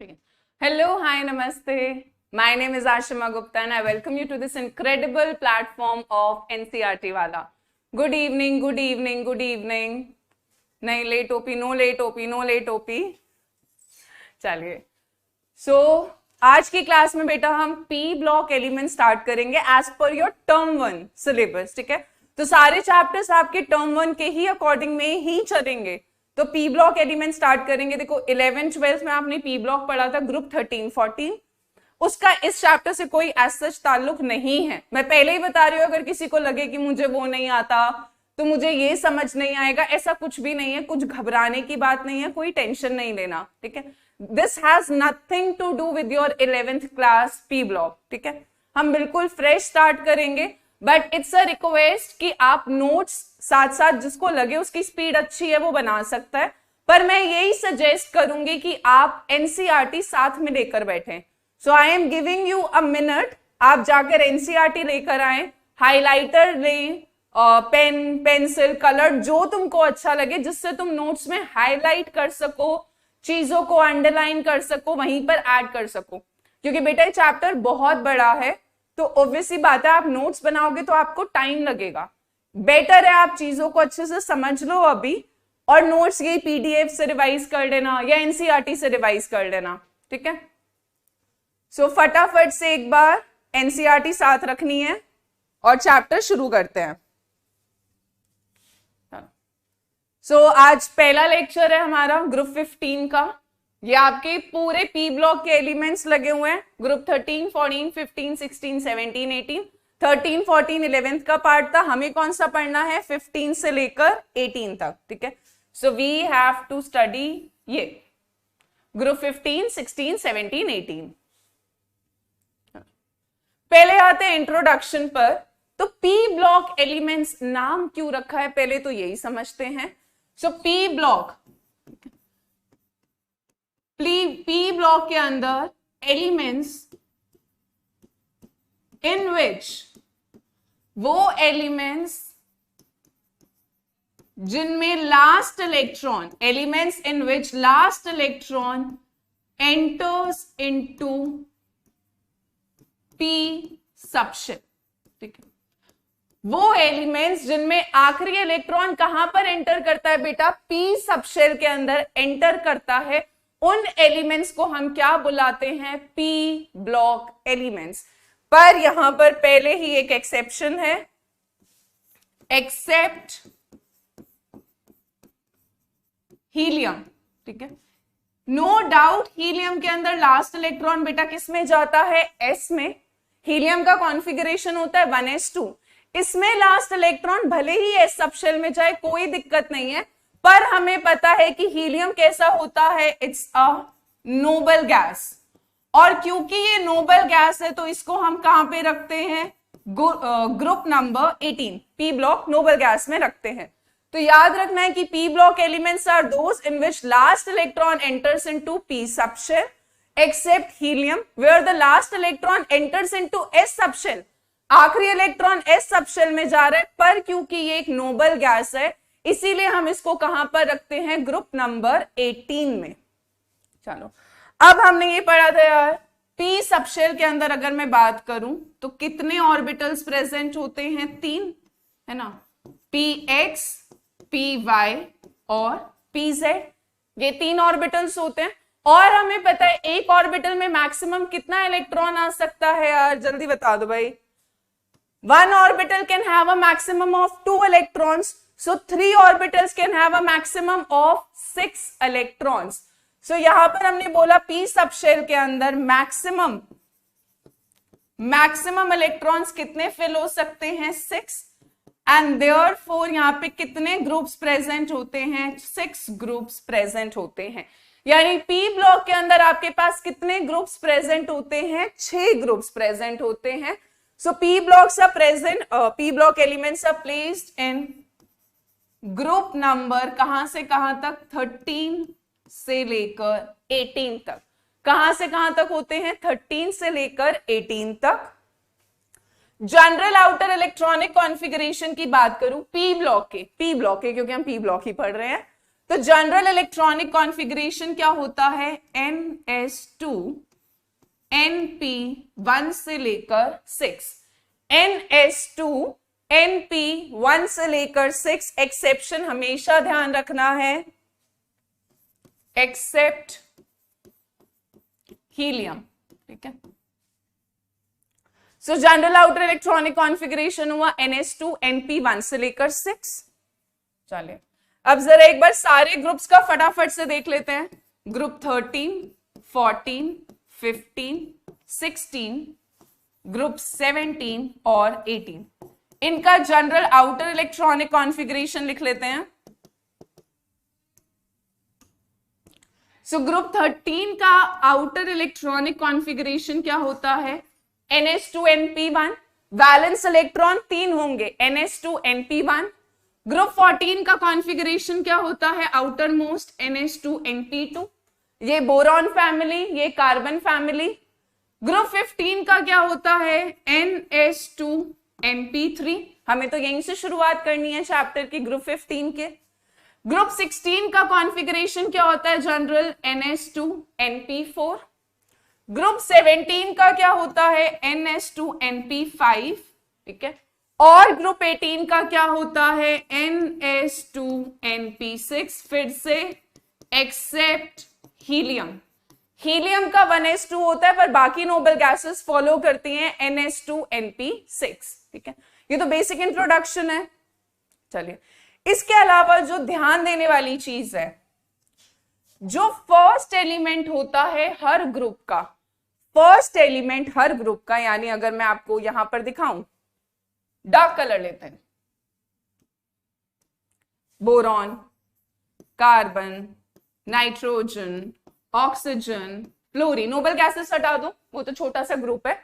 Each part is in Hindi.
ठीक है. Hello, hi, namaste. My name is Ashima Gupta and I welcome you to this incredible platform of NCERT वाला. Good evening, good evening, good evening. नहीं लेट ओपी, नो लेट ओपी, नो लेट ओपी. चलिए. So आज की क्लास में बेटा हम पी ब्लॉक एलिमेंट स्टार्ट करेंगे as per your term 1 syllabus. ठीक है. तो सारे चैप्टर्स आपके टर्म 1 के ही अकॉर्डिंग में ही चलेंगे. तो पी ब्लॉक एलिमेंट स्टार्ट करेंगे. देखो 11-12 में आपने पी ब्लॉक पढ़ा था, ग्रुप 13-14. उसका इस चैप्टर से कोई एज सच ताल्लुक नहीं है. मैं पहले ही बता रही हूँ, अगर किसी को लगे कि मुझे वो नहीं आता तो मुझे ये समझ नहीं आएगा, ऐसा कुछ भी नहीं है. कुछ घबराने की बात नहीं है, कोई टेंशन नहीं लेना. ठीक है. This has nothing to do with your 11th class P block. ठीक है. हम बिल्कुल फ्रेश स्टार्ट करेंगे, बट इट्स अ रिक्वेस्ट कि आप नोट्स साथ साथ जिसको लगे उसकी स्पीड अच्छी है वो बना सकता है, पर मैं यही सजेस्ट करूंगी कि आप एनसीईआरटी साथ में लेकर बैठें. So I am giving you a minute. आप जाकर एनसीईआरटी लेकर आए, हाइलाइटर लें, पेन, पेंसिल, कलर, जो तुमको अच्छा लगे, जिससे तुम नोट्स में हाईलाइट कर सको, चीजों को अंडरलाइन कर सको, वहीं पर ऐड कर सको. क्योंकि बेटा ये चैप्टर बहुत बड़ा है, तो ऑब्वियसली बात है आप नोट्स बनाओगे तो आपको टाइम लगेगा. बेटर है आप चीजों को अच्छे से समझ लो अभी, और नोट्स ये पीडीएफ से रिवाइज कर लेना या एनसीईआरटी से रिवाइज कर लेना. ठीक है. सो फटाफट से एक बार एनसीईआरटी साथ रखनी है और चैप्टर शुरू करते हैं. सो आज पहला लेक्चर है हमारा ग्रुप 15 का. ये आपके पूरे पी ब्लॉक के एलिमेंट्स लगे हुए हैं. ग्रुप 13, 14, 15, 16, 17, 18. 13, 14, 11th का पार्ट था. हमें कौन सा पढ़ना है? 15 से लेकर 18 तक. ठीक है. So we have to study ये ग्रुप 15, 16, 17, 18. पहले आते हैं इंट्रोडक्शन पर. तो पी ब्लॉक एलिमेंट्स नाम क्यों रखा है, पहले तो यही समझते हैं. So P block, P block के अंदर एलिमेंट्स इन विच वो एलिमेंट्स जिनमें last electron, elements in which last electron enters into P subshell. ठीक है. वो एलिमेंट्स जिनमें आखिरी इलेक्ट्रॉन कहां पर एंटर करता है बेटा? पी सबशेल के अंदर एंटर करता है. उन एलिमेंट्स को हम क्या बुलाते हैं? P block elements. पर यहां पर पहले ही एक एक्सेप्शन है, एक्सेप्ट हीलियम. ठीक है. नो डाउट हीलियम के अंदर लास्ट इलेक्ट्रॉन बेटा किस में जाता है? एस में. हीलियम का कॉन्फ़िगरेशन होता है 1s2. इसमें लास्ट इलेक्ट्रॉन भले ही एस सबशेल में जाए, कोई दिक्कत नहीं है, पर हमें पता है कि हीलियम कैसा होता है? It's a noble gas. और क्योंकि ये नोबल गैस है तो इसको हम कहां पे रखते हैं? Group number 18, P block noble gas में रखते हैं. तो याद रखना है कि P block elements are those in which last electron enters into P subshell except helium where the last electron enters into s subshell. आखिरी इलेक्ट्रॉन s सबशेल में जा रहा है, पर क्योंकि ये एक नोबल गैस है इसीलिए हम इसको कहां पर रखते हैं? ग्रुप नंबर 18 में. चलो अब हमने ये पढ़ा था यार, p सबशेल के अंदर अगर मैं बात करूं तो कितने ऑर्बिटल्स प्रेजेंट होते हैं? 3 है ना. px, py और pz, ये 3 ऑर्बिटल्स होते हैं. और हमें पता है एक ऑर्बिटल में मैक्सिमम कितना इलेक्ट्रॉन आ सकता है यार? जल्दी बता दो भाई. 1 orbital can have a maximum of 2 electrons. So 3 orbitals can have a maximum of 6 electrons. So यहां पर हमने बोला p सबशेल के अंदर मैक्सिमम इलेक्ट्रॉन्स कितने फिल हो सकते हैं? 6. एंड देयरफॉर यहां पे कितने ग्रुप्स प्रेजेंट होते हैं? 6 ग्रुप्स प्रेजेंट होते हैं. यानी पी ब्लॉक के अंदर आपके पास कितने ग्रुप्स प्रेजेंट होते हैं? 6 ग्रुप्स प्रेजेंट होते हैं. So P blocks are present, P block elements are placed in group number कहां से कहां तक? 13 से लेकर 18 तक. कहां से कहां तक होते हैं? 13 से लेकर 18 तक. जनरल आउटर इलेक्ट्रॉनिक कॉन्फ़िगरेशन की बात करूं पी ब्लॉक के क्योंकि हम पी ब्लॉक ही पढ़ रहे हैं, तो जनरल इलेक्ट्रॉनिक कॉन्फ़िगरेशन क्या होता है, NS2 NP1 से लेकर 6, NS2 NP1 से लेकर 6, एक्सेप्शन हमेशा ध्यान रखना है, एक्सेप्ट हीलियम, ठीक है। सो जनरल आउटर इलेक्ट्रॉनिक कॉन्फ़िगरेशन हुआ NS2 NP1 से लेकर 6। चलिए अब जरा एक बार सारे ग्रुप्स का फटाफट से देख लेते हैं। ग्रुप 13, 14, 15, 16, ग्रुप 17 और 18, इनका जनरल आउटर इलेक्ट्रॉनिक कॉन्फ़िगरेशन लिख लेते हैं। सो ग्रुप 13 का आउटर इलेक्ट्रॉनिक कॉन्फ़िगरेशन क्या होता है, NS2 NP1, वैलेंस इलेक्ट्रॉन 3 होंगे, NS2 NP1। ग्रुप 14 का कॉन्फ़िगरेशन क्या होता है, आउटर मोस्ट NS2 NP2, ये बोरॉन फैमिली, ये कार्बन फैमिली। ग्रुप 15 का क्या होता है, NS2 NP3, हमें तो यहीं से शुरुआत करनी है चैप्टर की, ग्रुप 15 के। ग्रुप 16 का कॉन्फ़िगरेशन क्या होता है, जनरल NS2 NP4। ग्रुप 17 का क्या होता है, NS2 NP5, ठीक है। और ग्रुप 18 का क्या होता है, NS2 NP6, फिर से एक्सेप्ट हीलियम। हीलियम का 1s2 होता है, पर बाकी नोबल गैसेस फॉलो करती हैं NS2 NP6, ठीक है। ये तो बेसिक इंट्रोडक्शन है। चलिए इसके अलावा जो ध्यान देने वाली चीज है, जो फर्स्ट एलिमेंट होता है हर ग्रुप का, फर्स्ट एलिमेंट हर ग्रुप का, यानी अगर मैं आपको यहां पर दिखाऊं, डार्क कलर लेते हैं, boron, carbon, nitrogen, oxygen, fluorine, noble gases हटा दो, वो तो छोटा सा ग्रुप है।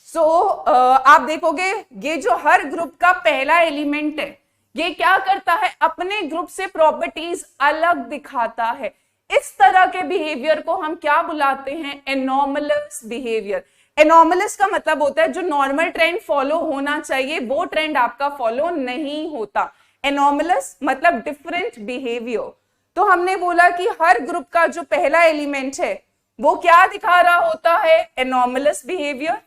सो आप देखोगे ये जो हर ग्रुप का पहला एलिमेंट है, ये क्या करता है, अपने ग्रुप से प्रॉपर्टीज अलग दिखाता है। इस तरह के बिहेवियर को हम क्या बुलाते हैं, एनॉमलस बिहेवियर। एनॉमलस का मतलब होता है जो नॉर्मल ट्रेंड फॉलो होना चाहिए वो ट्रेंड आपका फॉलो नहीं होता। एनॉमलस मतलब डिफरेंट बिहेवियर। तो हमने बोला कि हर ग्रुप का जो पहला एलिमेंट है वो क्या दिखा रहा होता है, एनॉमलस बिहेवियर।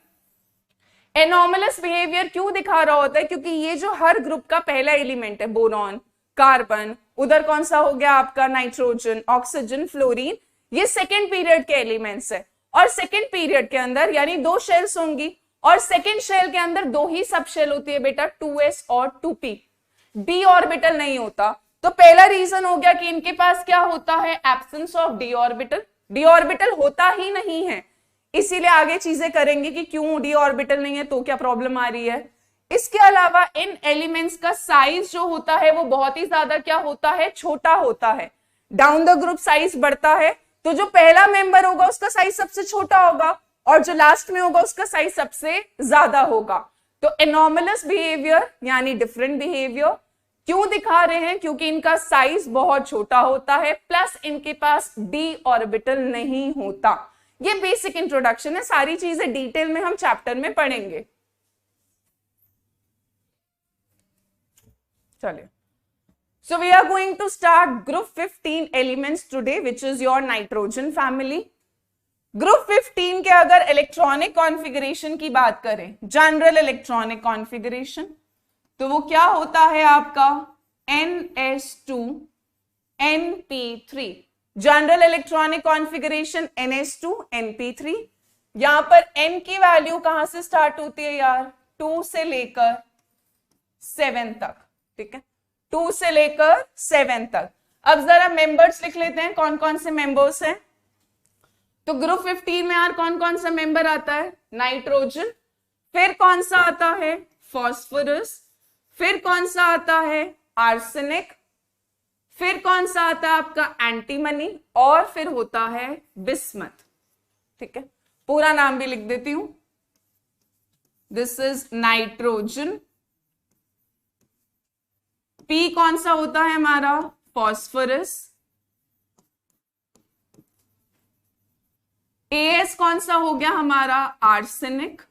एनॉमलस बिहेवियर क्यों दिखा रहा होता है, क्योंकि ये जो हर ग्रुप का पहला एलिमेंट है, बोरॉन, कार्बन, उधर कौन सा हो गया आपका, नाइट्रोजन, ऑक्सीजन, फ्लोरीन, ये सेकेंड पीरियड के एलिमेंट्स है। और सेकेंड पीरियड के अंदर यानी 2 शेल्स होंगी, और सेकेंड शेल के अंदर 2 ही सब शेल होती है बेटा, 2s और 2p, d ऑर्बिटल नहीं होता। तो पहला रीजन हो गया कि इनके पास क्या होता है, absence of d orbital. d orbital होता ही नहीं है, इसीलिए आगे चीजें करेंगे कि क्यों d ऑर्बिटल नहीं है, तो क्या प्रॉब्लम आ रही है। इसके अलावा इन एलिमेंट्स का साइज जो होता है वो बहुत ही ज्यादा क्या होता है, छोटा होता है। डाउन द ग्रुप साइज बढ़ता है, तो जो पहला मेंबर होगा उसका साइज सबसे छोटा होगा, और जो लास्ट में होगा उसका साइज सबसे ज्यादा होगा। तो एनॉमलस बिहेवियर यानी डिफरेंट बिहेवियर क्यों दिखा रहे हैं, क्योंकि इनका साइज बहुत छोटा होता है, प्लस इनके पास d ऑर्बिटल नहीं होता। ये बेसिक इंट्रोडक्शन है, सारी चीजें डिटेल में हम चैप्टर में पढ़ेंगे। चलिए, so we are going to start group 15 elements today, which is your nitrogen family. Group 15 के अगर इलेक्ट्रॉनिक कॉन्फ़िगरेशन की बात करें, जनरल इलेक्ट्रॉनिक कॉन्फ़िगरेशन, तो वो क्या होता है आपका, NS2 NP3। General electronic configuration NS2 NP3। यहां पर N की वैल्यू कहां से स्टार्ट होती है यार, 2 से लेकर 7 तक, ठीक है, 2 से लेकर 7 तक। अब जरा मेंबर्स लिख लेते हैं, कौन कौन से मेंबर्स हैं। तो ग्रुप 15 में यार कौन कौन सा मेंबर आता है, नाइट्रोजन, फिर कौन सा आता है, फॉस्फोरस, फिर कौन सा आता है, आर्सेनिक, फिर कौन सा आता है आपका एंटीमनी, और फिर होता है बिस्मथ, ठीक है। पूरा नाम भी लिख देती हूं, दिस इज नाइट्रोजन, P कौन सा होता है हमारा, फॉस्फोरस, AS कौन सा हो गया हमारा, आर्सेनिक,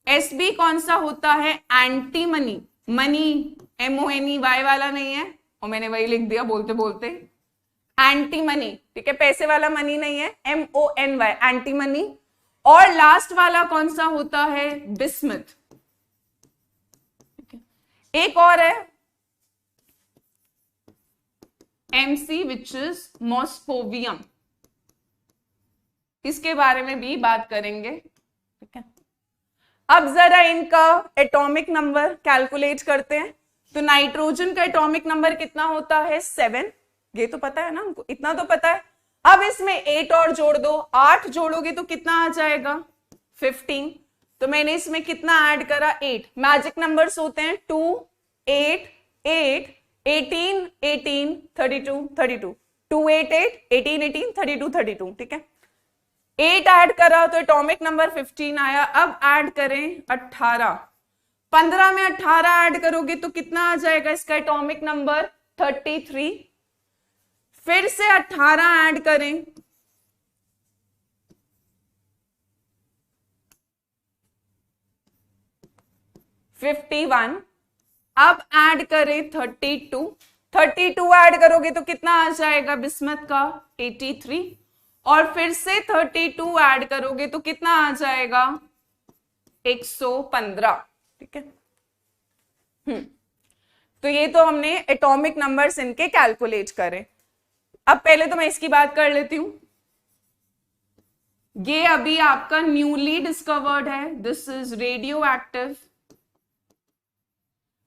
SB कौन सा होता है, एंटीमनी, मनी MONEY वाला नहीं है, और मैंने वही लिख दिया बोलते बोलते। एंटीमनी, ठीक है, पैसे वाला मनी नहीं है, MONY, एंटीमनी। और लास्ट वाला कौन सा होता है? बिस्मथ। एक और है MC, विच इज मॉस्कोवियम, इसके बारे में भी बात करेंगे, ठीक है। अब जरा इनका एटॉमिक नंबर कैलकुलेट करते हैं। तो नाइट्रोजन का एटॉमिक नंबर कितना होता है? 7, ये तो पता है ना हमको, इतना तो पता है। अब इसमें 8 और जोड़ दो, 8 जोड़ोगे तो कितना आ जाएगा? 15। तो मैंने इसमें कितना ऐड करा? 8। मैजिक नंबर्स होते हैं 2, 8, 8, 18, 18, 32, 32, 2, 8, 8, 18, 18, 32, 32, ठीक है। 8 ऐड करा तो एटॉमिक नंबर 15 आया। अब ऐड करें 18, 15 में 18 ऐड करोगे तो कितना आ जाएगा इसका एटॉमिक नंबर? 33। फिर से 18 ऐड करें, 51। अब ऐड करें 32, 32 ऐड करोगे तो कितना आ जाएगा बिस्मथ का? 83। और फिर से 32 ऐड करोगे तो कितना आ जाएगा? 115, ठीक है। तो ये तो हमने एटॉमिक नंबर्स इनके कैलकुलेट करें। अब पहले तो मैं इसकी बात कर लेती हूं। ये अभी आपका न्यूली डिस्कवर्ड है, this is radio active,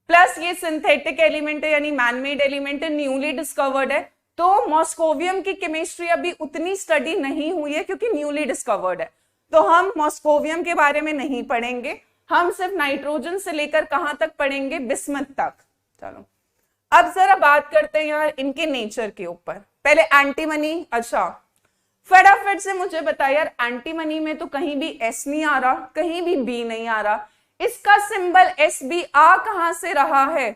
plus ये सिंथेटिक एलिमेंट है यानी मैनमेड एलिमेंट है, न्यूली डिस्कवर्ड है। तो मॉस्कोवियम की केमिस्ट्री अभी उतनी स्टडी नहीं हुई है क्योंकि न्यूली डिस्कवर्ड है, तो हम मॉस्कोवियम के बारे में नहीं पढ़ेंगे, हम सिर्फ नाइट्रोजन से लेकर कहां तक पढ़ेंगे? बिस्मथ तक। चलो अब जरा बात करते हैं यार इनके नेचर के ऊपर। पहले एंटीमनी, अच्छा फटाफट से मुझे बता यार, एंटीमनी में तो कहीं भी S नहीं आ रहा, कहीं भी B नहीं आ रहा, इसका सिंबल SB आ कहां से रहा है?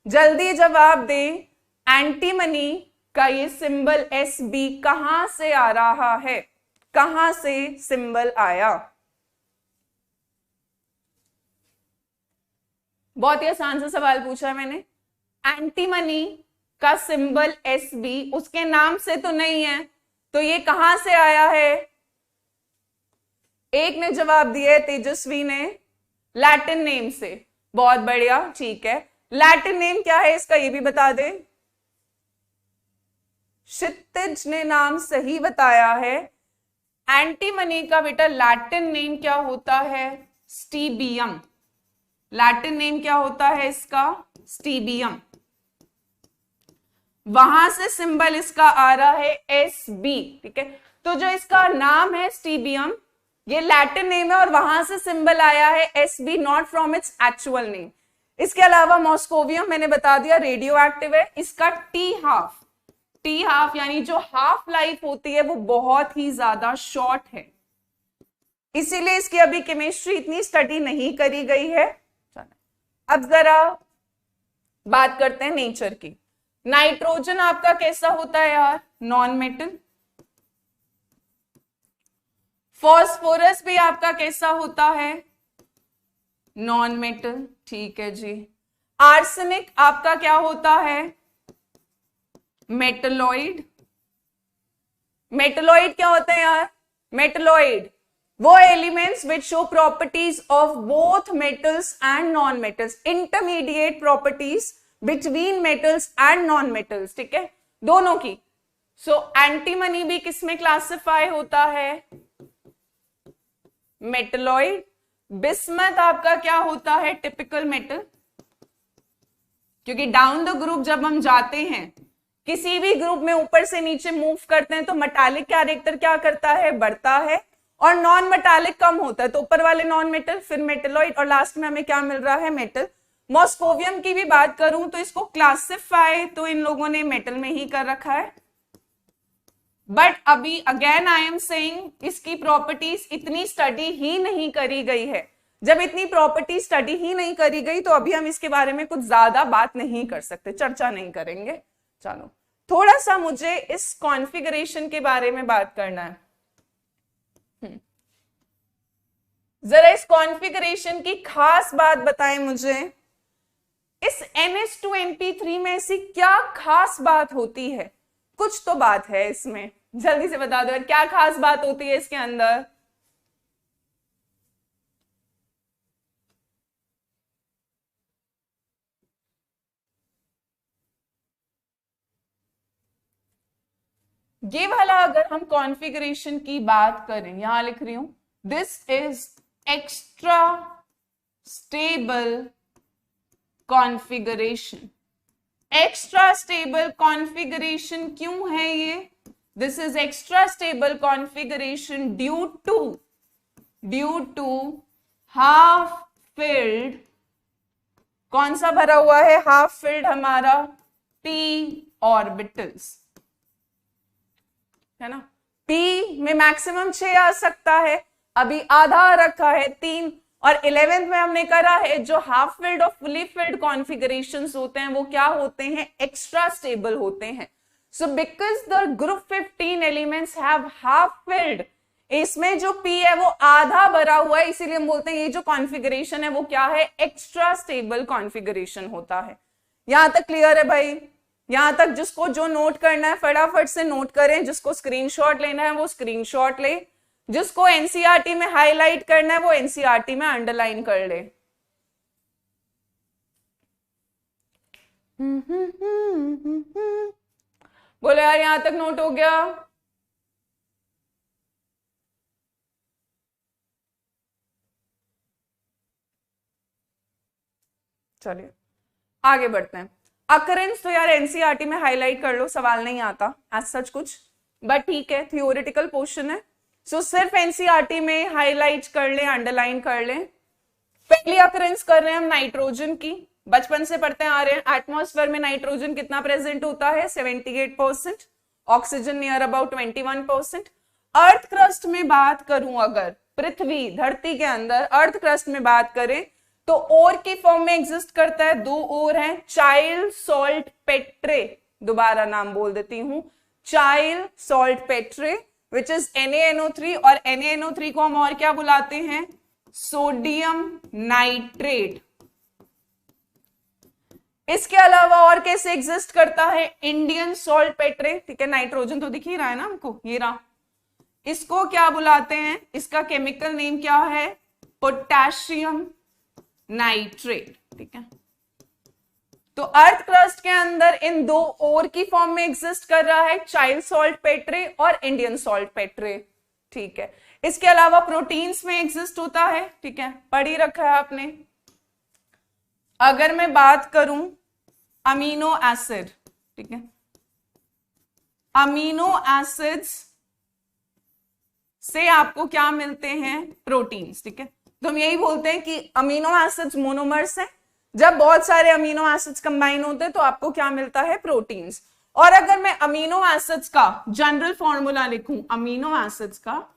जल्दी जवाब दे, एंटीमनी का ये सिंबल SB कहां से आ रहा है? कहां से सिंबल आया? बहुत ही आसान सा सवाल पूछा है मैंने। एंटीमनी का सिंबल SB उसके नाम से तो नहीं है, तो ये कहां से आया है? एक ने जवाब दिया है, तेजस्वी ने, लैटिन नेम से। बहुत बढ़िया, ठीक है। लैटिन नेम क्या है इसका ये भी बता दे। क्षितिज ने नाम सही बताया है। एंटीमनी का बेटा लैटिन नेम क्या होता है? स्टीबियम। लैटिन नेम क्या होता है इसका? स्टीबियम। वहां से सिंबल इसका आ रहा है SB, ठीक है। तो जो इसका नाम है स्टीबियम, ये लैटिन नेम है और वहां से सिंबल आया है SB, not from its actual name. इसके अलावा मॉस्कोवियम मैंने बता दिया रेडियो एक्टिव है, इसका टी हाफ यानी जो हाफ लाइफ होती है वो बहुत ही ज्यादा शॉर्ट है, इसीलिए इसकी अभी केमिस्ट्री इतनी स्टडी नहीं करी गई है। अब जरा बात करते हैं नेचर की। नाइट्रोजन आपका कैसा होता है यार? Non metal. फॉस्फोरस भी आपका कैसा होता है? नॉन मेटल, ठीक है जी। आर्सेनिक आपका क्या होता है? मेटलॉइड। मेटलॉइड क्या होते हैं यार? मेटलॉइड वो elements which show properties of both metals and non metals, intermediate properties between metals and non metals, ठीक है, दोनों की। सो एंटीमनी भी किसमें क्लासिफाई होता है? मेटलॉइड। बिस्मथ आपका क्या होता है? टिपिकल मेटल, क्योंकि डाउन द ग्रुप जब हम जाते हैं, किसी भी ग्रुप में ऊपर से नीचे मूव करते हैं तो मेटालिक कैरेक्टर क्या करता है? बढ़ता है, और नॉन मेटालिक कम होता है, तो ऊपर वाले नॉन मेटल, फिर मेटलॉइड, और लास्ट में हमें क्या मिल रहा है? मेटल। मॉस्कोवियम की भी बात करूं तो इसको क्लासिफाई तो इन लोगों ने मेटल में ही कर रखा है, बट अभी अगेन आई एम सेइंग इसकी प्रॉपर्टीज इतनी स्टडी ही नहीं करी गई है। जब इतनी प्रॉपर्टी स्टडी ही नहीं करी गई तो अभी हम इसके बारे में कुछ ज्यादा बात नहीं कर सकते, चर्चा नहीं करेंगे। चलो थोड़ा सा मुझे इस कॉन्फ़िगरेशन के बारे में बात करना है। जरा इस कॉन्फ़िगरेशन की खास बात बताएं मुझे। इस NH2NP3 में ऐसी क्या खास बात होती है? कुछ तो बात है इसमें, जल्दी से बता दो यार, क्या खास बात होती है इसके अंदर? ये वाला अगर हम कॉन्फ़िगरेशन की बात करें, यहां लिख रही हूं, this is extra stable configuration. Extra stable configuration क्यों है ये? This is extra stable configuration due to half filled, कौन सा भरा हुआ है? हाफ फिल्ड हमारा p ऑर्बिटल्स, है ना। p में मैक्सिमम 6 आ सकता है, अभी आधा रखा है 3, और 11th में हमने करा है जो हाफ फिल्ड और फुली फिल्ड कॉन्फ़िगरेशंस होते हैं वो क्या होते हैं? एक्स्ट्रा स्टेबल होते हैं। So because the group 15 elements have half filled, इसमें जो p है वो आधा भरा हुआ है, इसीलिए हम बोलते हैं ये जो कॉन्फ़िगरेशन है वो क्या है? एक्स्ट्रा स्टेबल कॉन्फ़िगरेशन होता है। यहां तक क्लियर है भाई? यहां तक जिसको जो नोट करना है फटाफट से नोट करें, जिसको स्क्रीनशॉट लेना है वो स्क्रीनशॉट ले, जिसको एनसीईआरटी में हाईलाइट करना है वो एनसीईआरटी में अंडरलाइन कर ले। बोलो यार, यहां तक नोट हो गया? चलिए आगे बढ़ते हैं। अकरेंस तो यार एनसीईआरटी में हाईलाइट कर लो, सवाल नहीं आता एज सच कुछ, बट ठीक है, थियोरेटिकल पोर्शन है, सो सिर्फ एनसीईआरटी में हाईलाइट कर ले, अंडरलाइन कर ले। पहली अकरेंस कर रहे हैं हम नाइट्रोजन की, बचपन से पढ़ते आ रहे हैं, एटमॉस्फेयर में नाइट्रोजन कितना प्रेजेंट होता है? 78%, oxygen near about 21%। Earth crust में बात करूं, अगर पृथ्वी धरती के अंदर अर्थ क्रस्ट में बात करें तो ओर की फॉर्म में एग्जिस्ट करता है, 2 ओर हैं, चाइल्ड सॉल्ट पेट्रे, दोबारा नाम बोल देती हूं, child salt Petre which is NaNO3, और NaNO3 को हम और क्या बुलाते हैं? Sodium nitrate. इसके अलावा और कैसे एग्जिस्ट करता है? इंडियन सॉल्ट पेट्रे, ठीक है, नाइट्रोजन तो दिख ही रहा है ना हमको, ये रहा, इसको क्या बुलाते हैं? इसका केमिकल नेम क्या है? पोटेशियम नाइट्रेट, ठीक है। तो अर्थ क्रस्ट के अंदर इन 2 ओर की फॉर्म में एग्जिस्ट कर रहा है, चाइल्ड सॉल्ट पेट्रे और इंडियन सॉल्ट पेट्रे, ठीक है। इसके अलावा प्रोटीन्स में एग्जिस्ट होता है, ठीक है, पढ़ ही रखा है आपने। अगर मैं बात करूं अमीनो एसिड, ठीक है, अमीनो एसिड्स से आपको क्या मिलते हैं? प्रोटीन्स, ठीक है। तो हम यही बोलते हैं कि अमीनो एसिड्स मोनोमर्स हैं, जब बहुत सारे अमीनो एसिड्स कंबाइन होते हैं तो आपको क्या मिलता है? प्रोटीन्स। और अगर मैं अमीनो एसिड्स का जनरल फॉर्मूला लिखूं, अमीनो एसिड्स का,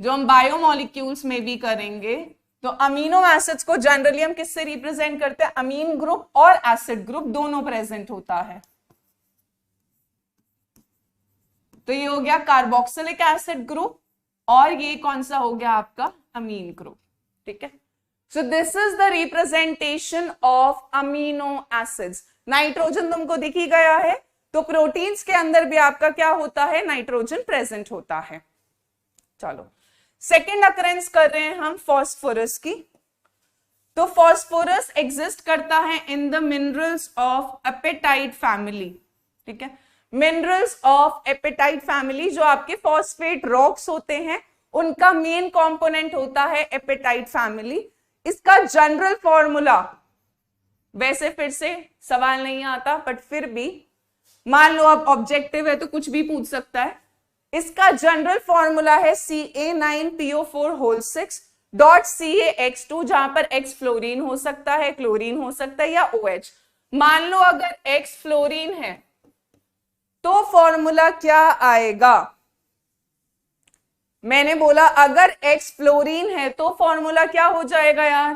जो हम बायोमोलिक्यूल्स में भी करेंगे, तो अमीनो एसिड्स को जनरली हम किससे रिप्रेजेंट करते हैं? अमीन ग्रुप और एसिड ग्रुप दोनों प्रेजेंट होता है। तो ये हो गया कार्बोक्सिलिक एसिड ग्रुप, और ये कौन सा हो गया आपका? अमीन ग्रुप, ठीक है। So this is the representation of amino acids. Nitrogen तुमको दिख ही गया है, तो प्रोटीन्स के अंदर भी आपका क्या होता है? नाइट्रोजन प्रेजेंट होता है। चलो सेकेंड अकरेंस कर रहे हैं हम फॉस्फोरस की। तो फॉस्फोरस एग्जिस्ट करता है in the minerals of appetite family, ठीक है, मिनरल्स ऑफ एपेटाइट फैमिली, जो आपके फॉस्फेट रॉक्स होते हैं उनका मेन कंपोनेंट होता है एपेटाइट फैमिली। इसका जनरल फॉर्मूला, वैसे फिर से सवाल नहीं आता, बट फिर भी मान लो अब ऑब्जेक्टिव है तो कुछ भी पूछ सकता है। इसका जनरल फॉर्मूला है Ca9PO4 होल 6 डॉट CaX2, जहां पर X फ्लोरीन हो सकता है, क्लोरीन हो सकता है, या OH। मान लो अगर X फ्लोरीन है तो फॉर्मूला क्या आएगा? मैंने बोला अगर X फ्लोरीन है तो फॉर्मूला क्या हो जाएगा यार?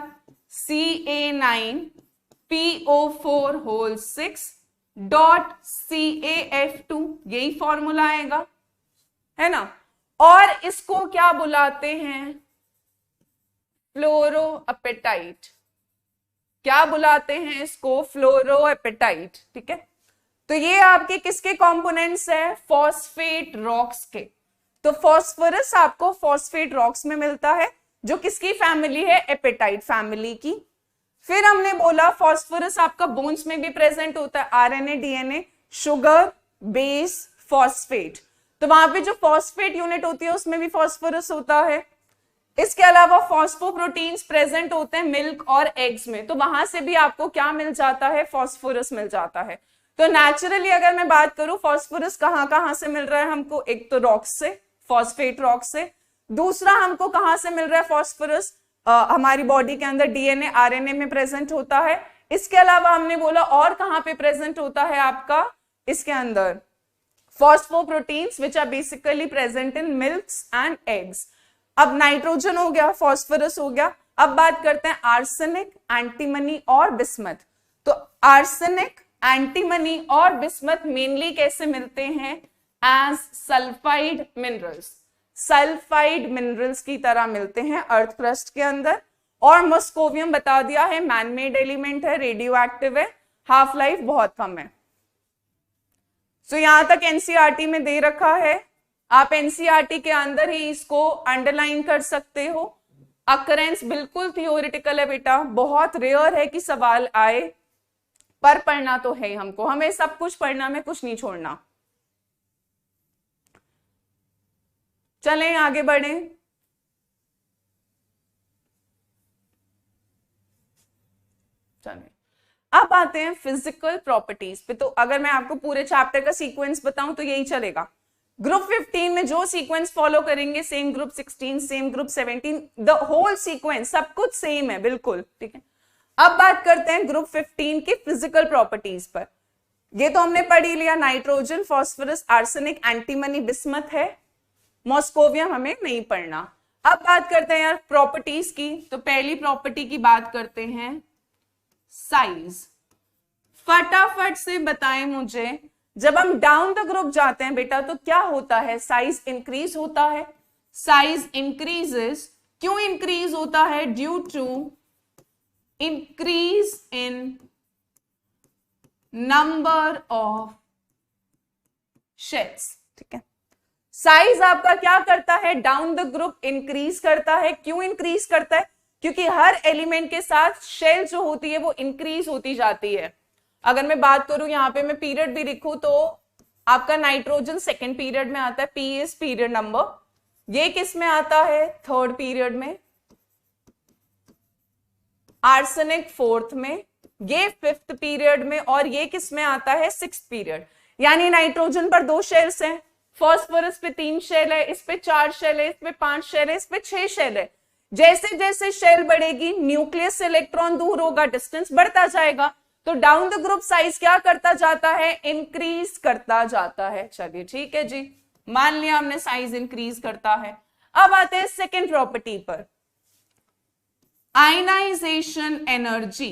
Ca9PO4 होल 6 डॉट CaF2, यही फॉर्मूला आएगा, है ना। और इसको क्या बुलाते हैं? फ्लोरोअपेटाइट, क्या बुलाते हैं इसको? फ्लोरोएपेटाइट। ठीक है, तो ये आपके किसके कंपोनेंट्स है? फॉस्फेट रॉक्स के। तो फॉस्फोरस आपको फॉस्फेट रॉक्स में मिलता है, जो किसकी फैमिली है? एपेटाइट फैमिली की। फिर हमने बोला फॉस्फोरस आपका बोन्स में भी प्रेजेंट होता है, RNA, DNA, sugar, base, phosphate. तो वहां पे जो फॉस्फेट यूनिट होती है उसमें भी फॉस्फोरस होता है। इसके अलावा फॉस्फोप्रोटीन्स प्रेजेंट होते हैं मिल्क और एग्स में, तो वहां से भी आपको क्या मिल जाता है? फॉस्फोरस मिल जाता है। तो नेचुरली अगर मैं बात करूं फॉस्फोरस कहां कहां से मिल रहा है हमको? एक तो रॉक्स से, फॉस्फेट रॉक से। दूसरा हमको कहां से मिल रहा है फॉस्फोरस? हमारी बॉडी के अंदर डीएनए, आरएनए में प्रेजेंट होता है। इसके अलावा हमने बोला और कहां पे प्रेजेंट होता है आपका इसके अंदर? Phosphoproteins which are basically present in milks and eggs. अब नाइट्रोजन हो गया, फॉस्फोरस हो गया। अब बात करते हैं आर्सेनिक, एंटीमनी और बिस्मथ। तो आर्सेनिक, एंटीमनी और बिस्मथ मेनली कैसे मिलते हैं? As sulphide minerals. Sulphide minerals की तरह मिलते हैं अर्थ क्रस्ट के अंदर। और मस्कोवियम बता दिया है मैनमेड एलिमेंट है, रेडियो एक्टिव है, हाफ लाइफ बहुत कम है। तो यहां तक एनसीईआरटी में दे रखा है, आप एनसीईआरटी के अंदर ही इसको अंडरलाइन कर सकते हो। अकरेंस बिल्कुल थियोरिटिकल है बेटा, बहुत रेयर है कि सवाल आए, पर पढ़ना तो है हमको, हमें सब कुछ पढ़ना में कुछ नहीं छोड़ना। चलें आगे बढ़ें। चलें अब आते हैं फिजिकल प्रॉपर्टीज पे। तो अगर मैं आपको पूरे चैप्टर का सीक्वेंस बताऊं तो यही चलेगा। ग्रुप 15 में जो सीक्वेंस फॉलो करेंगे same group 16, same group 17, whole होल सीक्वेंस सब कुछ सेम है बिल्कुल। ठीक है, अब बात करते हैं ग्रुप 15 की फिजिकल प्रॉपर्टीज पर। ये तो हमने पढ़ ही लिया, nitrogen, phosphorus, arsenic, antimony, bismuth है। मॉस्कोवियम हमें नहीं पढ़ना। अब बात करते हैं यार प्रॉपर्टीज की। तो पहली प्रॉपर्टी की बात करते हैं साइज। फटाफट से बताएं मुझे, जब हम डाउन द ग्रुप जाते हैं बेटा तो क्या होता है? साइज इंक्रीज होता है। साइज इंक्रीजेस, क्यों इंक्रीज होता है? Due to increase in number of shells. ठीक है, साइज आपका क्या करता है? डाउन द ग्रुप इंक्रीज करता है। क्यों इंक्रीज करता है? क्योंकि हर एलिमेंट के साथ शेल जो होती है वो इंक्रीज होती जाती है। अगर मैं बात करूं यहां पे मैं पीरियड भी लिखूं तो आपका नाइट्रोजन सेकंड पीरियड में आता है, पी इज पीरियड नंबर। ये किस में आता है? थर्ड पीरियड में। आर्सेनिक फोर्थ में, ये फिफ्थ पीरियड में, और ये किस में आता है? Sixth period. यानी नाइट्रोजन पर 2 शेल्स हैं, फॉस्फोरस पे 3 शेल है, इस पे 4 शेल है, इस पे 5 शेल है, इस पे 6 शेल है। जैसे जैसे शेल बढ़ेगी न्यूक्लियस से इलेक्ट्रॉन दूर होगा, डिस्टेंस बढ़ता जाएगा। तो डाउन द ग्रुप साइज क्या करता जाता है? इंक्रीज करता जाता है। चलिए ठीक है जी, मान लिया हमने साइज इंक्रीज करता है। अब आते हैं सेकेंड प्रॉपर्टी पर, आयनाइजेशन एनर्जी।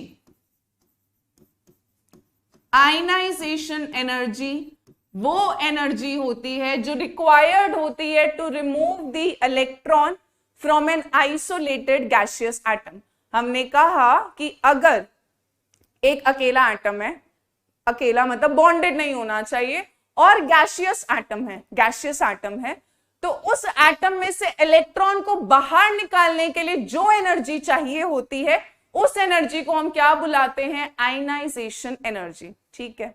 आयनाइजेशन एनर्जी वो एनर्जी होती है जो रिक्वायर्ड होती है to remove the electron from an isolated gaseous atom. हमने कहा कि अगर एक अकेला एटम है, अकेला मतलब बॉन्डेड नहीं होना चाहिए, और गैसियस एटम है, गैसियस एटम है, तो उस एटम में से इलेक्ट्रॉन को बाहर निकालने के लिए जो एनर्जी चाहिए होती है उस एनर्जी को हम क्या बुलाते हैं? Ionisation energy. ठीक है,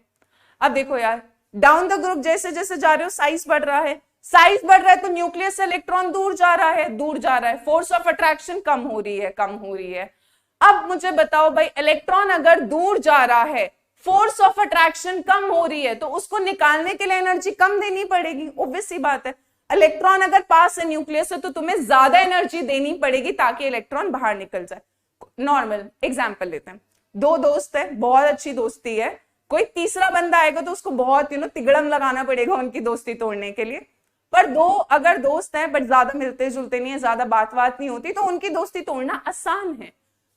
अब देखो यार डाउन द ग्रुप जैसे जैसे जा रहे हो साइज बढ़ रहा है, साइज बढ़ रहा है तो न्यूक्लियस से इलेक्ट्रॉन दूर जा रहा है, दूर जा रहा है, फोर्स ऑफ अट्रैक्शन कम हो रही है, कम हो रही है। अब मुझे बताओ भाई, इलेक्ट्रॉन अगर दूर जा रहा है, फोर्स ऑफ अट्रैक्शन कम हो रही है, तो उसको निकालने के लिए एनर्जी कम देनी पड़ेगी, ऑब्वियस सी बात है। इलेक्ट्रॉन अगर पास है न्यूक्लियस से तो तुम्हें ज्यादा एनर्जी देनी पड़ेगी ताकि इलेक्ट्रॉन बाहर निकल जाए। नॉर्मल एग्जाम्पल लेते हैं, 2 दोस्त है, बहुत अच्छी दोस्ती है, कोई तीसरा बंदा आएगा तो उसको बहुत तिगड़म लगाना पड़ेगा उनकी दोस्ती तोड़ने के लिए। पर 2 अगर दोस्त हैं बट ज्यादा मिलते जुलते नहीं है, ज्यादा बात नहीं होती, तो उनकी दोस्ती तोड़ना आसान है।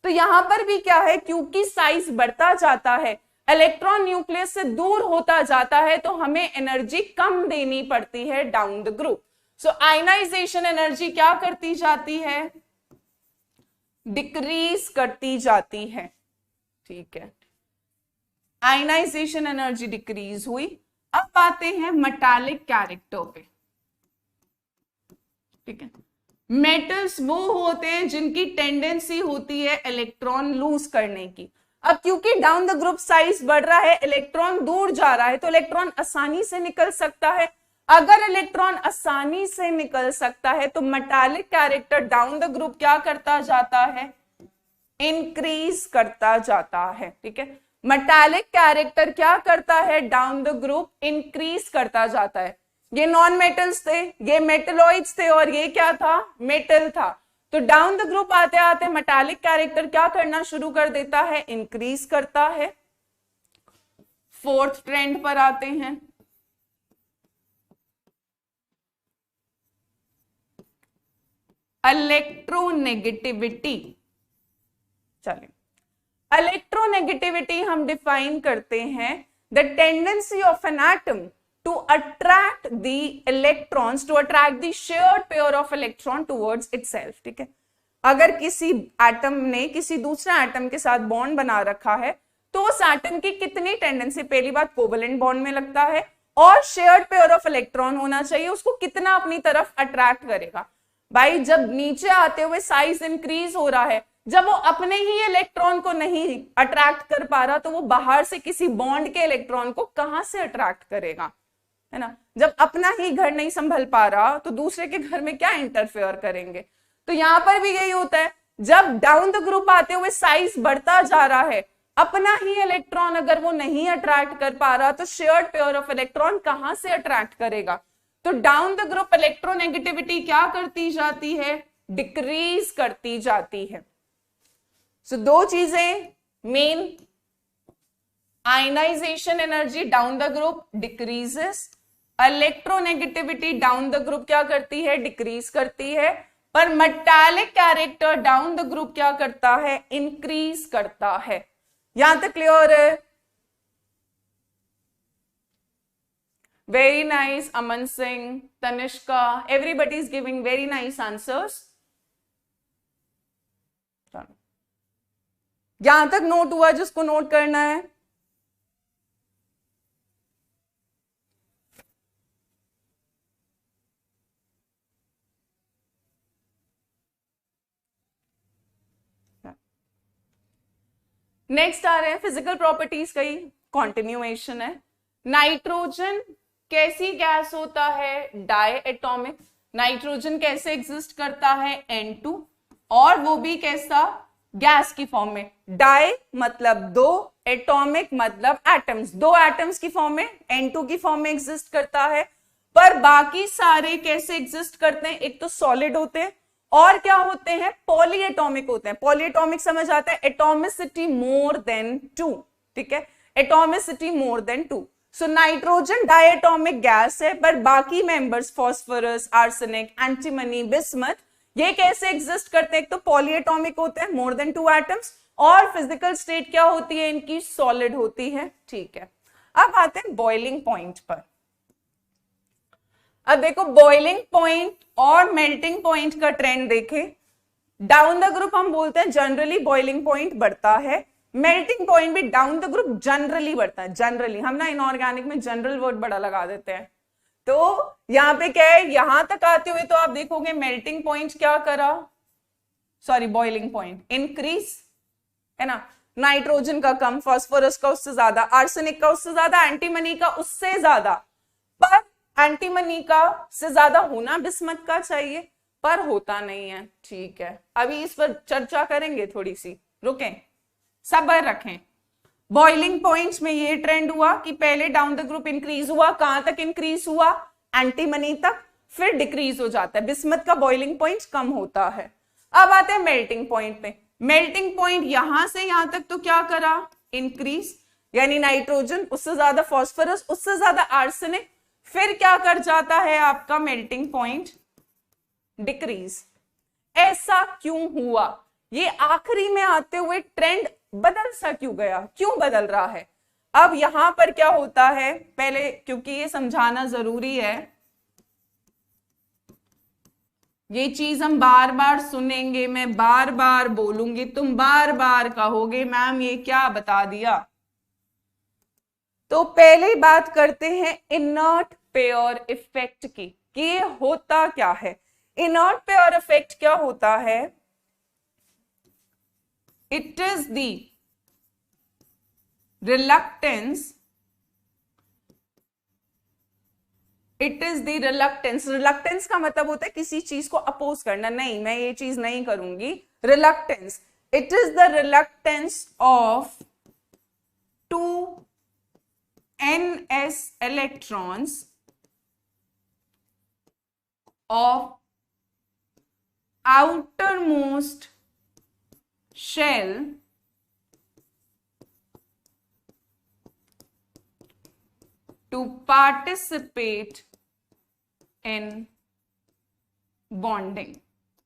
तो यहां पर भी क्या है, क्योंकि साइज बढ़ता जाता है, इलेक्ट्रॉन न्यूक्लियस से दूर होता जाता है, तो हमें एनर्जी कम देनी पड़ती है down the group. So ionisation energy क्या करती जाती है? डिक्रीज करती जाती है। ठीक है, आयनाइजेशन एनर्जी डिक्रीज हुई। अब आते हैं मेटालिक कैरेक्टर पे, ठीक है। मेटल्स वो होते हैं जिनकी टेंडेंसी होती है इलेक्ट्रॉन लूज करने की। अब क्योंकि डाउन द ग्रुप साइज बढ़ रहा है, इलेक्ट्रॉन दूर जा रहा है, तो इलेक्ट्रॉन आसानी से निकल सकता है। अगर इलेक्ट्रॉन आसानी से निकल सकता है तो metallic character down the group क्या करता जाता है, इंक्रीज करता जाता है, ठीक है। मेटालिक कैरेक्टर क्या करता है, डाउन द ग्रुप इंक्रीज करता जाता है। ये नॉन मेटल्स थे, ये मेटलॉइड्स थे, और ये क्या था, मेटल था। तो डाउन द ग्रुप आते आते मेटालिक कैरेक्टर क्या करना शुरू कर देता है, इंक्रीज करता है। फोर्थ ट्रेंड पर आते हैं, इलेक्ट्रोनेगेटिविटी। चलिए, इलेक्ट्रोनेगेटिविटी हम डिफाइन करते हैं the tendency of an atom to attract the electrons, to attract the shared pair of electron towards itself, ठीक है। अगर किसी एटम ने किसी दूसरे एटम के साथ बॉन्ड बना रखा है तो उस एटम की कितनी टेंडेंसी, पहली बात कोवेलेंट बॉन्ड में लगता है, और शेयर्ड पेयर ऑफ इलेक्ट्रॉन होना चाहिए, उसको कितना अपनी तरफ अट्रैक्ट करेगा। भाई जब नीचे आते हुए साइज इंक्रीज हो रहा है, जब वो अपने ही इलेक्ट्रॉन को नहीं अट्रैक्ट कर पा रहा तो वो बाहर से किसी बॉन्ड के इलेक्ट्रॉन को कहां से अट्रैक्ट करेगा, है ना। जब अपना ही घर नहीं संभल पा रहा तो दूसरे के घर में क्या इंटरफेयर करेंगे। तो यहां पर भी यही होता है, जब डाउन द ग्रुप आते हुए साइज बढ़ता जा रहा है, अपना ही इलेक्ट्रॉन अगर वो नहीं अट्रैक्ट कर पा रहा तो शेयर्ड पेयर ऑफ इलेक्ट्रॉन कहां से अट्रैक्ट करेगा। तो डाउन द ग्रुप इलेक्ट्रोनेगेटिविटी क्या करती जाती है, डिक्रीज करती जाती है। सो दो चीजें main, ionisation energy down the group decreases, electronegativity down the group क्या करती है, डिक्रीज करती है, पर metallic character down the group क्या करता है, इंक्रीज करता है। यहां तक क्लियर है? Very nice Aman Singh, Tanishka, everybody is giving very nice answers. यहां तक नोट हुआ जिसको नोट करना है? नेक्स्ट आ रहे हैं फिजिकल प्रॉपर्टीज का ही कॉन्टिन्यूएशन है। नाइट्रोजन कैसी गैस होता है, डाई एटॉमिक। नाइट्रोजन कैसे एग्जिस्ट करता है, N2, और वो भी कैसा, गैस की फॉर्म में। डाई मतलब दो, एटॉमिक मतलब एटम्स, दो एटम्स की फॉर्म में, N2 की फॉर्म में एग्जिस्ट करता है। पर बाकी सारे कैसे एग्जिस्ट करते हैं, एक तो सॉलिड होते हैं और क्या होते हैं, पॉलीएटॉमिक होते हैं। पॉलीएटॉमिक समझ आता है, एटॉमिसिटी मोर देन 2, ठीक है, atomicity more than 2। So nitrogen diatomic gas है, पर बाकी members phosphorus, arsenic, antimony, bismuth, ये कैसे एग्जिस्ट करते हैं, एक तो पॉलीएटॉमिक होते हैं, मोर देन 2 एटम्स, और फिजिकल स्टेट क्या होती है इनकी, सॉलिड होती है, ठीक है। अब आते हैं बॉइलिंग पॉइंट पर। अब देखो बॉइलिंग पॉइंट और मेल्टिंग पॉइंट का ट्रेंड देखें। डाउन द ग्रुप हम बोलते हैं जनरली बॉइलिंग पॉइंट बढ़ता है, मेल्टिंग पॉइंट भी डाउन द ग्रुप जनरली बढ़ता है। जनरली हम ना इनऑर्गेनिक में जनरल वर्ड बड़ा लगा देते हैं, तो यहां पे क्या है, यहां तक आते हुए तो आप देखोगे मेल्टिंग पॉइंट क्या करा, सॉरी बॉइलिंग पॉइंट इंक्रीज, है ना। नाइट्रोजन का कम, फास्फोरस का उससे ज्यादा, आर्सेनिक का उससे ज्यादा, एंटीमनी का उससे ज्यादा, पर एंटीमनी का से ज्यादा होना बिस्मथ का चाहिए, पर होता नहीं है, ठीक है। अभी इस पर चर्चा करेंगे थोड़ी सी, रुकें, सब्र रखें। बॉइलिंग पॉइंट्स में ये ट्रेंड हुआ कि पहले डाउन द ग्रुप इंक्रीज हुआ, कहां तक इंक्रीज हुआ, एंटीमनी तक, फिर डिक्रीज हो जाता है, बिस्मथ का बॉइलिंग पॉइंट कम होता है। अब आते हैं मेल्टिंग पॉइंट पे। मेल्टिंग पॉइंट यहां से यहां तक तो क्या करा, इंक्रीज, यानी नाइट्रोजन उससे ज्यादा फॉस्फोरस उससे ज्यादा आर्सेनिक, फिर क्या कर जाता है आपका मेल्टिंग पॉइंट डिक्रीज। ऐसा क्यों हुआ, ये आखिरी में आते हुए ट्रेंड बदल सा क्यों गया, क्यों बदल रहा है। अब यहां पर क्या होता है, पहले क्योंकि ये समझाना जरूरी है, ये चीज हम बार बार सुनेंगे, मैं बार बार बोलूंगी, तुम बार बार कहोगे मैम ये क्या बता दिया। तो पहले बात करते हैं इनर्ट पेयर इफेक्ट की कि ये होता क्या है। इनर्ट पेयर इफेक्ट क्या होता है? It is the reluctance, it is the reluctance, reluctance का मतलब होता है किसी चीज को अपोज करना, नहीं मैं ये चीज नहीं करूंगी, reluctance, it is the reluctance of 2 ns electrons of outermost shell to participate in bonding।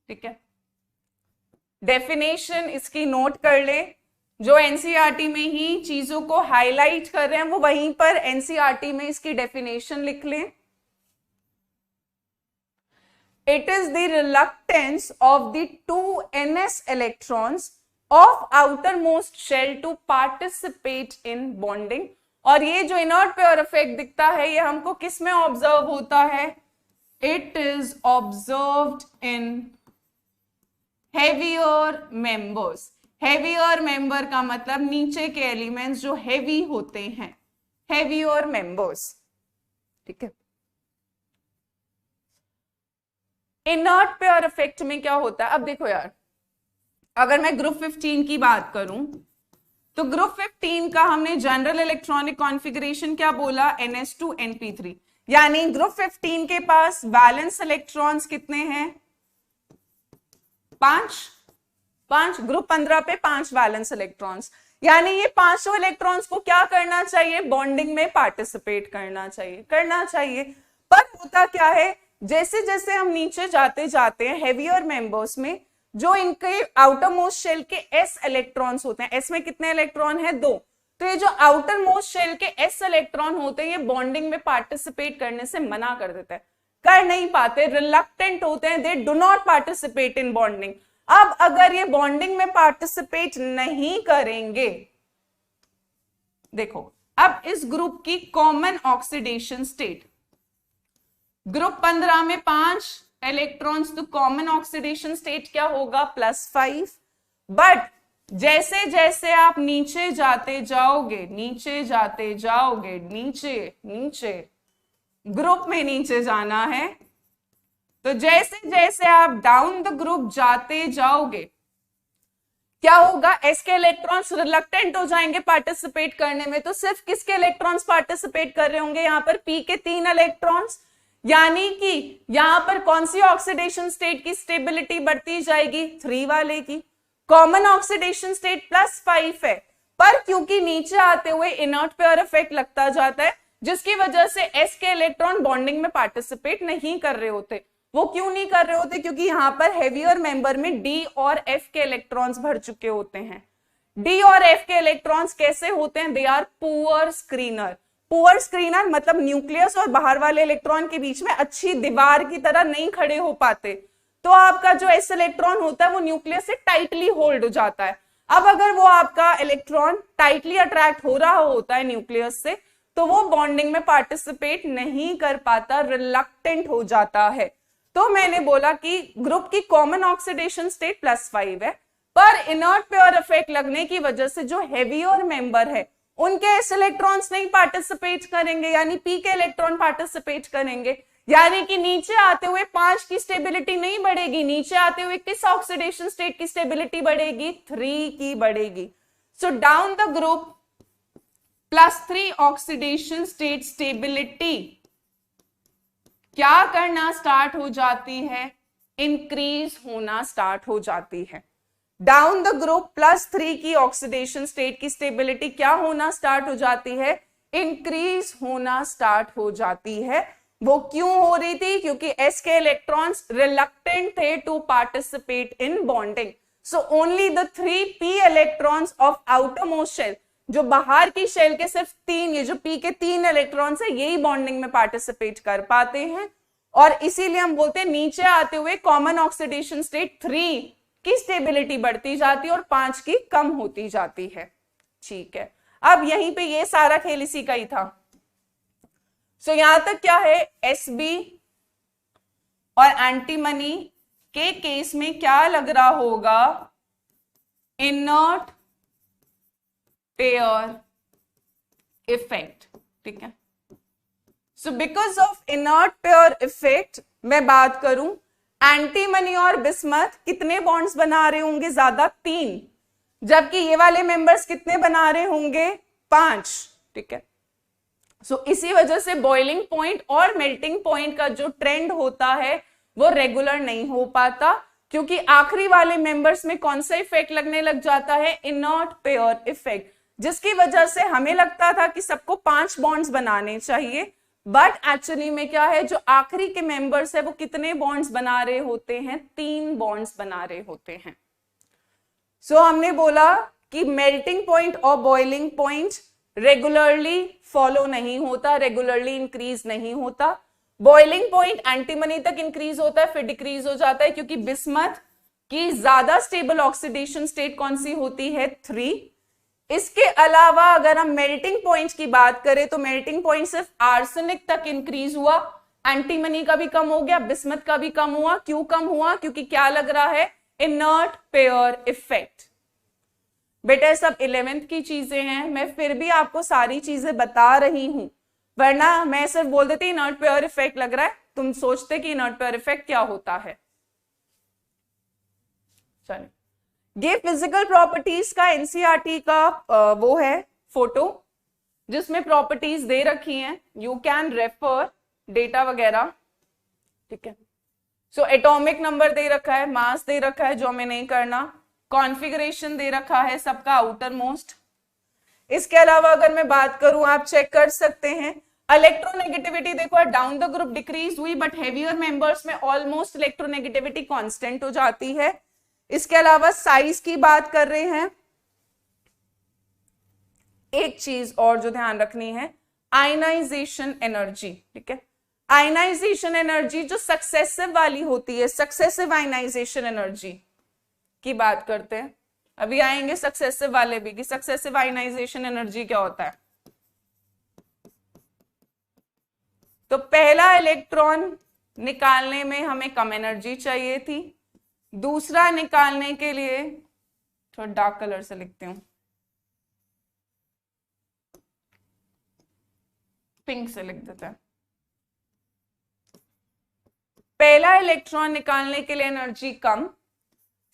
ठीक है, डेफिनेशन इसकी नोट कर ले। जो एनसीईआरटी में ही चीजों को हाईलाइट कर रहे हैं वो वहीं पर एनसीईआरटी में इसकी डेफिनेशन लिख लें। It is the reluctance of the 2 ns electrons of outermost shell to participate in bonding। और ये जो इनर्ट पेयर इफेक्ट दिखता है ये हमको किस में ऑब्जर्व होता है? It is observed in heavier members. Heavier member का मतलब नीचे के एलिमेंट्स जो हेवी होते हैं, हेवियर मेंबर्स। ठीक है, इनर्ट पेयर इफेक्ट में क्या होता है? अब देखो यार, अगर मैं ग्रुप 15 की बात करूं तो ग्रुप 15 का हमने जनरल इलेक्ट्रॉनिक कॉन्फ़िगरेशन क्या बोला? ns2 np3। यानी ग्रुप 15 के पास बैलेंस इलेक्ट्रॉन्स कितने हैं? 5। ग्रुप 15 पे 5 बैलेंस इलेक्ट्रॉन्स, यानी ये 500 इलेक्ट्रॉन्स को क्या करना चाहिए? बॉन्डिंग में पार्टिसिपेट करना चाहिए। पर होता क्या है, जैसे जैसे हम नीचे जाते जाते हैं हेवियर मेंबर्स में, जो इनके आउटर मोस्ट शेल के s इलेक्ट्रॉन्स होते हैं, s में कितने इलेक्ट्रॉन है? 2। तो ये जो आउटर मोस्ट शेल के s इलेक्ट्रॉन होते हैं ये बॉन्डिंग में पार्टिसिपेट करने से मना कर देते हैं, कर नहीं पाते, रिलक्टेंट होते हैं, they do not participate in bonding. अब अगर ये बॉन्डिंग में पार्टिसिपेट नहीं करेंगे, देखो अब इस ग्रुप की कॉमन ऑक्सीडेशन स्टेट, ग्रुप 15 में 5 इलेक्ट्रॉन्स, तो कॉमन ऑक्सीडेशन स्टेट क्या होगा? +5। बट जैसे जैसे आप नीचे जाते जाओगे, नीचे ग्रुप में नीचे जाना है, तो जैसे जैसे आप डाउन द ग्रुप जाते जाओगे क्या होगा? s के इलेक्ट्रॉन्स रिलक्टेंट हो जाएंगे पार्टिसिपेट करने में। तो सिर्फ किसके इलेक्ट्रॉन्स पार्टिसिपेट कर रहे होंगे? यहाँ पर p के 3 इलेक्ट्रॉन्स, यानी कि यहां पर कौन सी ऑक्सीडेशन स्टेट की स्टेबिलिटी बढ़ती जाएगी? 3 वाले की। कॉमन ऑक्सीडेशन स्टेट +5 है, पर क्योंकि नीचे आते हुए इनर्ट पेयर इफेक्ट लगता जाता है, जिसकी वजह से s के इलेक्ट्रॉन बॉन्डिंग में पार्टिसिपेट नहीं कर रहे होते। वो क्यों नहीं कर रहे होते? क्योंकि यहां पर हेवियर मेंबर में d और f के इलेक्ट्रॉन्स भर चुके होते हैं। d और f के इलेक्ट्रॉन्स कैसे होते हैं? They are poor screener. Poor screener मतलब न्यूक्लियस और बाहर वाले इलेक्ट्रॉन के बीच में अच्छी दीवार की तरह नहीं खड़े हो पाते, तो आपका जो s इलेक्ट्रॉन होता है वो न्यूक्लियस से टाइटली होल्ड हो जाता है। अब अगर वो आपका इलेक्ट्रॉन टाइटली अट्रैक्ट हो रहा होता है न्यूक्लियस से, तो वो बॉन्डिंग में पार्टिसिपेट नहीं कर पाता, रिलक्टेंट हो जाता है। तो मैंने बोला कि ग्रुप की कॉमन ऑक्सीडेशन स्टेट +5 है, पर इनर्ट पेयर इफेक्ट लगने की वजह से जो हेवियर मेंबर है उनके s इलेक्ट्रॉन्स नहीं पार्टिसिपेट करेंगे, यानी p के इलेक्ट्रॉन पार्टिसिपेट करेंगे, यानी कि नीचे आते हुए 5 की स्टेबिलिटी नहीं बढ़ेगी, नीचे आते हुए किस ऑक्सीडेशन स्टेट की स्टेबिलिटी बढ़ेगी? 3 की बढ़ेगी। So down the group +3 oxidation state stability क्या करना स्टार्ट हो जाती है? इंक्रीज होना स्टार्ट हो जाती है। डाउन द ग्रुप +3 की ऑक्सीडेशन स्टेट की स्टेबिलिटी क्या होना स्टार्ट हो जाती है? इंक्रीज होना स्टार्ट हो जाती है। वो क्यों हो रही थी? क्योंकि s के इलेक्ट्रॉन्स रिलक्टेंट थे to participate in bonding, so only the 3p electrons of outermost shell, जो बाहर की शेल के सिर्फ 3, ये जो p के 3 इलेक्ट्रॉन्स है यही बॉन्डिंग में पार्टिसिपेट कर पाते हैं। और इसीलिए हम बोलते हैं नीचे आते हुए कॉमन ऑक्सीडेशन स्टेट 3 की स्टेबिलिटी बढ़ती जाती है और 5 की कम होती जाती है। ठीक है, अब यहीं पे ये सारा खेल इसी का ही था। सो यहां तक क्या है, एसबी और एंटीमनी के केस में क्या लग रहा होगा, इनर्ट पेयर इफेक्ट। ठीक है, so because of inert pair effect मैं बात करूं, एंटीमनी और बिस्मथ कितने बॉन्ड्स बना रहे होंगे, ज्यादा 3, जबकि ये वाले मेंबर्स कितने बना रहे होंगे, 5। ठीक है, सो इसी वजह से बॉइलिंग पॉइंट और मेल्टिंग पॉइंट का जो ट्रेंड होता है वो रेगुलर नहीं हो पाता, क्योंकि आखिरी वाले मेंबर्स में कौन सा इफेक्ट लगने लग जाता है, इनर्ट पेयर इफेक्ट, जिसकी वजह से हमें लगता था कि सबको 5 बॉन्ड्स बनाने चाहिए, बट एक्चुअली में क्या है, जो आखिरी के मेंबर्स है वो कितने बॉन्ड्स बना रहे होते हैं, 3 बॉन्ड्स बना रहे होते हैं। सो हमने बोला कि मेल्टिंग पॉइंट और बॉइलिंग पॉइंट रेगुलरली फॉलो नहीं होता, रेगुलरली इंक्रीज नहीं होता। बॉइलिंग पॉइंट एंटीमनी तक इंक्रीज होता है, फिर डिक्रीज हो जाता है, क्योंकि बिस्मथ की ज्यादा स्टेबल ऑक्सीडेशन स्टेट कौन सी होती है, 3। इसके अलावा अगर हम मेल्टिंग पॉइंट की बात करें तो मेल्टिंग पॉइंट सिर्फ आर्सेनिक तक इंक्रीज हुआ, एंटीमनी का भी कम हो गया, बिस्मथ का भी कम हुआ। क्यों कम हुआ, क्योंकि क्या लग रहा है, इनर्ट पेयर इफेक्ट। बेटा सब 11th की चीजें हैं, मैं फिर भी आपको सारी चीजें बता रही हूं, वरना मैं सिर्फ बोल देती इनर्ट पेयर इफेक्ट लग रहा है, तुम सोचते कि इनर्ट पेयर इफेक्ट क्या होता है। चलिए, ये फिजिकल प्रॉपर्टीज का एनसीईआरटी का वो है फोटो, जिसमें प्रॉपर्टीज दे रखी हैं, यू कैन रेफर डेटा वगैरह। ठीक है, सो एटॉमिक नंबर दे रखा है, मास दे रखा है जो हमें नहीं करना, कॉन्फ़िगरेशन दे रखा है सबका आउटर मोस्ट। इसके अलावा अगर मैं बात करूं, आप चेक कर सकते हैं इलेक्ट्रोनेगेटिविटी, देखो डाउन द ग्रुप डिक्रीज हुई, बट हेवियर मेंबर्स में ऑलमोस्ट इलेक्ट्रोनेगेटिविटी कांस्टेंट हो जाती है। इसके अलावा साइज की बात कर रहे हैं, एक चीज और जो ध्यान रखनी है, आयनाइजेशन एनर्जी। ठीक है, आयनाइजेशन एनर्जी जो सक्सेसिव वाली होती है, सक्सेसिव आयनाइजेशन एनर्जी की बात करते हैं, अभी आएंगे सक्सेसिव वाले भी कि सक्सेसिव आयनाइजेशन एनर्जी क्या होता है। तो पहला इलेक्ट्रॉन निकालने में हमें कम एनर्जी चाहिए थी, दूसरा निकालने के लिए, थोड़ा डार्क कलर से लिखती हूं, पिंक से लिख देते हैं, पहला इलेक्ट्रॉन निकालने के लिए एनर्जी कम,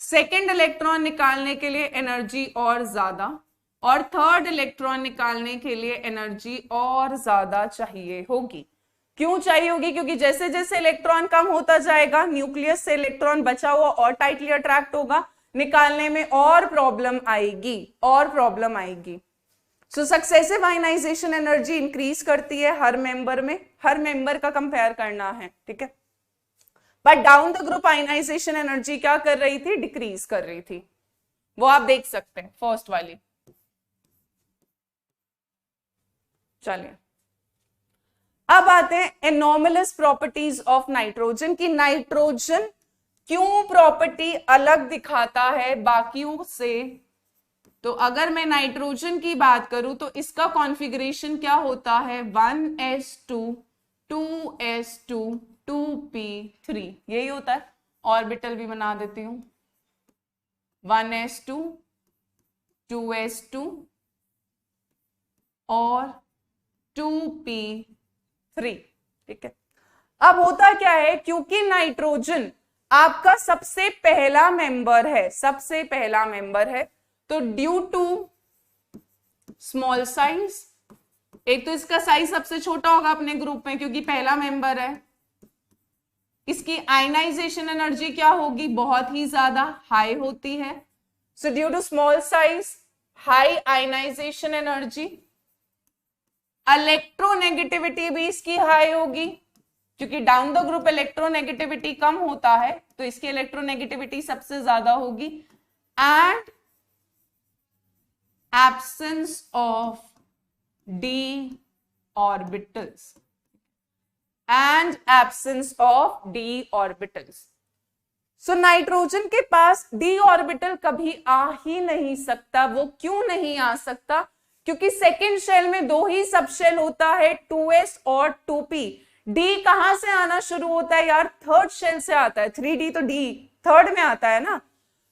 सेकेंड इलेक्ट्रॉन निकालने के लिए एनर्जी और ज्यादा, और थर्ड इलेक्ट्रॉन निकालने के लिए एनर्जी और ज्यादा चाहिए होगी। क्यों चाहिए होगी, क्योंकि जैसे जैसे इलेक्ट्रॉन कम होता जाएगा, न्यूक्लियस से इलेक्ट्रॉन बचा हुआ और टाइटली अट्रैक्ट होगा, निकालने में और प्रॉब्लम आएगी, और प्रॉब्लम आएगी। सो सक्सेसिव आयनाइजेशन एनर्जी इंक्रीज करती है हर मेंबर में, हर मेंबर का कंपेयर करना है। ठीक है, but down the group ionisation energy क्या कर रही थी, डिक्रीज कर रही थी, वो आप देख सकते हैं फर्स्ट वाली। चलिए, अब आते हैं एनॉमलस प्रॉपर्टीज ऑफ नाइट्रोजन की, नाइट्रोजन क्यों प्रॉपर्टी अलग दिखाता है बाकियों से। तो अगर मैं नाइट्रोजन की बात करूं तो इसका कॉन्फ़िगरेशन क्या होता है, 1s2 2s2 2p3, यही होता है। ऑर्बिटल भी बना देती हूं, 1s2 2s2 और 2p3। ठीक है, अब होता क्या है, क्योंकि नाइट्रोजन आपका सबसे पहला मेंबर है, सबसे पहला मेंबर है, तो ड्यू टू स्मॉल साइज, एक तो इसका साइज सबसे छोटा होगा अपने ग्रुप में क्योंकि पहला मेंबर है, इसकी आयनाइजेशन एनर्जी क्या होगी, बहुत ही ज्यादा हाई होती है। So due to small size, high ionisation energy, electronegativity भी इसकी हाई होगी, क्योंकि डाउन द ग्रुप इलेक्ट्रोनेगेटिविटी कम होता है तो इसकी इलेक्ट्रोनेगेटिविटी सबसे ज्यादा होगी, and absence of d orbitals. And absence of D orbitals. So nitrogen के पास डी ऑर्बिटल कभी आ ही नहीं सकता। वो क्यों नहीं आ सकता? क्योंकि सेकेंड शेल में दो ही सब शेल होता है, 2s और 2p। डी कहां से आना शुरू होता है यार? थर्ड शेल से आता है। 3d तो डी थर्ड में आता है ना।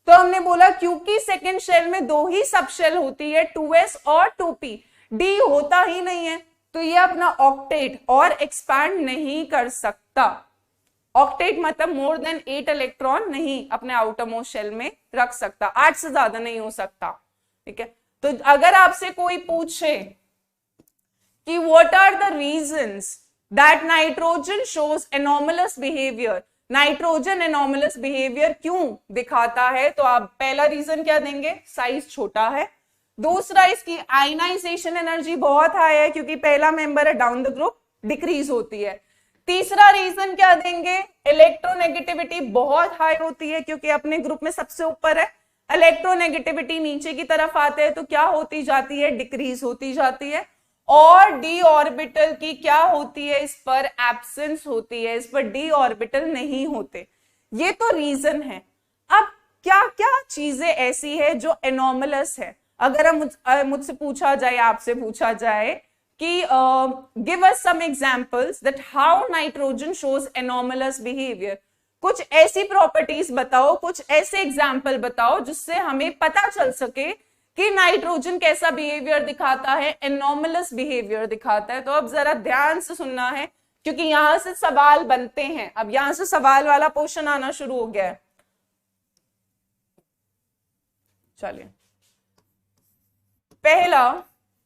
तो हमने बोला क्योंकि सेकेंड शेल में दो ही सब शेल होती है, 2s और 2p, डी होता ही नहीं है, तो ये अपना ऑक्टेट और एक्सपैंड नहीं कर सकता। ऑक्टेट मतलब मोर देन 8 इलेक्ट्रॉन नहीं अपने आउटर मोस्ट शेल में रख सकता, 8 से ज्यादा नहीं हो सकता। ठीक है, तो अगर आपसे कोई पूछे कि what are the reasons that nitrogen shows anomalous behaviour, nitrogen anomalous behaviour क्यों दिखाता है, तो आप पहला रीजन क्या देंगे? साइज छोटा है। दूसरा, इसकी आयनाइजेशन एनर्जी बहुत हाई है क्योंकि पहला मेंबर है डाउन द ग्रुप, डिक्रीज होती है। तीसरा रीजन क्या देंगे? इलेक्ट्रोनेगेटिविटी बहुत हाई होती है क्योंकि अपने ग्रुप में सबसे ऊपर है, इलेक्ट्रोनेगेटिविटी नीचे की तरफ आते हैं तो क्या होती जाती है? डिक्रीज होती जाती है। और डी ऑर्बिटल की क्या होती है? इस पर एब्सेंस होती है, इस पर डी ऑर्बिटल नहीं होते। ये तो रीजन है। अब क्या क्या चीजें ऐसी है जो एनोमलस है? अगर हम मुझसे पूछा जाए, आपसे पूछा जाए कि give us some examples that how nitrogen shows anomalous behaviour, कुछ ऐसी प्रॉपर्टीज बताओ, कुछ ऐसे एग्जाम्पल बताओ जिससे हमें पता चल सके कि नाइट्रोजन कैसा बिहेवियर दिखाता है, एनोमलस बिहेवियर दिखाता है। तो अब जरा ध्यान से सुनना है क्योंकि यहां से सवाल बनते हैं। अब यहां से सवाल वाला पोर्शन आना शुरू हो गया है। चलिए, पहला,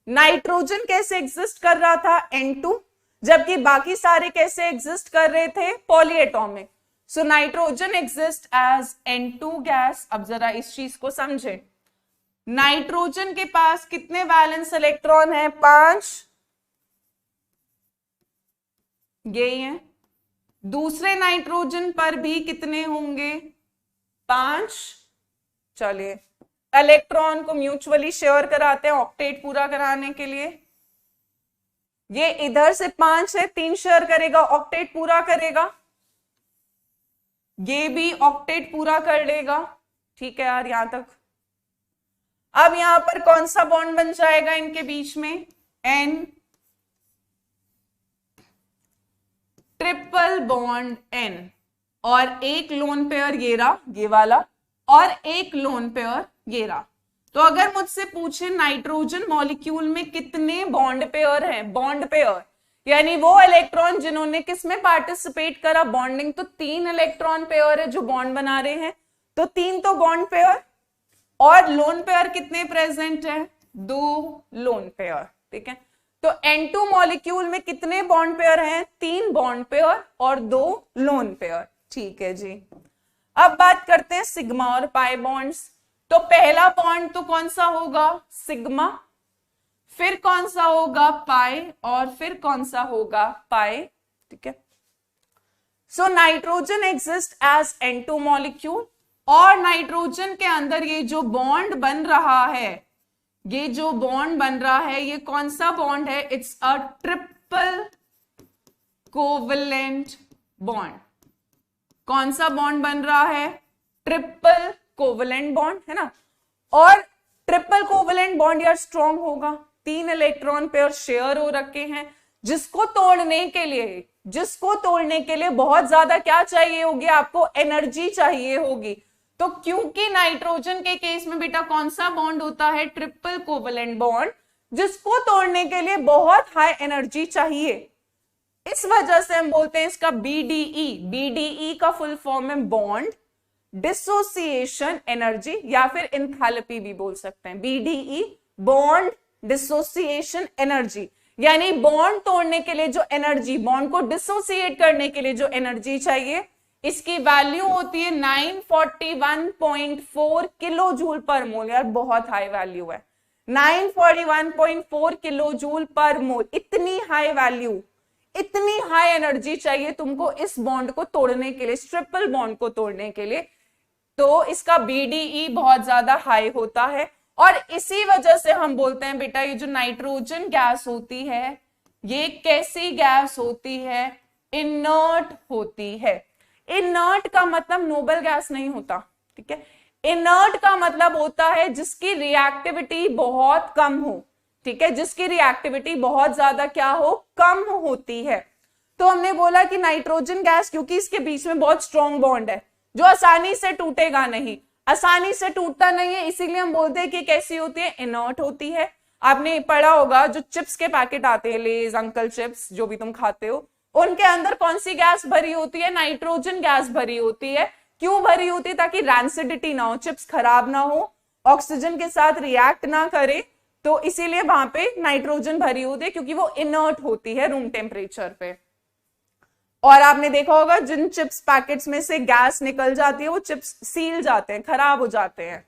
नाइट्रोजन कैसे एग्जिस्ट कर रहा था? N2, जबकि बाकी सारे कैसे एग्जिस्ट कर रहे थे? Polyatomic. So nitrogen exist as N2 gas. अब जरा इस चीज को समझें। नाइट्रोजन के पास कितने वैलेंस इलेक्ट्रॉन है? 5, ये हैं। दूसरे नाइट्रोजन पर भी कितने होंगे? 5। चलिए, इलेक्ट्रॉन को म्यूचुअली शेयर कराते हैं ऑक्टेट पूरा कराने के लिए। ये इधर से 5 है, 3 शेयर करेगा, ऑक्टेट पूरा करेगा। ये भी ऑक्टेट पूरा कर लेगा। ठीक है यार, यहां तक। अब यहां पर कौन सा बॉन्ड बन जाएगा इनके बीच में? N, ट्रिपल बॉन्ड N, और एक लोन पेयर ये रहा, ये वाला, और एक लोन पेयर ये रहा। तो अगर मुझसे पूछे नाइट्रोजन मॉलिक्यूल में कितने बॉन्ड पेयर हैं, बॉन्ड पेयर यानी वो इलेक्ट्रॉन जिन्होंने किसमें पार्टिसिपेट करा? बॉन्डिंग, तो 3 इलेक्ट्रॉन पेयर है जो बॉन्ड बना रहे हैं, तो 3 तो बॉन्ड पेयर। और लोन पेयर कितने प्रेजेंट है? 2 लोन पेयर। ठीक है, तो N2 मॉलिक्यूल में कितने बॉन्ड पेयर हैं? 3 बॉन्ड पेयर और 2 लोन पेयर। ठीक है जी। अब बात करते हैं सिग्मा और पाई बॉन्ड्स। तो पहला बॉन्ड तो कौन सा होगा? सिग्मा, फिर कौन सा होगा? पाई, और फिर कौन सा होगा? पाई। ठीक है, so nitrogen exist as N2 molecule, और नाइट्रोजन के अंदर ये जो बॉन्ड बन रहा है, ये जो बॉन्ड बन रहा है, ये कौन सा बॉन्ड है? It's a triple covalent bond. कौन सा बॉन्ड बन रहा है? ट्रिपल कोवेलेंट बॉन्ड, है ना। और ट्रिपल कोवेलेंट बॉन्ड यार स्ट्रॉन्ग होगा, 3 इलेक्ट्रॉन पेयर शेयर हो रखे हैं, जिसको तोड़ने के लिए बहुत ज्यादा क्या चाहिए होगी? आपको एनर्जी चाहिए होगी। तो क्योंकि नाइट्रोजन के केस में बेटा कौन सा बॉन्ड होता है? ट्रिपल कोवेलेंट बॉन्ड, जिसको तोड़ने के लिए बहुत हाई एनर्जी चाहिए। इस वजह से हम बोलते हैं इसका BDE। BDE का फुल फॉर्म है बॉन्ड डिसोसिएशन एनर्जी, या फिर एंथैल्पी भी बोल सकते हैं। BDE, बॉन्ड डिसोसिएशन एनर्जी, यानी बॉन्ड तोड़ने के लिए जो एनर्जी, बॉन्ड को डिसोसिएट करने के लिए जो एनर्जी चाहिए, इसकी वैल्यू होती है 941.4 किलो जूल पर मोल। यार बहुत हाई वैल्यू है, 941.4 किलो जूल पर मोल। इतनी हाई वैल्यू, इतनी हाई एनर्जी चाहिए तुमको इस बॉन्ड को तोड़ने के लिए, ट्रिपल बॉन्ड को तोड़ने के लिए। तो इसका BDE बहुत ज्यादा हाई होता है, और इसी वजह से हम बोलते हैं बेटा ये जो नाइट्रोजन गैस होती है, ये कैसी गैस होती है? इनर्ट होती है। इनर्ट का मतलब नोबल गैस नहीं होता, ठीक है। इनर्ट का मतलब होता है जिसकी रिएक्टिविटी बहुत कम हो, ठीक है, जिसकी रिएक्टिविटी बहुत ज्यादा क्या हो, कम होती है। तो हमने बोला कि नाइट्रोजन गैस, क्योंकि इसके बीच में बहुत स्ट्रॉन्ग बॉन्ड है जो आसानी से टूटेगा नहीं, आसानी से टूटता नहीं है, इसीलिए हम बोलते हैं कि कैसी होती है, इनर्ट होती है। आपने पढ़ा होगा जो चिप्स के पैकेट आते हैं, लेज, अंकल चिप्स, जो भी तुम खाते हो, उनके अंदर कौन सी गैस भरी होती है, नाइट्रोजन गैस भरी होती है। क्यों भरी होती है? ताकि रैंसिडिटी ना हो, चिप्स खराब ना हो, ऑक्सीजन के साथ रिएक्ट ना करे, तो इसीलिए वहां पे नाइट्रोजन भरी होती है, क्योंकि वो इनर्ट होती है रूम टेम्परेचर पे। और आपने देखा होगा जिन चिप्स पैकेट्स में से गैस निकल जाती है वो चिप्स सील जाते हैं, खराब हो जाते हैं।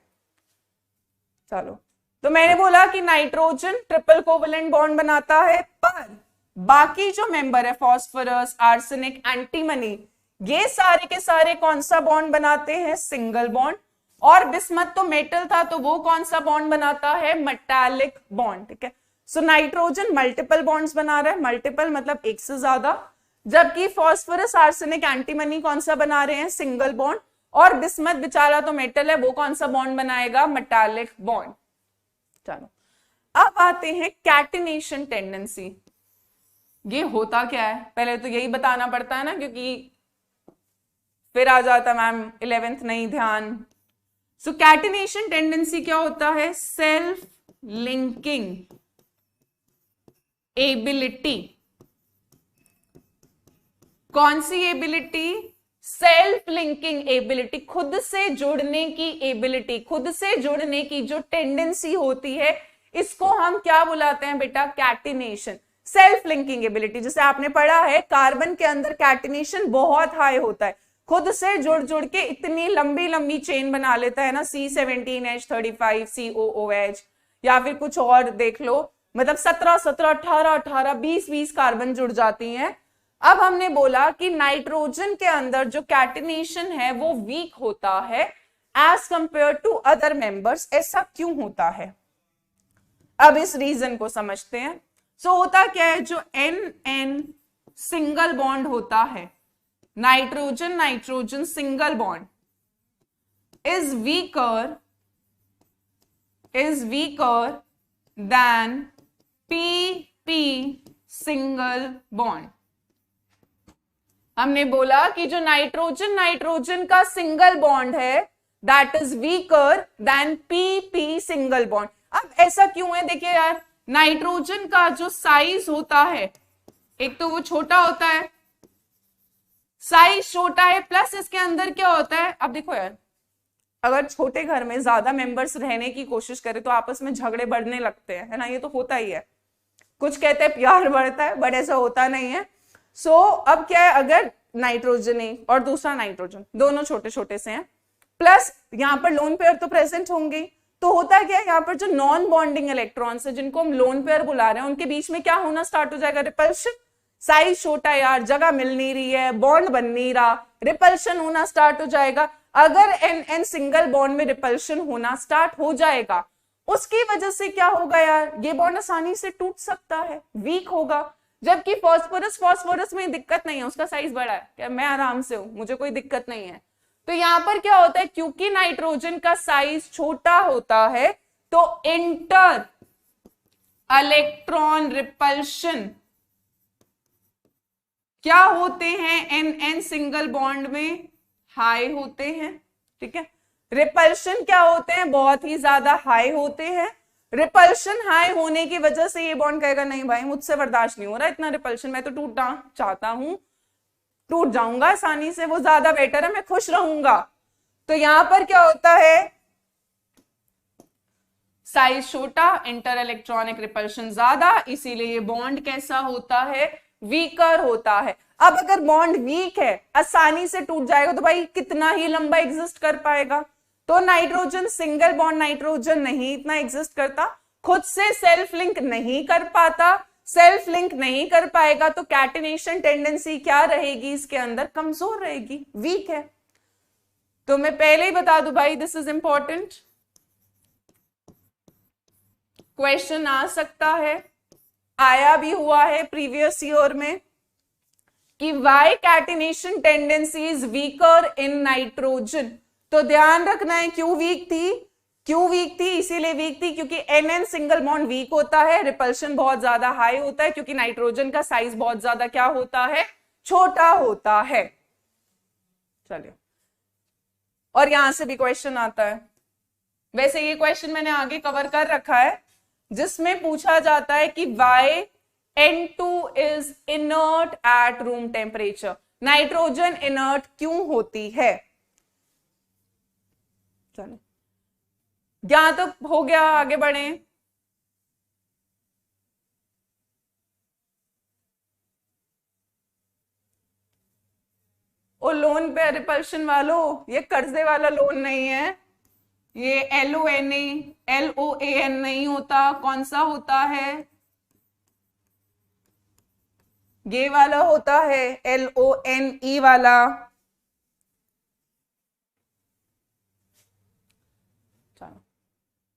चलो, तो मैंने बोला कि नाइट्रोजन ट्रिपल कोवेलेंट बॉन्ड बनाता है, पर बाकी जो मेंबर है फास्फोरस, आर्सेनिक, एंटीमनी, ये सारे के सारे कौन सा बॉन्ड बनाते हैं, सिंगल बॉन्ड। और बिस्मथ तो मेटल था, तो वो कौन सा बॉन्ड बनाता है, मेटालिक बॉन्ड, ठीक है। सो नाइट्रोजन मल्टीपल बॉन्ड्स बना रहा है, मल्टीपल मतलब एक से ज्यादा, जबकि फास्फोरस, आर्सेनिक, एंटीमनी कौन सा बना रहे हैं, सिंगल बॉन्ड। और बिस्मथ बेचारा तो मेटल है, वो कौन सा बॉन्ड बनाएगा, मेटालिक बॉन्ड। चलो, अब आते हैं कैटिनेशन टेंडेंसी। ये होता क्या है, पहले तो यही बताना पड़ता है ना, क्योंकि फिर आ जाता मैम 11th नहीं ध्यान। सो कैटिनेशन टेंडेंसी क्या होता है, सेल्फ लिंकिंग एबिलिटी। कौन सी एबिलिटी, सेल्फ लिंकिंग एबिलिटी, खुद से जुड़ने की एबिलिटी, खुद से जुड़ने की जो टेंडेंसी होती है, इसको हम क्या बुलाते हैं बेटा, कैटिनेशन। सेल्फ लिंकिंग एबिलिटी, जैसे आपने पढ़ा है कार्बन के अंदर कैटिनेशन बहुत हाई होता है, खुद से जुड़ जुड़ के इतनी लंबी लंबी चेन बना लेता है ना, C17H35 COOH, या फिर कुछ और देख लो, मतलब 17 17 18 18 20 20 कार्बन जुड़ जाती हैं। अब हमने बोला कि नाइट्रोजन के अंदर जो कैटिनेशन है वो वीक होता है as compare to other members. ऐसा क्यों होता है, अब इस रीजन को समझते हैं। सो होता क्या है, जो NN सिंगल बॉन्ड होता है, nitrogen nitrogen single bond is weaker then PP single bond. हमने बोला कि जो नाइट्रोजन नाइट्रोजन का सिंगल बॉन्ड है that is weaker then PP single bond. अब ऐसा क्यों है, देखिए यार, नाइट्रोजन का जो साइज होता है, एक तो वो छोटा होता है, साइज छोटा है, प्लस इसके अंदर क्या होता है, अब देखो यार, अगर छोटे घर में ज्यादा मेंबर्स रहने की कोशिश करें तो आपस में झगड़े बढ़ने लगते हैं, है ना, ये तो होता ही है। कुछ कहते हैं प्यार बढ़ता है, बट ऐसा होता नहीं है। सो अब क्या है, अगर नाइट्रोजन एक और दूसरा नाइट्रोजन दोनों छोटे छोटे से हैं, प्लस यहाँ पर लोन पेयर तो प्रेजेंट होंगे, तो होता है क्या, यहाँ पर जो नॉन बॉन्डिंग इलेक्ट्रॉन्स है जिनको हम लोन पेयर बुला रहे हैं, उनके बीच में क्या होना स्टार्ट हो जाएगा, रिपल्शन। साइज छोटा है यार, जगह मिल नहीं रही है, बॉन्ड बन नहीं रहा, रिपल्शन होना स्टार्ट हो जाएगा। अगर NN सिंगल बॉन्ड में रिपल्शन होना स्टार्ट हो जाएगा, उसकी वजह से क्या होगा यार, ये बॉन्ड आसानी से टूट सकता है, वीक होगा। जबकि फास्फोरस में दिक्कत नहीं है, उसका साइज बड़ा है, क्या मैं आराम से हूं, मुझे कोई दिक्कत नहीं है। तो यहां पर क्या होता है, क्योंकि नाइट्रोजन का साइज छोटा होता है, तो इंटर इलेक्ट्रॉन रिपल्शन क्या होते हैं, NN सिंगल बॉन्ड में हाई होते हैं, ठीक है। रिपल्शन क्या होते हैं, बहुत ही ज्यादा हाई होते हैं। रिपल्शन हाई होने की वजह से ये बॉन्ड कहेगा नहीं भाई मुझसे बर्दाश्त नहीं हो रहा इतना रिपल्शन, मैं तो टूटना चाहता हूं, टूट जाऊंगा आसानी से, वो ज्यादा बेटर है, मैं खुश रहूंगा। तो यहां पर क्या होता है, साइज छोटा, इंटर इलेक्ट्रॉनिक रिपल्शन ज्यादा, इसीलिए ये बॉन्ड कैसा होता है, वीकर होता है। अब अगर बॉन्ड वीक है, आसानी से टूट जाएगा, तो भाई कितना ही लंबा एग्जिस्ट कर पाएगा। तो नाइट्रोजन सिंगल बॉन्ड नाइट्रोजन नहीं इतना एग्जिस्ट करता, खुद से सेल्फ लिंक नहीं कर पाता, सेल्फ लिंक नहीं कर पाएगा, तो कैटिनेशन टेंडेंसी क्या रहेगी, इसके अंदर कमजोर रहेगी, वीक है। तो मैं पहले ही बता दूं भाई, दिस इज इंपॉर्टेंट, क्वेश्चन आ सकता है, आया भी हुआ है प्रीवियस ईयर में, कि why catenation tendency is weaker in nitrogen. तो ध्यान रखना है क्यों वीक थी, इसीलिए वीक थी क्योंकि NN सिंगल बॉन्ड वीक होता है, रिपल्शन बहुत ज्यादा हाई होता है क्योंकि नाइट्रोजन का साइज बहुत ज्यादा क्या होता है, छोटा होता है। चलिए, और यहां से भी क्वेश्चन आता है। वैसे ये क्वेश्चन मैंने आगे कवर कर रखा है, जिसमें पूछा जाता है कि why N2 is inert at room temperature. Nitrogen inert क्यों होती है। चलो, यहाँ तो हो गया, आगे बढ़े। ओ लोन पे रिपल्शन वालों, ये कर्जे वाला लोन नहीं है, ये LON नहीं होता। कौन सा होता है, ये वाला होता है, LONE वाला।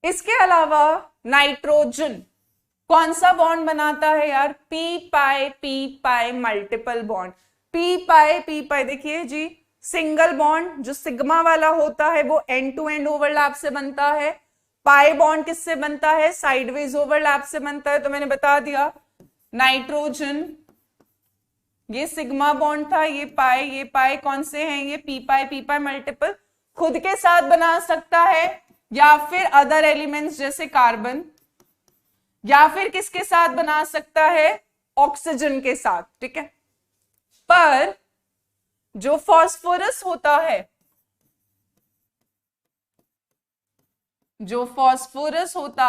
इसके अलावा नाइट्रोजन कौन सा बॉन्ड बनाता है यार, पी पाई मल्टीपल बॉन्ड। पी पाई देखिए जी, सिंगल बॉन्ड जो सिग्मा वाला होता है वो एंड टू एंड ओवरलैप से बनता है। पाई बॉन्ड किससे बनता है, साइडवेज ओवरलैप से बनता है। तो मैंने बता दिया नाइट्रोजन, ये सिग्मा बॉन्ड था, ये पाई कौन से हैं, ये पी पाई मल्टीपल खुद के साथ बना सकता है या फिर अदर एलिमेंट्स जैसे कार्बन, या फिर किसके साथ बना सकता है, ऑक्सीजन के साथ। ठीक है, पर जो फास्फोरस होता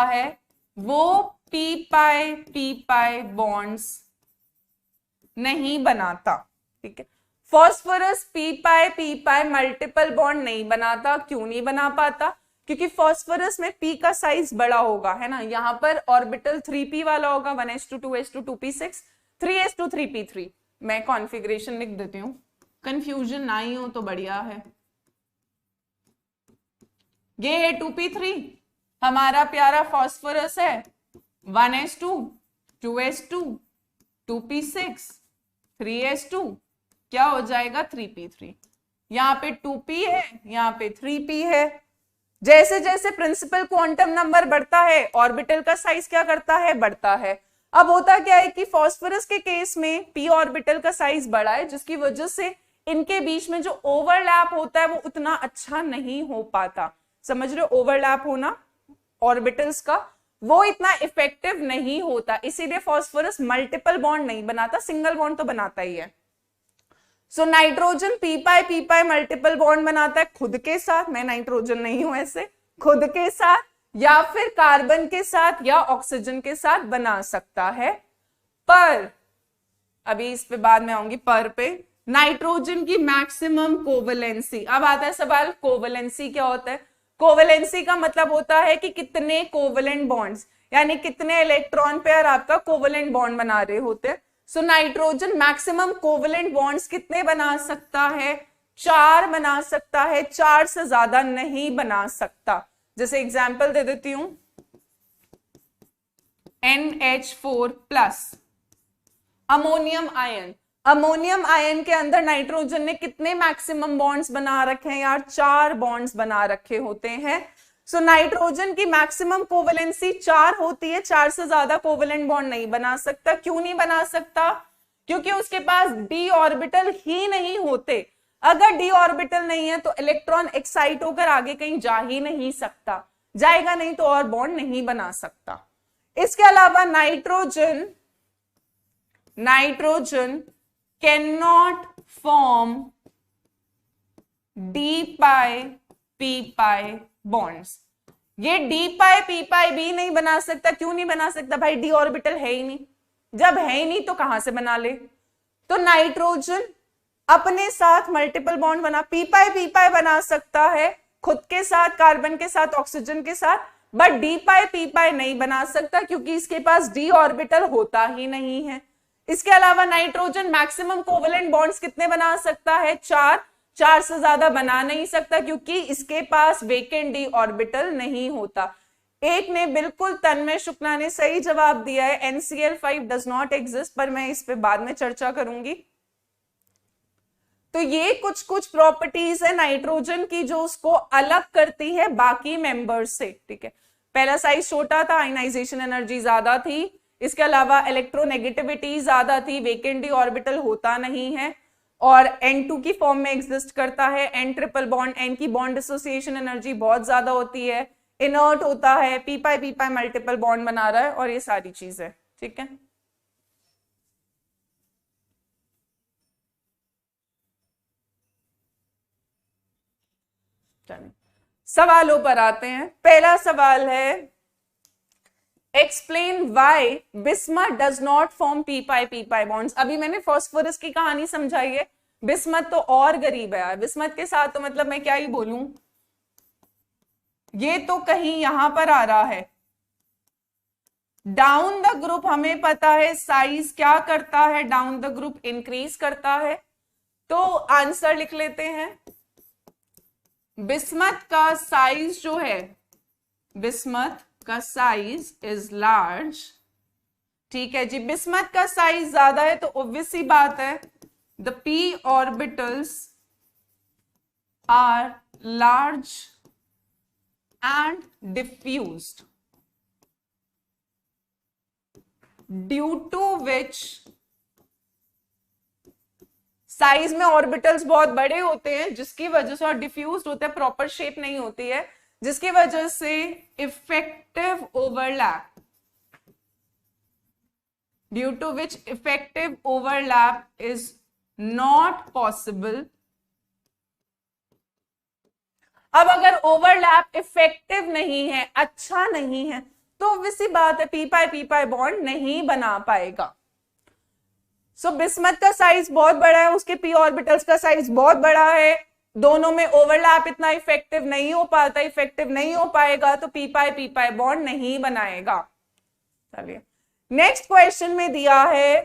है, वो पी पाई बॉन्ड्स नहीं बनाता। ठीक है, फास्फोरस पी पाई मल्टीपल बॉन्ड नहीं बनाता। क्यों नहीं बना पाता, क्योंकि फास्फोरस में पी का साइज बड़ा होगा, है ना। यहां पर ऑर्बिटल 3p वाला होगा, 1s2 2s2 2p6 3s2 3p3। मैं कॉन्फ़िगरेशन लिख देती हूँ, कंफ्यूजन ना ही हो तो बढ़िया है। ये है 2p3, हमारा प्यारा फास्फोरस है 1s2 2s2 2p6 3s2, क्या हो जाएगा 3p3। यहाँ पे 2p है, यहाँ पे 3p है। जैसे जैसे प्रिंसिपल क्वांटम नंबर बढ़ता है, ऑर्बिटल का साइज क्या करता है, बढ़ता है। अब होता क्या है कि फास्फोरस के केस में p ऑर्बिटल का साइज बड़ा है, जिसकी वजह से इनके बीच में जो ओवरलैप होता है वो उतना अच्छा नहीं हो पाता। समझ रहे हो, ओवरलैप होना ऑर्बिटल्स का वो इतना इफेक्टिव नहीं होता, इसीलिए फास्फोरस मल्टीपल बॉन्ड नहीं बनाता, सिंगल बॉन्ड तो बनाता ही है। सो नाइट्रोजन पी पाई मल्टीपल बॉन्ड बनाता है खुद के साथ, मैं नाइट्रोजन नहीं हूं ऐसे, खुद के साथ या फिर कार्बन के साथ या ऑक्सीजन के साथ बना सकता है। पर अभी इस पे बाद में आऊंगी, पर पे नाइट्रोजन की मैक्सिमम कोवेलेंसी। अब आता है सवाल, कोवेलेंसी क्या होता है। कोवेलेंसी का मतलब होता है कि कितने कोवेलेंट बॉन्ड्स, यानी कितने इलेक्ट्रॉन पेयर आपका कोवेलेंट बॉन्ड बना रहे होते हैं। So nitrogen maximum covalent bonds कितने बना सकता है, 4 बना सकता है, 4 से ज्यादा नहीं बना सकता। जैसे एग्जांपल दे देती हूं, NH4+, ammonium ion. Ammonium ion के अंदर नाइट्रोजन ने कितने मैक्सिमम बॉन्ड्स बना रखे हैं यार, 4 बॉन्ड्स बना रखे होते हैं। सो नाइट्रोजन की मैक्सिमम कोवेलेंसी 4 होती है, 4 से ज्यादा कोवेलेंट बॉन्ड नहीं बना सकता। क्यों नहीं बना सकता, क्योंकि उसके पास d ऑर्बिटल ही नहीं होते। अगर d ऑर्बिटल नहीं है तो इलेक्ट्रॉन एक्साइट होकर आगे कहीं जा ही नहीं सकता, जाएगा नहीं तो और बॉन्ड नहीं बना सकता। इसके अलावा nitrogen can not form d pi p pi bonds. ये d पाई p पाई भी नहीं बना सकता। क्यों नहीं बना सकता भाई, d ऑर्बिटल है ही नहीं, जब है ही नहीं तो कहां से बना ले। तो नाइट्रोजन अपने साथ मल्टीपल बॉन्ड बना, p पाई बना सकता है खुद के साथ, कार्बन के साथ, ऑक्सीजन के साथ, बट d पाई p पाई नहीं बना सकता क्योंकि इसके पास d ऑर्बिटल होता ही नहीं है। इसके अलावा नाइट्रोजन मैक्सिमम कोवेलेंट बॉन्ड्स कितने बना सकता है, 4 से ज्यादा बना नहीं सकता क्योंकि इसके पास वेकेंट d ऑर्बिटल नहीं होता। एक ने बिल्कुल, तन्मय शुक्ला ने सही जवाब दिया है, NCl5 डज नॉट एग्जिस्ट, पर मैं इस पे बाद में चर्चा करूंगी। तो ये कुछ कुछ प्रॉपर्टीज है नाइट्रोजन की जो उसको अलग करती है बाकी मेंबर्स से, ठीक है। पहला साइज छोटा था, आयनाइजेशन एनर्जी ज्यादा थी, इसके अलावा इलेक्ट्रोनेगेटिविटी ज्यादा थी, वेकेंट डी ऑर्बिटल होता नहीं है और N2 की फॉर्म में एग्जिस्ट करता है, N ट्रिपल बॉन्ड, N की बॉन्ड एसोसिएशन एनर्जी बहुत ज्यादा होती है, इनर्ट होता है, पी पाई मल्टीपल बॉन्ड बना रहा है और ये सारी चीजें, ठीक है। सवालों पर आते हैं। पहला सवाल है explain why bismuth does not form P pi bonds. अभी मैंने फास्फोरस की कहानी समझाई है, बिस्मथ तो और गरीब है यार, बिस्मथ के साथ तो मतलब मैं क्या ही बोलूं, ये तो कहीं यहां पर आ रहा है। डाउन द ग्रुप हमें पता है साइज क्या करता है, डाउन द ग्रुप इंक्रीज करता है, तो आंसर लिख लेते हैं। बिस्मथ का साइज जो है, बिस्मथ का साइज इज लार्ज, ठीक है जी। बिस्मथ का साइज ज्यादा है तो ऑब्वियस सी बात है the P orbitals are large and diffused due to which, size में ऑर्बिटल्स बहुत बड़े होते हैं जिसकी वजह से, और डिफ्यूज्ड होते हैं, प्रॉपर शेप नहीं होती है, जिसकी वजह से effective overlap, due to which effective overlap is not possible. अब अगर ओवरलैप इफेक्टिव नहीं है, अच्छा नहीं है, तो ऑब्वियसली बात है पी पाई बॉन्ड नहीं बना पाएगा। सो बिस्मथ का साइज बहुत बड़ा है, उसके पी ऑर्बिटल्स का साइज बहुत बड़ा है, दोनों में ओवरलैप इतना इफेक्टिव नहीं हो पाता, इफेक्टिव नहीं हो पाएगा तो पी पाई बॉन्ड नहीं बनाएगा। चलिए नेक्स्ट क्वेश्चन में दिया है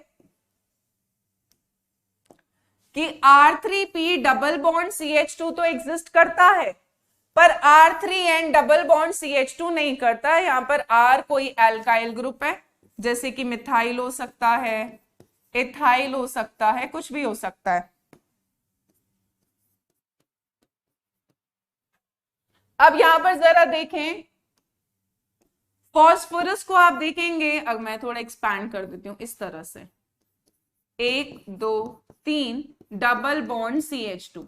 कि R3P डबल बॉन्ड CH2 तो एग्जिस्ट करता है पर R3N डबल बॉन्ड CH2 नहीं करता है। यहां पर R कोई एल्काइल ग्रुप है, जैसे कि मिथाइल हो सकता है, एथाइल हो सकता है, कुछ भी हो सकता है। अब यहां पर जरा देखें, फॉस्फोरस को आप देखेंगे, अब मैं थोड़ा एक्सपैंड कर देती हूं इस तरह से, 1 2 3 डबल बॉन्ड CH2,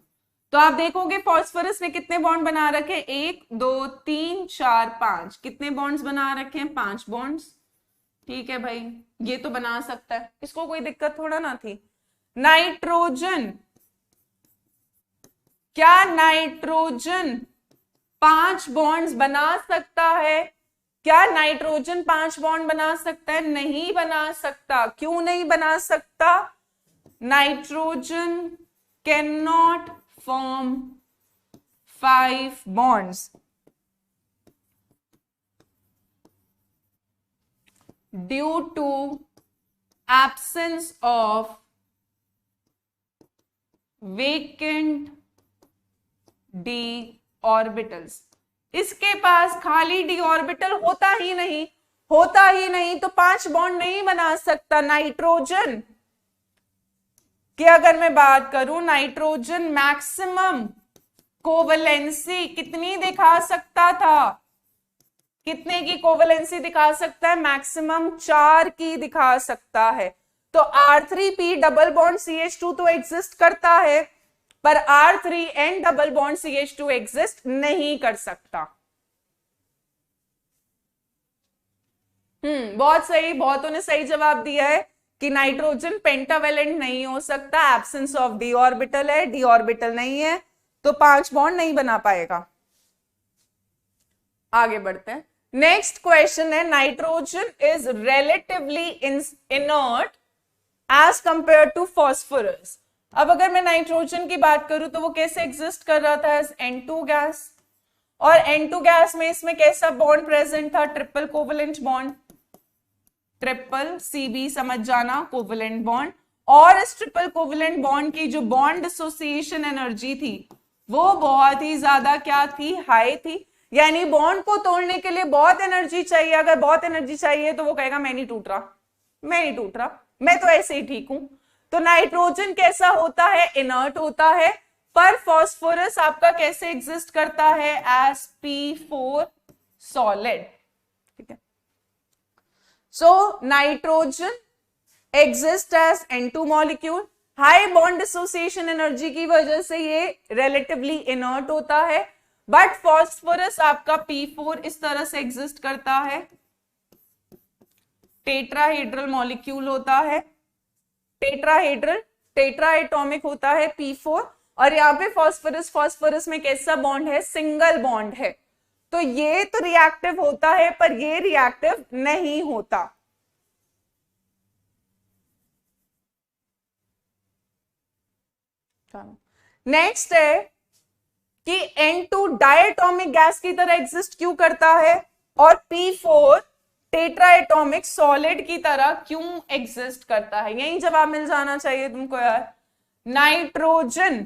तो आप देखोगे फॉस्फोरस ने कितने बॉन्ड बना रखे, 1 2 3 4 5, कितने बॉन्ड्स बना रखे हैं, 5 बॉन्ड्स, ठीक है भाई, ये तो बना सकता है, इसको कोई दिक्कत थोड़ा ना थी। नाइट्रोजन, क्या नाइट्रोजन 5 बॉन्ड्स बना सकता है? क्या नाइट्रोजन 5 बॉन्ड बना सकता है? नहीं बना सकता। क्यों नहीं बना सकता? Nitrogen can not form 5 bonds due to absence of vacant D orbitals. इसके पास खाली डी ऑर्बिटल होता ही नहीं, तो 5 बॉन्ड नहीं बना सकता। नाइट्रोजन की अगर मैं बात करूं, नाइट्रोजन मैक्सिमम कोवलेंसी कितनी दिखा सकता था? कितने की कोवलेंसी दिखा सकता है? मैक्सिमम 4 की दिखा सकता है। तो R3P डबल बॉन्ड CH2 तो एग्जिस्ट करता है पर R3N double bond CH2 exist नहीं कर सकता। बहुत सही, बहुतों ने सही जवाब दिया है कि नाइट्रोजन पेंटावेलेंट नहीं हो सकता, एब्सेंस ऑफ डी ऑर्बिटल है, डी ऑर्बिटल नहीं है तो 5 बॉन्ड नहीं बना पाएगा। आगे बढ़ते हैं। नेक्स्ट क्वेश्चन है, nitrogen is relatively inert as compare to phosphorus. अब अगर मैं नाइट्रोजन की बात करूं तो वो कैसे एग्जिस्ट कर रहा था? एज N2 गैस, और N2 गैस में इसमें कैसा बॉन्ड प्रेजेंट था? Triple covalent bond, triple CB समझ जाना, कोवलेंट बॉन्ड। और इस ट्रिपल कोवलेंट बॉन्ड की जो बॉन्ड एसोसिएशन एनर्जी थी वो बहुत ही ज्यादा क्या थी? हाई थी। यानी बॉन्ड को तोड़ने के लिए बहुत एनर्जी चाहिए। अगर बहुत एनर्जी चाहिए तो वो कहेगा मैं नहीं टूट रहा, मैं नहीं टूट रहा, मैं तो ऐसे ही ठीक हूं। तो नाइट्रोजन कैसा होता है, इनर्ट होता है, पर फॉस्फोरस आपका कैसे एग्जिस्ट करता है, एज P4 सॉलिड, ठीक है। So nitrogen exist as N2 molecule, high bond dissociation energy की वजह से ये रिलेटिवली इनर्ट होता है, बट फॉस्फोरस आपका P4 इस तरह से एग्जिस्ट करता है, टेट्राहेड्रल मॉलिक्यूल होता है, टेट्राहेड्रल, टेट्रा एटॉमिक होता है P4, और यहाँ पे फॉस्फोरस में कैसा बॉन्ड है, सिंगल बॉन्ड है। तो ये तो रिएक्टिव होता है पर ये रिएक्टिव नहीं होता। नेक्स्ट है कि N2 डायटोमिक गैस की तरह एग्जिस्ट क्यों करता है और P4 टेट्राएटॉमिक सॉलिड की तरह क्यों एग्जिस्ट करता है। यही जवाब मिल जाना चाहिए तुमको यार। नाइट्रोजन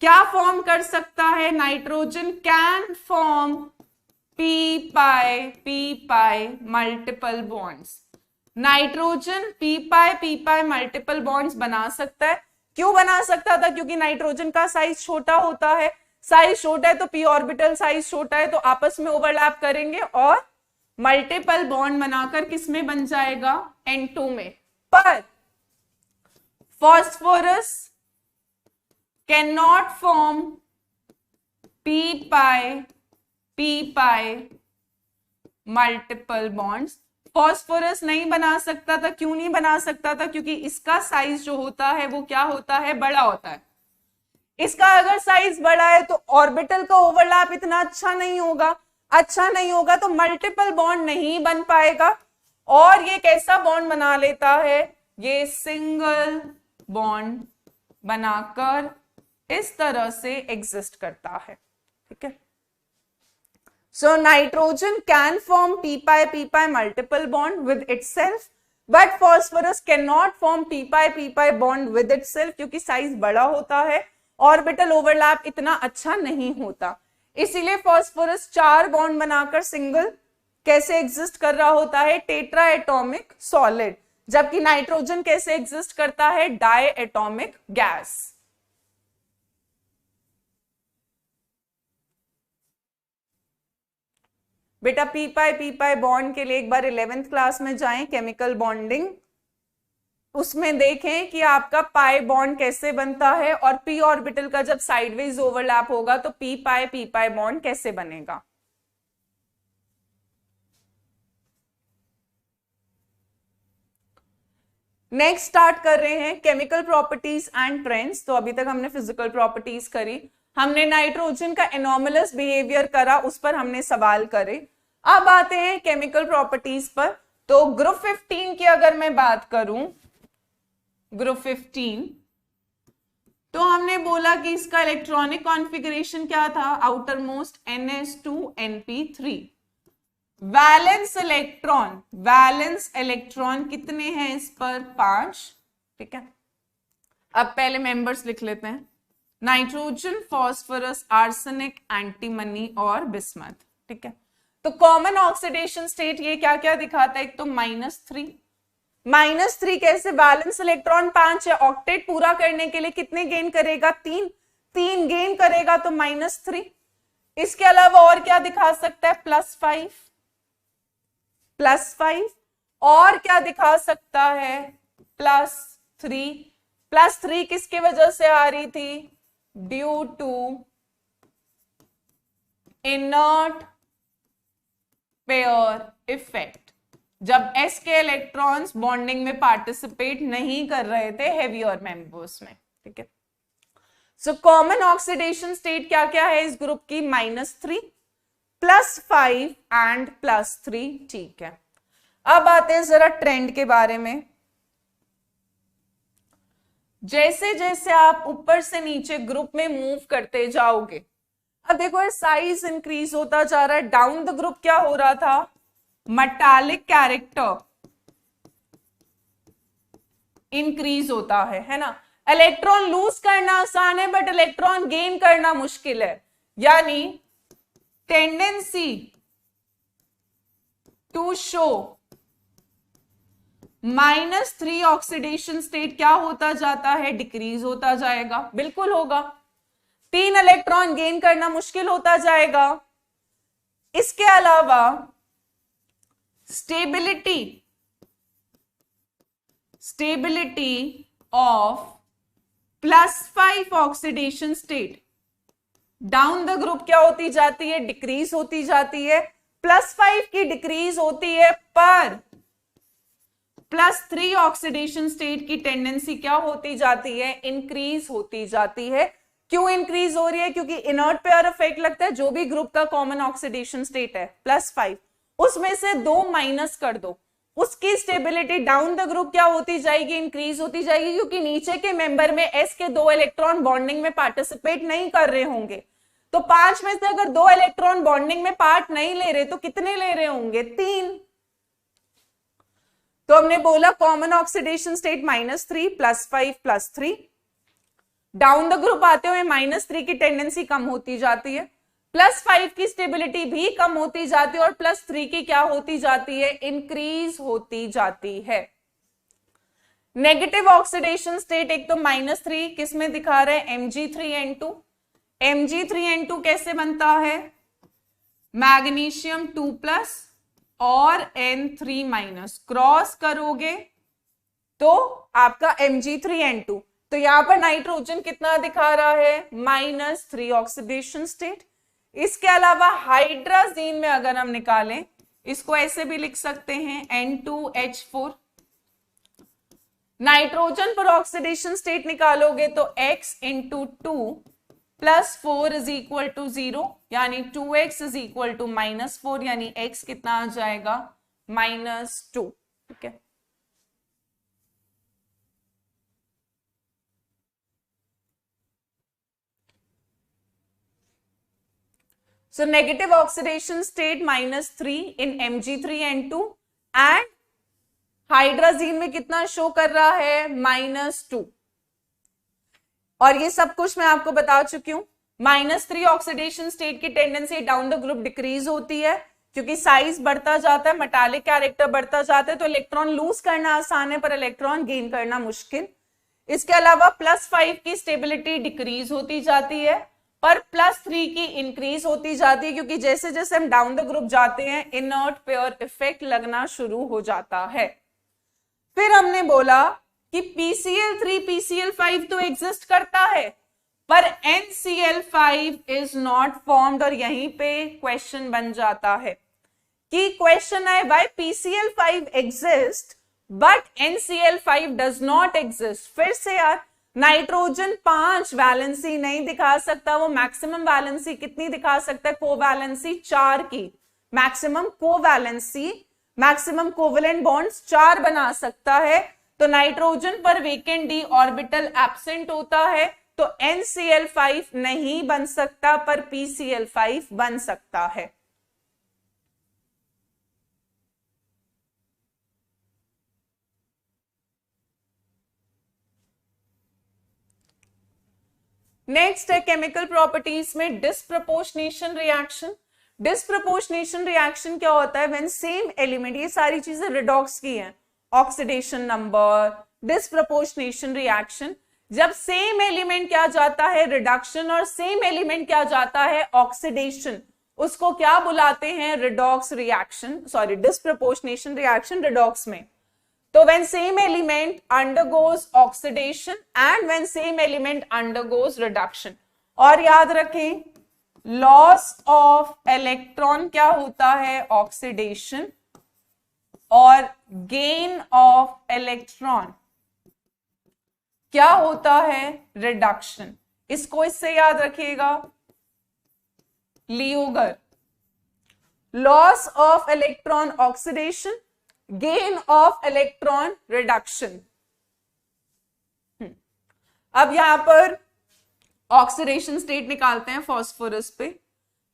क्या फॉर्म कर सकता है, nitrogen can form P pi multiple bonds. Nitrogen P pi multiple bonds बना सकता है। क्यों बना सकता था, क्योंकि नाइट्रोजन का साइज छोटा होता है, साइज छोटा है तो पी ऑर्बिटल साइज छोटा है, तो आपस में ओवरलैप करेंगे और मल्टीपल बॉन्ड बनाकर किस में बन जाएगा, N2 में। पर phosphorus can not form P pi multiple bonds. Phosphorus नहीं बना सकता था। क्यों नहीं बना सकता था, क्योंकि इसका साइज जो होता है वो क्या होता है, बड़ा होता है। इसका अगर साइज बड़ा है तो ऑर्बिटल का ओवरलैप इतना अच्छा नहीं होगा, तो मल्टीपल बॉन्ड नहीं बन पाएगा। और ये कैसा बॉन्ड बना लेता है, ये सिंगल बॉन्ड बनाकर इस तरह से एग्जिस्ट करता है, ठीक है। So nitrogen can form p pi multiple bond with itself, but phosphorus cannot form p pi bond with itself क्योंकि साइज बड़ा होता है, ऑर्बिटल ओवरलैप इतना अच्छा नहीं होता। इसीलिए फॉस्फोरस 4 बॉन्ड बनाकर सिंगल कैसे एग्जिस्ट कर रहा होता है, टेट्रा एटॉमिक सॉलिड, जबकि नाइट्रोजन कैसे एग्जिस्ट करता है, डाई एटॉमिक गैस। बेटा पी पाई बॉन्ड के लिए एक बार 11th क्लास में जाएं, केमिकल बॉन्डिंग, उसमें देखें कि आपका पाई बॉन्ड कैसे बनता है और पी ऑर्बिटल का जब साइडवेज ओवरलैप होगा तो पी पाई बॉन्ड कैसे बनेगा। नेक्स्ट स्टार्ट कर रहे हैं केमिकल प्रॉपर्टीज एंड ट्रेंड्स। तो अभी तक हमने फिजिकल प्रॉपर्टीज करी, हमने नाइट्रोजन का एनोमलस बिहेवियर करा, उस पर हमने सवाल करे। अब आते हैं केमिकल प्रॉपर्टीज पर। तो ग्रुप 15 की अगर मैं बात करूं, ग्रुप 15, तो हमने बोला कि इसका इलेक्ट्रॉनिक कॉन्फ़िगरेशन क्या था, outer most NS2NP3। Valence electron कितने हैं इस पर, 5, ठीक है। अब पहले मेंबर्स लिख लेते हैं, नाइट्रोजन, फॉस्फोरस, आर्सेनिक, एंटीमनी और बिस्मथ, ठीक है। तो कॉमन ऑक्सीडेशन स्टेट ये क्या क्या दिखाता है, एक तो -3 कैसे, बैलेंस इलेक्ट्रॉन 5 है, ऑक्टेट पूरा करने के लिए कितने गेन करेगा, 3 गेन करेगा तो -3। इसके अलावा और क्या दिखा सकता है, +5 और क्या दिखा सकता है, +3 किसके वजह से आ रही थी, due to inert pair effect, जब s के इलेक्ट्रॉन्स बॉन्डिंग में पार्टिसिपेट नहीं कर रहे थे हेवियर मेंबर्स में, ठीक है। सो कॉमन ऑक्सीडेशन स्टेट क्या क्या है इस ग्रुप की, -3, +5 एंड +3, ठीक है। अब आते हैं जरा ट्रेंड के बारे में। जैसे जैसे आप ऊपर से नीचे ग्रुप में मूव करते जाओगे, अब देखो साइज इंक्रीज होता जा रहा है। डाउन द ग्रुप क्या हो रहा था, मेटालिक कैरेक्टर इंक्रीज होता है ना। इलेक्ट्रॉन लूज करना आसान है बट इलेक्ट्रॉन गेन करना मुश्किल है, यानी tendency to show -3 oxidation state क्या होता जाता है, डिक्रीज होता जाएगा, बिल्कुल होगा। 3 इलेक्ट्रॉन गेन करना मुश्किल होता जाएगा। इसके अलावा stability of +5 oxidation state down the group क्या होती जाती है, डिक्रीज होती जाती है। +5 की डिक्रीज होती है, पर +3 ऑक्सीडेशन स्टेट की टेंडेंसी क्या होती जाती है, इंक्रीज होती जाती है। क्यों इंक्रीज हो रही है, क्योंकि इनर्ट पेयर इफेक्ट लगता है। जो भी ग्रुप का कॉमन ऑक्सीडेशन स्टेट है +5, उसमें से 2 माइनस कर दो, उसकी स्टेबिलिटी डाउन द ग्रुप क्या होती जाएगी, इंक्रीज होती जाएगी, क्योंकि नीचे के मेंबर में s के 2 इलेक्ट्रॉन बॉन्डिंग में पार्टिसिपेट नहीं कर रहे होंगे। तो 5 में से अगर 2 इलेक्ट्रॉन बॉन्डिंग में पार्ट नहीं ले रहे तो कितने ले रहे होंगे, 3। तो हमने बोला common oxidation state -3 +5 +3, down the group आते हुए -3 की टेंडेंसी कम होती जाती है, +5 की स्टेबिलिटी भी कम होती जाती है, और +3 की क्या होती जाती है, इंक्रीज होती जाती है। नेगेटिव ऑक्सीडेशन स्टेट एक तो -3 किस में दिखा रहे हैं, Mg3N2। Mg3N2 कैसे बनता है, मैग्नीशियम 2+ और N3- क्रॉस करोगे तो आपका Mg3N2। तो यहां पर नाइट्रोजन कितना दिखा रहा है, -3 ऑक्सीडेशन स्टेट। इसके अलावा हाइड्राजीन में अगर हम निकालें, इसको ऐसे भी लिख सकते हैं N2H4। नाइट्रोजन पर ऑक्सीडेशन स्टेट निकालोगे तो X × 2 + 4 = 0, यानी 2x = -4, यानी x कितना आ जाएगा, -2। ठीक है, so negative oxidation state -3 in Mg3N2 and hydrazine में कितना शो कर रहा है, -2। और ये सब कुछ मैं आपको बता चुकी हूं। -3 ऑक्सीडेशन स्टेट की tendency down the group decrease होती है, क्योंकि साइज बढ़ता जाता है, मेटालिक कैरेक्टर बढ़ता जाता है, तो इलेक्ट्रॉन लूज करना आसान है पर इलेक्ट्रॉन गेन करना मुश्किल। इसके अलावा +5 की स्टेबिलिटी डिक्रीज होती जाती है, पर +3 की इंक्रीज होती जाती है, क्योंकि जैसे जैसे हम डाउन द ग्रुप जाते हैं इनर्ट पेयर इफेक्ट लगना शुरू हो जाता है। फिर हमने बोला कि PCl3 PCl5 तो एग्जिस्ट करता है, पर NCl5 इज नॉट फॉर्म्ड। और यहीं पे क्वेश्चन बन जाता है कि क्वेश्चन है why PCl5 exist but NCl5 does not exist. फिर से यार, नाइट्रोजन 5 वैलेंसी नहीं दिखा सकता, वो मैक्सिमम वैलेंसी कितनी दिखा सकता है, कोवैलेंसी 4 की। Maximum covalency, maximum covalent bonds 4 बना सकता है। तो नाइट्रोजन पर वेकेंट d ऑर्बिटल एब्सेंट होता है, तो NCl5 नहीं बन सकता, पर PCl5 बन सकता है। नेक्स्ट है केमिकल प्रॉपर्टीज में डिस्प्रपोर्शनेशन रिएक्शन। डिस्प्रपोर्शनेशन रिएक्शन क्या होता है, व्हेन सेम एलिमेंट, ये सारी चीजें रिडॉक्स की हैं, ऑक्सीडेशन नंबर, डिस्प्रपोर्शनेशन रिएक्शन, जब सेम एलिमेंट क्या जाता है, रिडक्शन, और सेम एलिमेंट क्या जाता है, ऑक्सीडेशन, उसको क्या बुलाते हैं, redox reaction, sorry disproportionation reaction redox में। तो when same element undergoes oxidation and when same element undergoes reduction, और याद रखें loss of electron क्या होता है, oxidation, और gain of electron क्या होता है, reduction। इसको इससे याद रखिएगा, लियोगर, loss of electron oxidation, gain of electron reduction. अब यहां पर ऑक्सीडेशन स्टेट निकालते हैं फॉस्फोरस पे,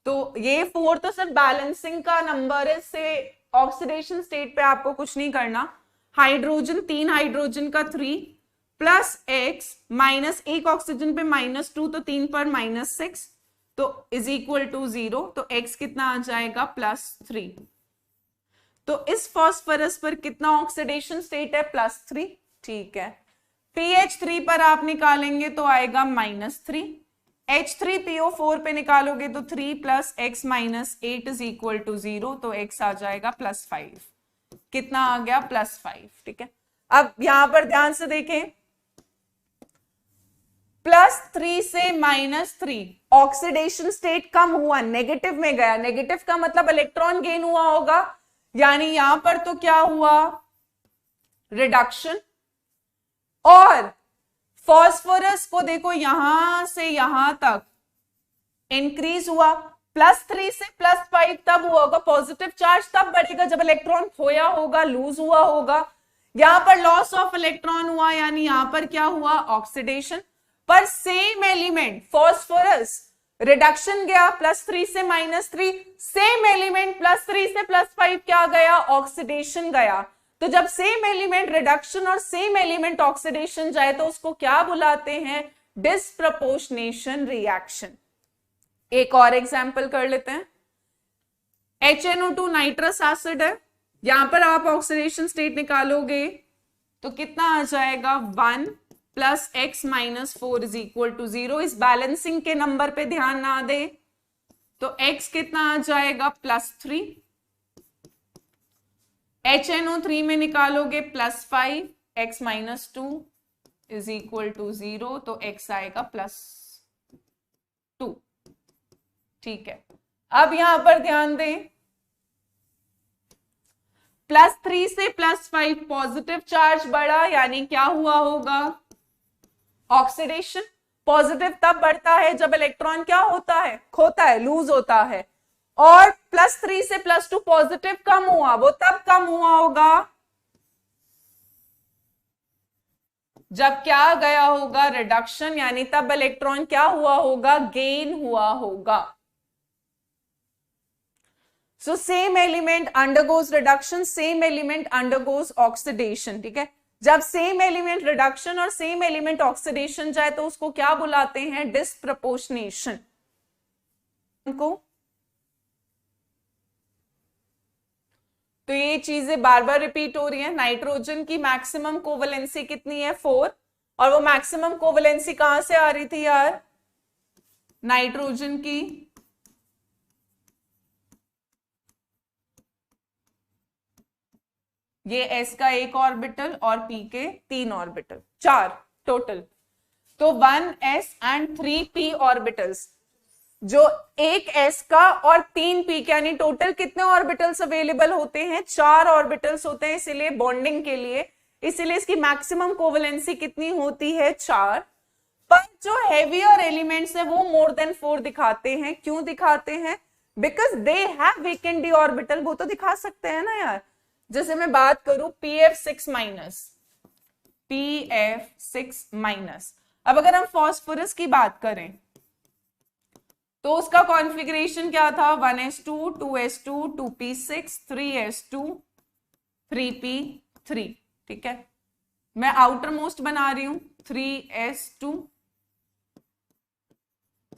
तो ये 4 तो सिर्फ बैलेंसिंग का नंबर है, से ऑक्सीडेशन स्टेट पे आपको कुछ नहीं करना। हाइड्रोजन 3 हाइड्रोजन का 3 प्लस x माइनस 1 ऑक्सीजन पे -2, तो 3 पर -6, तो इज इक्वल टू 0, तो x कितना आ जाएगा, +3। तो इस फॉस्फोरस पर कितना ऑक्सीडेशन स्टेट है? +3। ठीक है, pH3 पर आप निकालेंगे तो आएगा -3, H3PO4 पे निकालोगे तो 3 + x - 8 = 0, तो x आ जाएगा +5। कितना आ गया? +5। ठीक है, अब यहां पर ध्यान से देखें, +3 से -3 ऑक्सीडेशन स्टेट कम हुआ, नेगेटिव में गया। नेगेटिव का मतलब इलेक्ट्रॉन गेन हुआ होगा, यानी यहां पर तो क्या हुआ? रिडक्शन। और फॉस्फोरस को देखो यहां से यहां तक इंक्रीज हुआ, +3 से +5 तब हुआ होगा, पॉजिटिव चार्ज तब बढ़ेगा जब इलेक्ट्रॉन खोया होगा, लूज हुआ होगा। यहां पर लॉस ऑफ इलेक्ट्रॉन हुआ, यानी यहां पर क्या हुआ? ऑक्सीडेशन। पर सेम एलिमेंट फॉस्फोरस, रिडक्शन गया +3 से -3, सेम एलिमेंट +3 से +5 क्या गया? ऑक्सीडेशन गया। तो जब सेम एलिमेंट रिडक्शन और सेम एलिमेंट ऑक्सीडेशन जाए तो उसको क्या बुलाते हैं? Disproportionation reaction. एक और एग्जांपल कर लेते हैं। HNO2 नाइट्रस एसिड है, यहां पर आप ऑक्सीडेशन स्टेट निकालोगे तो कितना आ जाएगा? 1 + x - 4 = 0। इस बैलेंसिंग के नंबर पे ध्यान ना दे, तो x कितना आ जाएगा? +3। HNO3 में निकालोगे +5, x - 2 = 0, तो x आएगा +2। ठीक है, अब यहां पर ध्यान दें, +3 से +5 पॉजिटिव चार्ज बढ़ा, यानी क्या हुआ होगा? ऑक्सीडेशन। पॉजिटिव तब बढ़ता है जब इलेक्ट्रॉन क्या होता है? खोता है, लूज होता है। और +3 से +2 पॉजिटिव कम हुआ, वो तब कम हुआ होगा जब क्या गया होगा? रिडक्शन, यानी तब इलेक्ट्रॉन क्या हुआ होगा? गेन हुआ होगा। So same element undergoes reduction, same element undergoes oxidation। ठीक है, जब सेम एलिमेंट रिडक्शन और सेम एलिमेंट ऑक्सीडेशन जाए तो उसको क्या बुलाते हैं? डिस्प्रपोर्शनेशन को। तो ये चीजें बार बार रिपीट हो रही है। नाइट्रोजन की मैक्सिमम कोवेलेंसी कितनी है? 4। और वो मैक्सिमम कोवेलेंसी कहां से आ रही थी यार? नाइट्रोजन की ये s का 1 ऑर्बिटल और p के 3 ऑर्बिटल, 4 टोटल। तो 1s एंड 3p ऑर्बिटल्स, जो 1s का और 3p के, यानी टोटल कितने ऑर्बिटल्स अवेलेबल होते हैं? 4 ऑर्बिटल्स होते हैं, इसीलिए बॉन्डिंग के लिए, इसीलिए इसकी मैक्सिमम कोवेलेंसी कितनी होती है? 4। पर जो हेवियर एलिमेंट्स है वो मोर देन 4 दिखाते हैं। क्यों दिखाते हैं? Because they have vacant D orbital. वो तो दिखा सकते हैं ना यार। जैसे मैं बात करूं PF6-, अब अगर हम फास्फोरस की बात करें तो उसका कॉन्फ़िगरेशन क्या था? 1s2, 2s2, 2p6, 3s2, 3p3। ठीक है, मैं आउटर मोस्ट बना रही हूं, 3s2,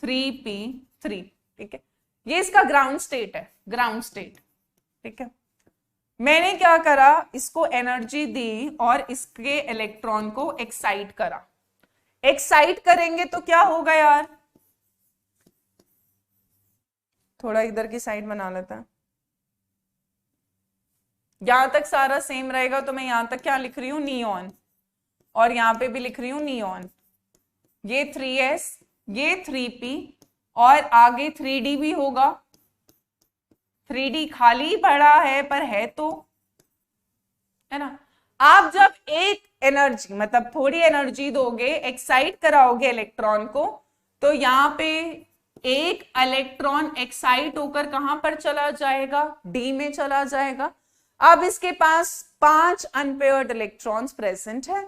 3p3। ठीक है, ये इसका ग्राउंड स्टेट है, ग्राउंड स्टेट। ठीक है, मैंने क्या करा? इसको एनर्जी दी और इसके इलेक्ट्रॉन को एक्साइट करा। एक्साइट करेंगे तो क्या होगा यार? थोड़ा इधर की साइड बना लेता है, यहां तक सारा सेम रहेगा। तो मैं यहां तक क्या लिख रही हूं? नियॉन। और यहां पे भी लिख रही हूं नियॉन। ये 3s, ये 3p, और आगे 3d भी होगा। 3d खाली पड़ा है पर है तो, है ना। आप जब एक एनर्जी, मतलब थोड़ी एनर्जी दोगे, एक्साइट कराओगे इलेक्ट्रॉन को, तो यहां पे एक इलेक्ट्रॉन एक्साइट होकर कहां पर चला जाएगा? डी में चला जाएगा। अब इसके पास 5 अनपेयर्ड इलेक्ट्रॉन्स प्रेजेंट है,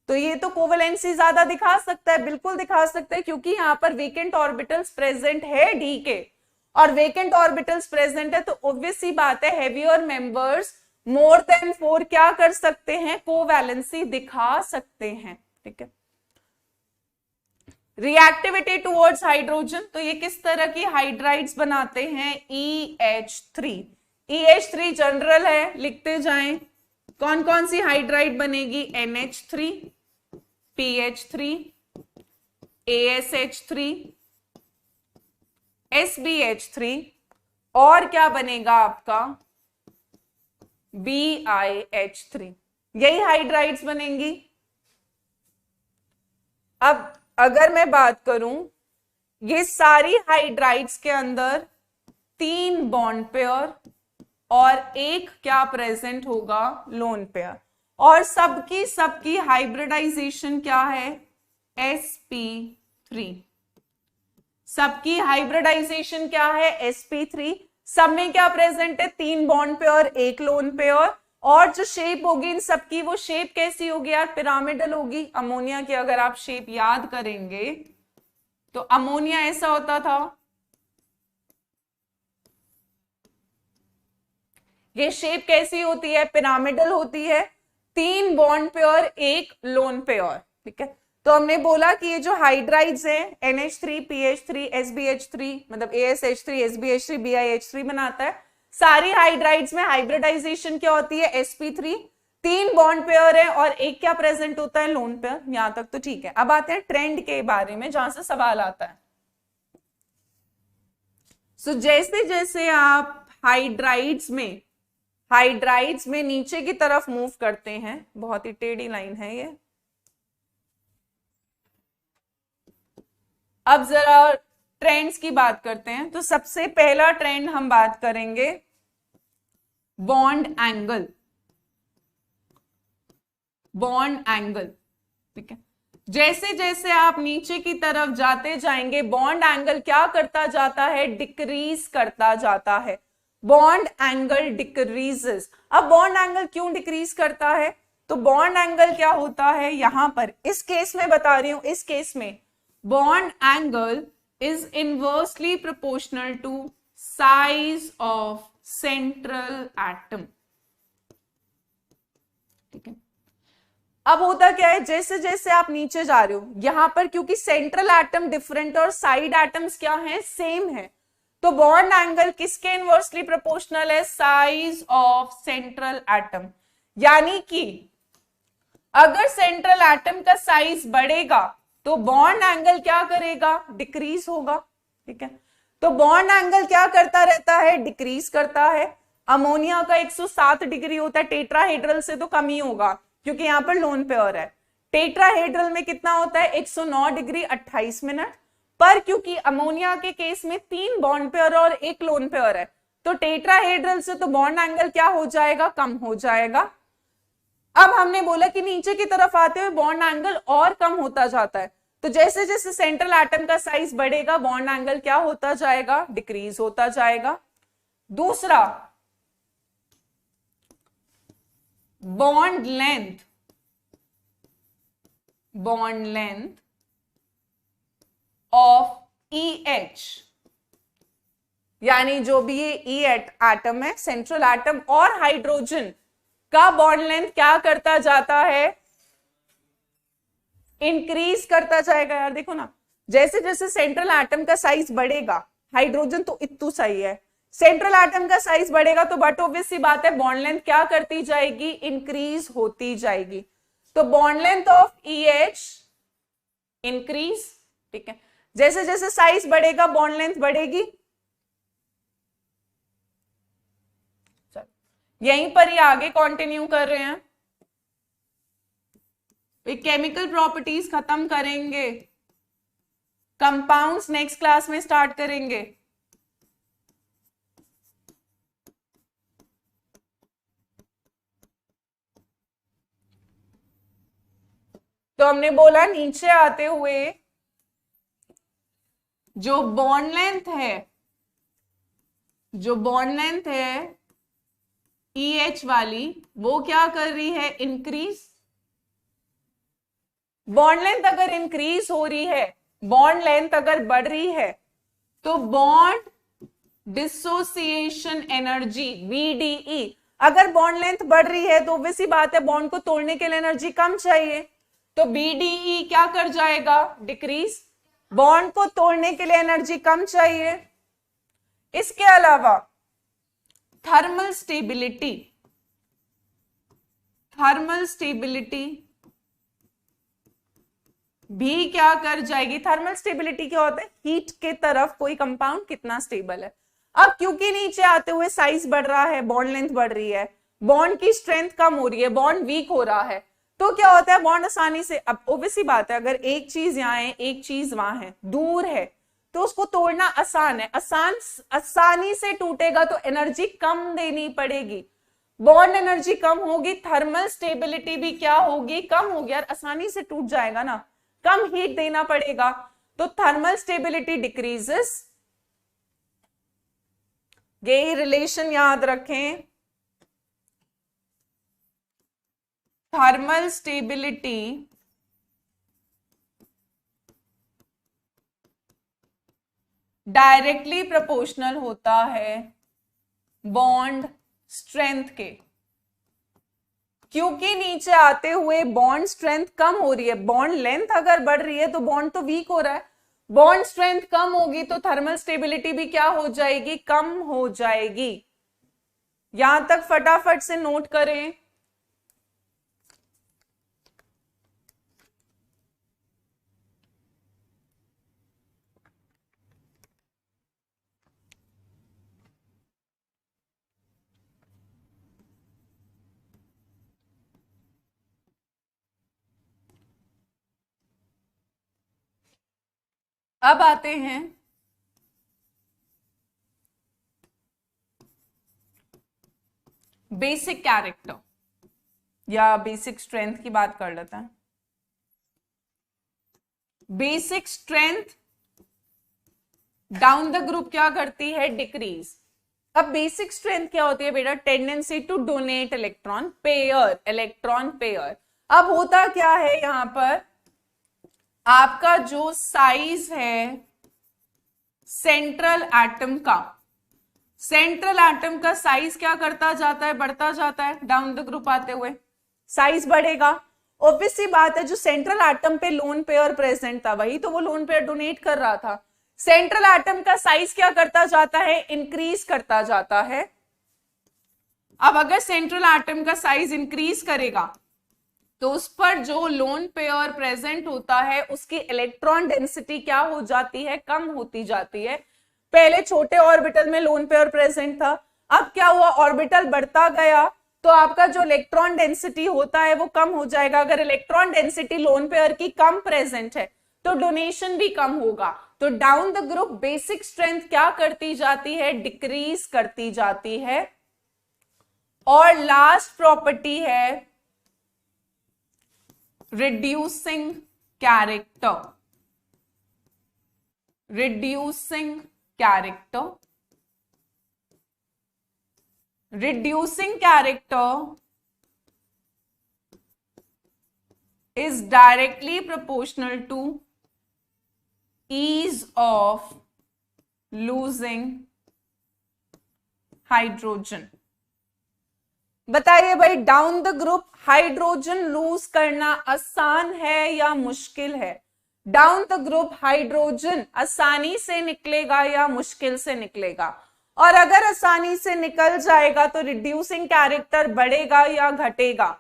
तो ये तो कोवेलेंसी ज्यादा दिखा सकता है, बिल्कुल दिखा सकता है, क्योंकि यहां पर वेकेंट ऑर्बिटल्स प्रेजेंट है डी के, और वेकेंट ऑर्बिटल्स प्रेजेंट है, तो ऑब्वियस सी बात है हेवियर मेंबर्स मोर देन 4 क्या कर सकते हैं? कोवैलेंसी दिखा सकते हैं। ठीक है, रिएक्टिविटी टुवर्ड्स हाइड्रोजन, तो ये किस तरह की हाइड्राइड्स बनाते हैं? EH3। EH3 जनरल है, लिखते जाएं। कौन कौन सी हाइड्राइड बनेगी? NH3, PH3, ASH3, SBH3 और क्या बनेगा आपका? BiH3। यही हाइड्राइड्स बनेंगी। अब अगर मैं बात करूं, ये सारी हाइड्राइड्स के अंदर 3 बॉन्ड पेयर और एक क्या प्रेजेंट होगा? Lone pair. और सबकी हाइब्रिडाइजेशन क्या है? sp3। सबकी हाइब्रिडाइजेशन क्या है? sp3। सब में क्या प्रेजेंट है? 3 बॉन्ड पेयर, एक लोन पेयर। और जो शेप होगी इन सबकी, वो शेप कैसी होगी यार? पिरामिडल होगी। अमोनिया की अगर आप शेप याद करेंगे तो अमोनिया ऐसा होता था। ये शेप कैसी होती है? पिरामिडल होती है। 3 बॉन्ड पेयर, एक लोन पेयर। ठीक है, तो हमने बोला कि ये जो हाइड्राइड्स हैं NH3, PH3, SBH3 मतलब ASH3, SBH3, BiH3 बनाता है। सारी हाइड्राइड्स में हाइब्रिडाइजेशन क्या होती है? sp3। 3 बॉन्ड पेयर है और एक क्या प्रेजेंट होता है? Lone pair. यहां तक तो ठीक है। अब आते हैं ट्रेंड के बारे में, जहां से सवाल आता है। सो जैसे जैसे आप हाइड्राइड्स में नीचे की तरफ मूव करते हैं, बहुत ही टेढ़ी लाइन है ये। अब जरा ट्रेंड्स की बात करते हैं। तो सबसे पहला ट्रेंड हम बात करेंगे बॉन्ड एंगल। बॉन्ड एंगल, ठीक है। जैसे जैसे आप नीचे की तरफ जाते जाएंगे, बॉन्ड एंगल क्या करता जाता है? डिक्रीज करता जाता है। Bond angle decreases. अब बॉन्ड एंगल क्यों डिक्रीज करता है? तो बॉन्ड एंगल क्या होता है यहां पर, इस केस में बता रही हूं, इस केस में bond angle is inversely proportional to size of central atom. ठीक है, अब होता क्या है, जैसे जैसे आप नीचे जा रहे हो, यहां पर क्योंकि सेंट्रल एटम डिफरेंट और साइड एटम्स क्या हैं? सेम है, तो बॉन्ड एंगल किसके इनवर्सली प्रोपोर्शनल है? Size of central atom. यानी कि अगर सेंट्रल एटम का साइज बढ़ेगा तो बॉन्ड एंगल क्या करेगा? डिक्रीज होगा। ठीक है, तो बॉन्ड एंगल क्या करता रहता है? डिक्रीज करता है। अमोनिया का 107 डिग्री होता है, टेट्राहेड्रल से तो कम ही होगा क्योंकि यहां पर लोन पेयर है। टेट्राहेड्रल में कितना होता है? 109 डिग्री 28 मिनट। पर क्योंकि अमोनिया के केस में 3 बॉन्ड पेयर और एक लोन पेयर है, तो टेट्राहेड्रल से तो बॉन्ड एंगल क्या हो जाएगा? कम हो जाएगा। अब हमने बोला कि नीचे की तरफ आते हुए बॉन्ड एंगल और कम होता जाता है, तो जैसे जैसे सेंट्रल एटम का साइज बढ़ेगा बॉन्ड एंगल क्या होता जाएगा? डिक्रीज होता जाएगा। दूसरा, बॉन्ड लेंथ ऑफ EH, यानी जो भी ये E एटम है, सेंट्रल एटम और हाइड्रोजन का बॉन्ड लेंथ क्या करता जाता है? इंक्रीज करता जाएगा। यार देखो ना, जैसे जैसे सेंट्रल एटम का साइज बढ़ेगा, हाइड्रोजन तो इतू सही है, सेंट्रल एटम का साइज बढ़ेगा तो बट ऑब्वियस सी बात है बॉन्ड लेंथ क्या करती जाएगी? इंक्रीज होती जाएगी। तो bond length of EH increase. ठीक है, जैसे जैसे साइज बढ़ेगा बॉन्ड लेंथ बढ़ेगी। यहीं पर ही आगे कंटिन्यू कर रहे हैं, केमिकल प्रॉपर्टीज खत्म करेंगे, कंपाउंड्स नेक्स्ट क्लास में स्टार्ट करेंगे। तो हमने बोला नीचे आते हुए जो बॉन्ड लेंथ है EH वाली, वो क्या कर रही है? इंक्रीज। बॉन्ड लेंथ अगर इंक्रीज हो रही है, बॉन्ड लेंथ अगर बढ़ रही है, तो बॉन्ड डिसोसिएशन एनर्जी BDE, अगर बॉन्ड लेंथ बढ़ रही है तो ऑब्वियस सी बात है बॉन्ड को तोड़ने के लिए एनर्जी कम चाहिए, तो BDE क्या कर जाएगा? डिक्रीज। बॉन्ड को तोड़ने के लिए एनर्जी कम चाहिए। इसके अलावा थर्मल स्टेबिलिटी, थर्मल स्टेबिलिटी भी क्या कर जाएगी? थर्मल स्टेबिलिटी क्या होता है? हीट के तरफ कोई कंपाउंड कितना स्टेबल है। अब क्योंकि नीचे आते हुए साइज बढ़ रहा है, बॉन्ड लेंथ बढ़ रही है, बॉन्ड की स्ट्रेंथ कम हो रही है, बॉन्ड वीक हो रहा है, तो क्या होता है? बॉन्ड आसानी से, अब ओब्वियसली बात है, अगर एक चीज यहाँ है, एक चीज वहां है, दूर है, तो उसको तोड़ना आसान है, आसानी से टूटेगा तो एनर्जी कम देनी पड़ेगी, बॉन्ड एनर्जी कम होगी, थर्मल स्टेबिलिटी भी क्या होगी? कम होगी यार, आसानी से टूट जाएगा ना, कम हीट देना पड़ेगा, तो थर्मल स्टेबिलिटी डिक्रीजेस। ये रिलेशन याद रखें, थर्मल स्टेबिलिटी डायरेक्टली प्रोपोर्शनल होता है बॉन्ड स्ट्रेंथ के। क्योंकि नीचे आते हुए बॉन्ड स्ट्रेंथ कम हो रही है, बॉन्ड लेंथ अगर बढ़ रही है तो बॉन्ड तो वीक हो रहा है, बॉन्ड स्ट्रेंथ कम होगी तो थर्मल स्टेबिलिटी भी क्या हो जाएगी? कम हो जाएगी। यहां तक फटाफट से नोट करें। अब आते हैं बेसिक कैरेक्टर या बेसिक स्ट्रेंथ की बात कर लेते हैं। Basic strength down the group क्या करती है? डिक्रीज। अब बेसिक स्ट्रेंथ क्या होती है बेटा? Tendency to donate electron pair, electron pair. अब होता क्या है यहां पर, आपका जो साइज है सेंट्रल एटम का, सेंट्रल एटम का साइज क्या करता जाता है? बढ़ता जाता है, डाउन द ग्रुप आते हुए साइज बढ़ेगा। ऑब्वियसली बात है, जो सेंट्रल एटम पे लोन पेयर प्रेजेंट था वही तो वो लोन पेयर डोनेट कर रहा था। सेंट्रल एटम का साइज क्या करता जाता है? इंक्रीज करता जाता है। अब अगर सेंट्रल एटम का साइज इंक्रीज करेगा तो उस पर जो लोन पेयर प्रेजेंट होता है उसकी इलेक्ट्रॉन डेंसिटी क्या हो जाती है? कम होती जाती है। पहले छोटे ऑर्बिटल में लोन पेयर प्रेजेंट था, अब क्या हुआ? ऑर्बिटल बढ़ता गया तो आपका जो इलेक्ट्रॉन डेंसिटी होता है वो कम हो जाएगा। अगर इलेक्ट्रॉन डेंसिटी लोन पेयर की कम प्रेजेंट है तो डोनेशन भी कम होगा। तो down the group basic strength क्या करती जाती है? डिक्रीज करती जाती है। और लास्ट प्रॉपर्टी है reducing character, reducing character, reducing character is directly proportional to ease of losing hydrogen। बताइए भाई, down the group hydrogen lose करना आसान है या मुश्किल है? डाउन द ग्रुप हाइड्रोजन आसानी से निकलेगा या मुश्किल से निकलेगा? और अगर आसानी से निकल जाएगा तो रिड्यूसिंग कैरेक्टर बढ़ेगा या घटेगा?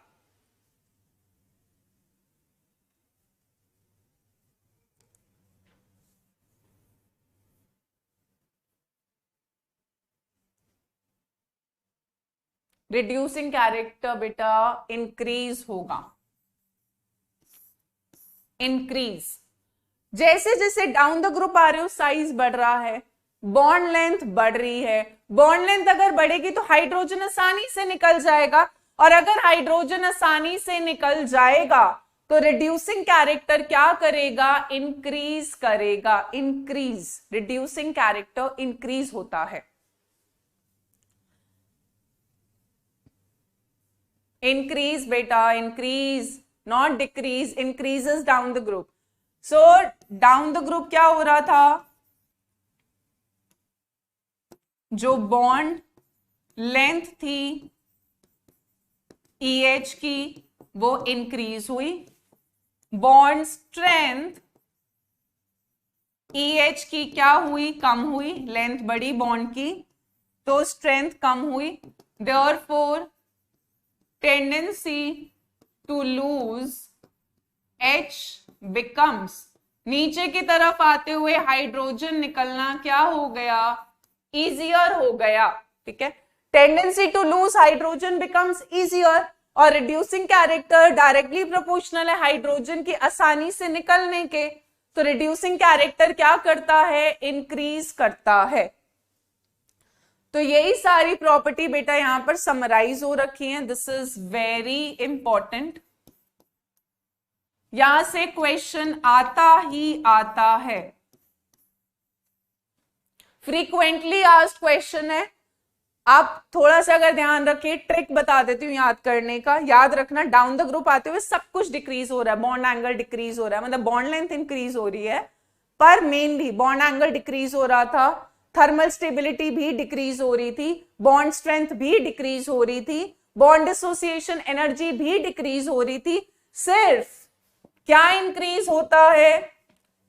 रिड्यूसिंग कैरेक्टर बेटा इंक्रीज होगा, इंक्रीज। जैसे जैसे डाउन द ग्रुप आ रहे हो साइज बढ़ रहा है, बॉन्ड लेंथ बढ़ रही है। बॉन्ड लेंथ अगर बढ़ेगी तो हाइड्रोजन आसानी से निकल जाएगा, और अगर हाइड्रोजन आसानी से निकल जाएगा तो रिड्यूसिंग कैरेक्टर क्या करेगा? इंक्रीज करेगा, इंक्रीज। रिड्यूसिंग कैरेक्टर इंक्रीज होता है, इंक्रीज बेटा, increase, not decrease, increases down the group. So down the group क्या हो रहा था? जो बॉन्ड लेंथ थी EH की वो इंक्रीज हुई, बॉन्ड स्ट्रेंथ EH की क्या हुई? कम हुई, लेंथ बढ़ी बॉन्ड की, तो स्ट्रेंथ कम हुई, therefore tendency to lose H becomes, नीचे की तरफ आते हुए हाइड्रोजन निकलना क्या हो गया, इजियर हो गया, ठीक है। Tendency to lose hydrogen becomes easier, और रिड्यूसिंग कैरेक्टर डायरेक्टली प्रोपोर्शनल है हाइड्रोजन की आसानी से निकलने के, तो रिड्यूसिंग कैरेक्टर क्या करता है, इंक्रीज करता है। तो यही सारी प्रॉपर्टी बेटा यहां पर समराइज हो रखी है, दिस इज वेरी इंपॉर्टेंट, यहां से क्वेश्चन आता ही आता है, फ्रीक्वेंटली आस्क्ड क्वेश्चन है। आप थोड़ा सा अगर ध्यान रखिए, ट्रिक बता देती हूँ याद करने का, याद रखना डाउन द ग्रुप आते हुए सब कुछ डिक्रीज हो रहा है, बॉन्ड एंगल डिक्रीज हो रहा है, मतलब बॉन्ड लेंथ इंक्रीज हो रही है, पर मेनली बॉन्ड एंगल डिक्रीज हो रहा था, थर्मल स्टेबिलिटी भी डिक्रीज हो रही थी, बॉन्ड स्ट्रेंथ भी डिक्रीज हो रही थी, बॉन्ड डिसोसिएशन एनर्जी भी डिक्रीज हो रही थी। सिर्फ क्या इंक्रीज होता है,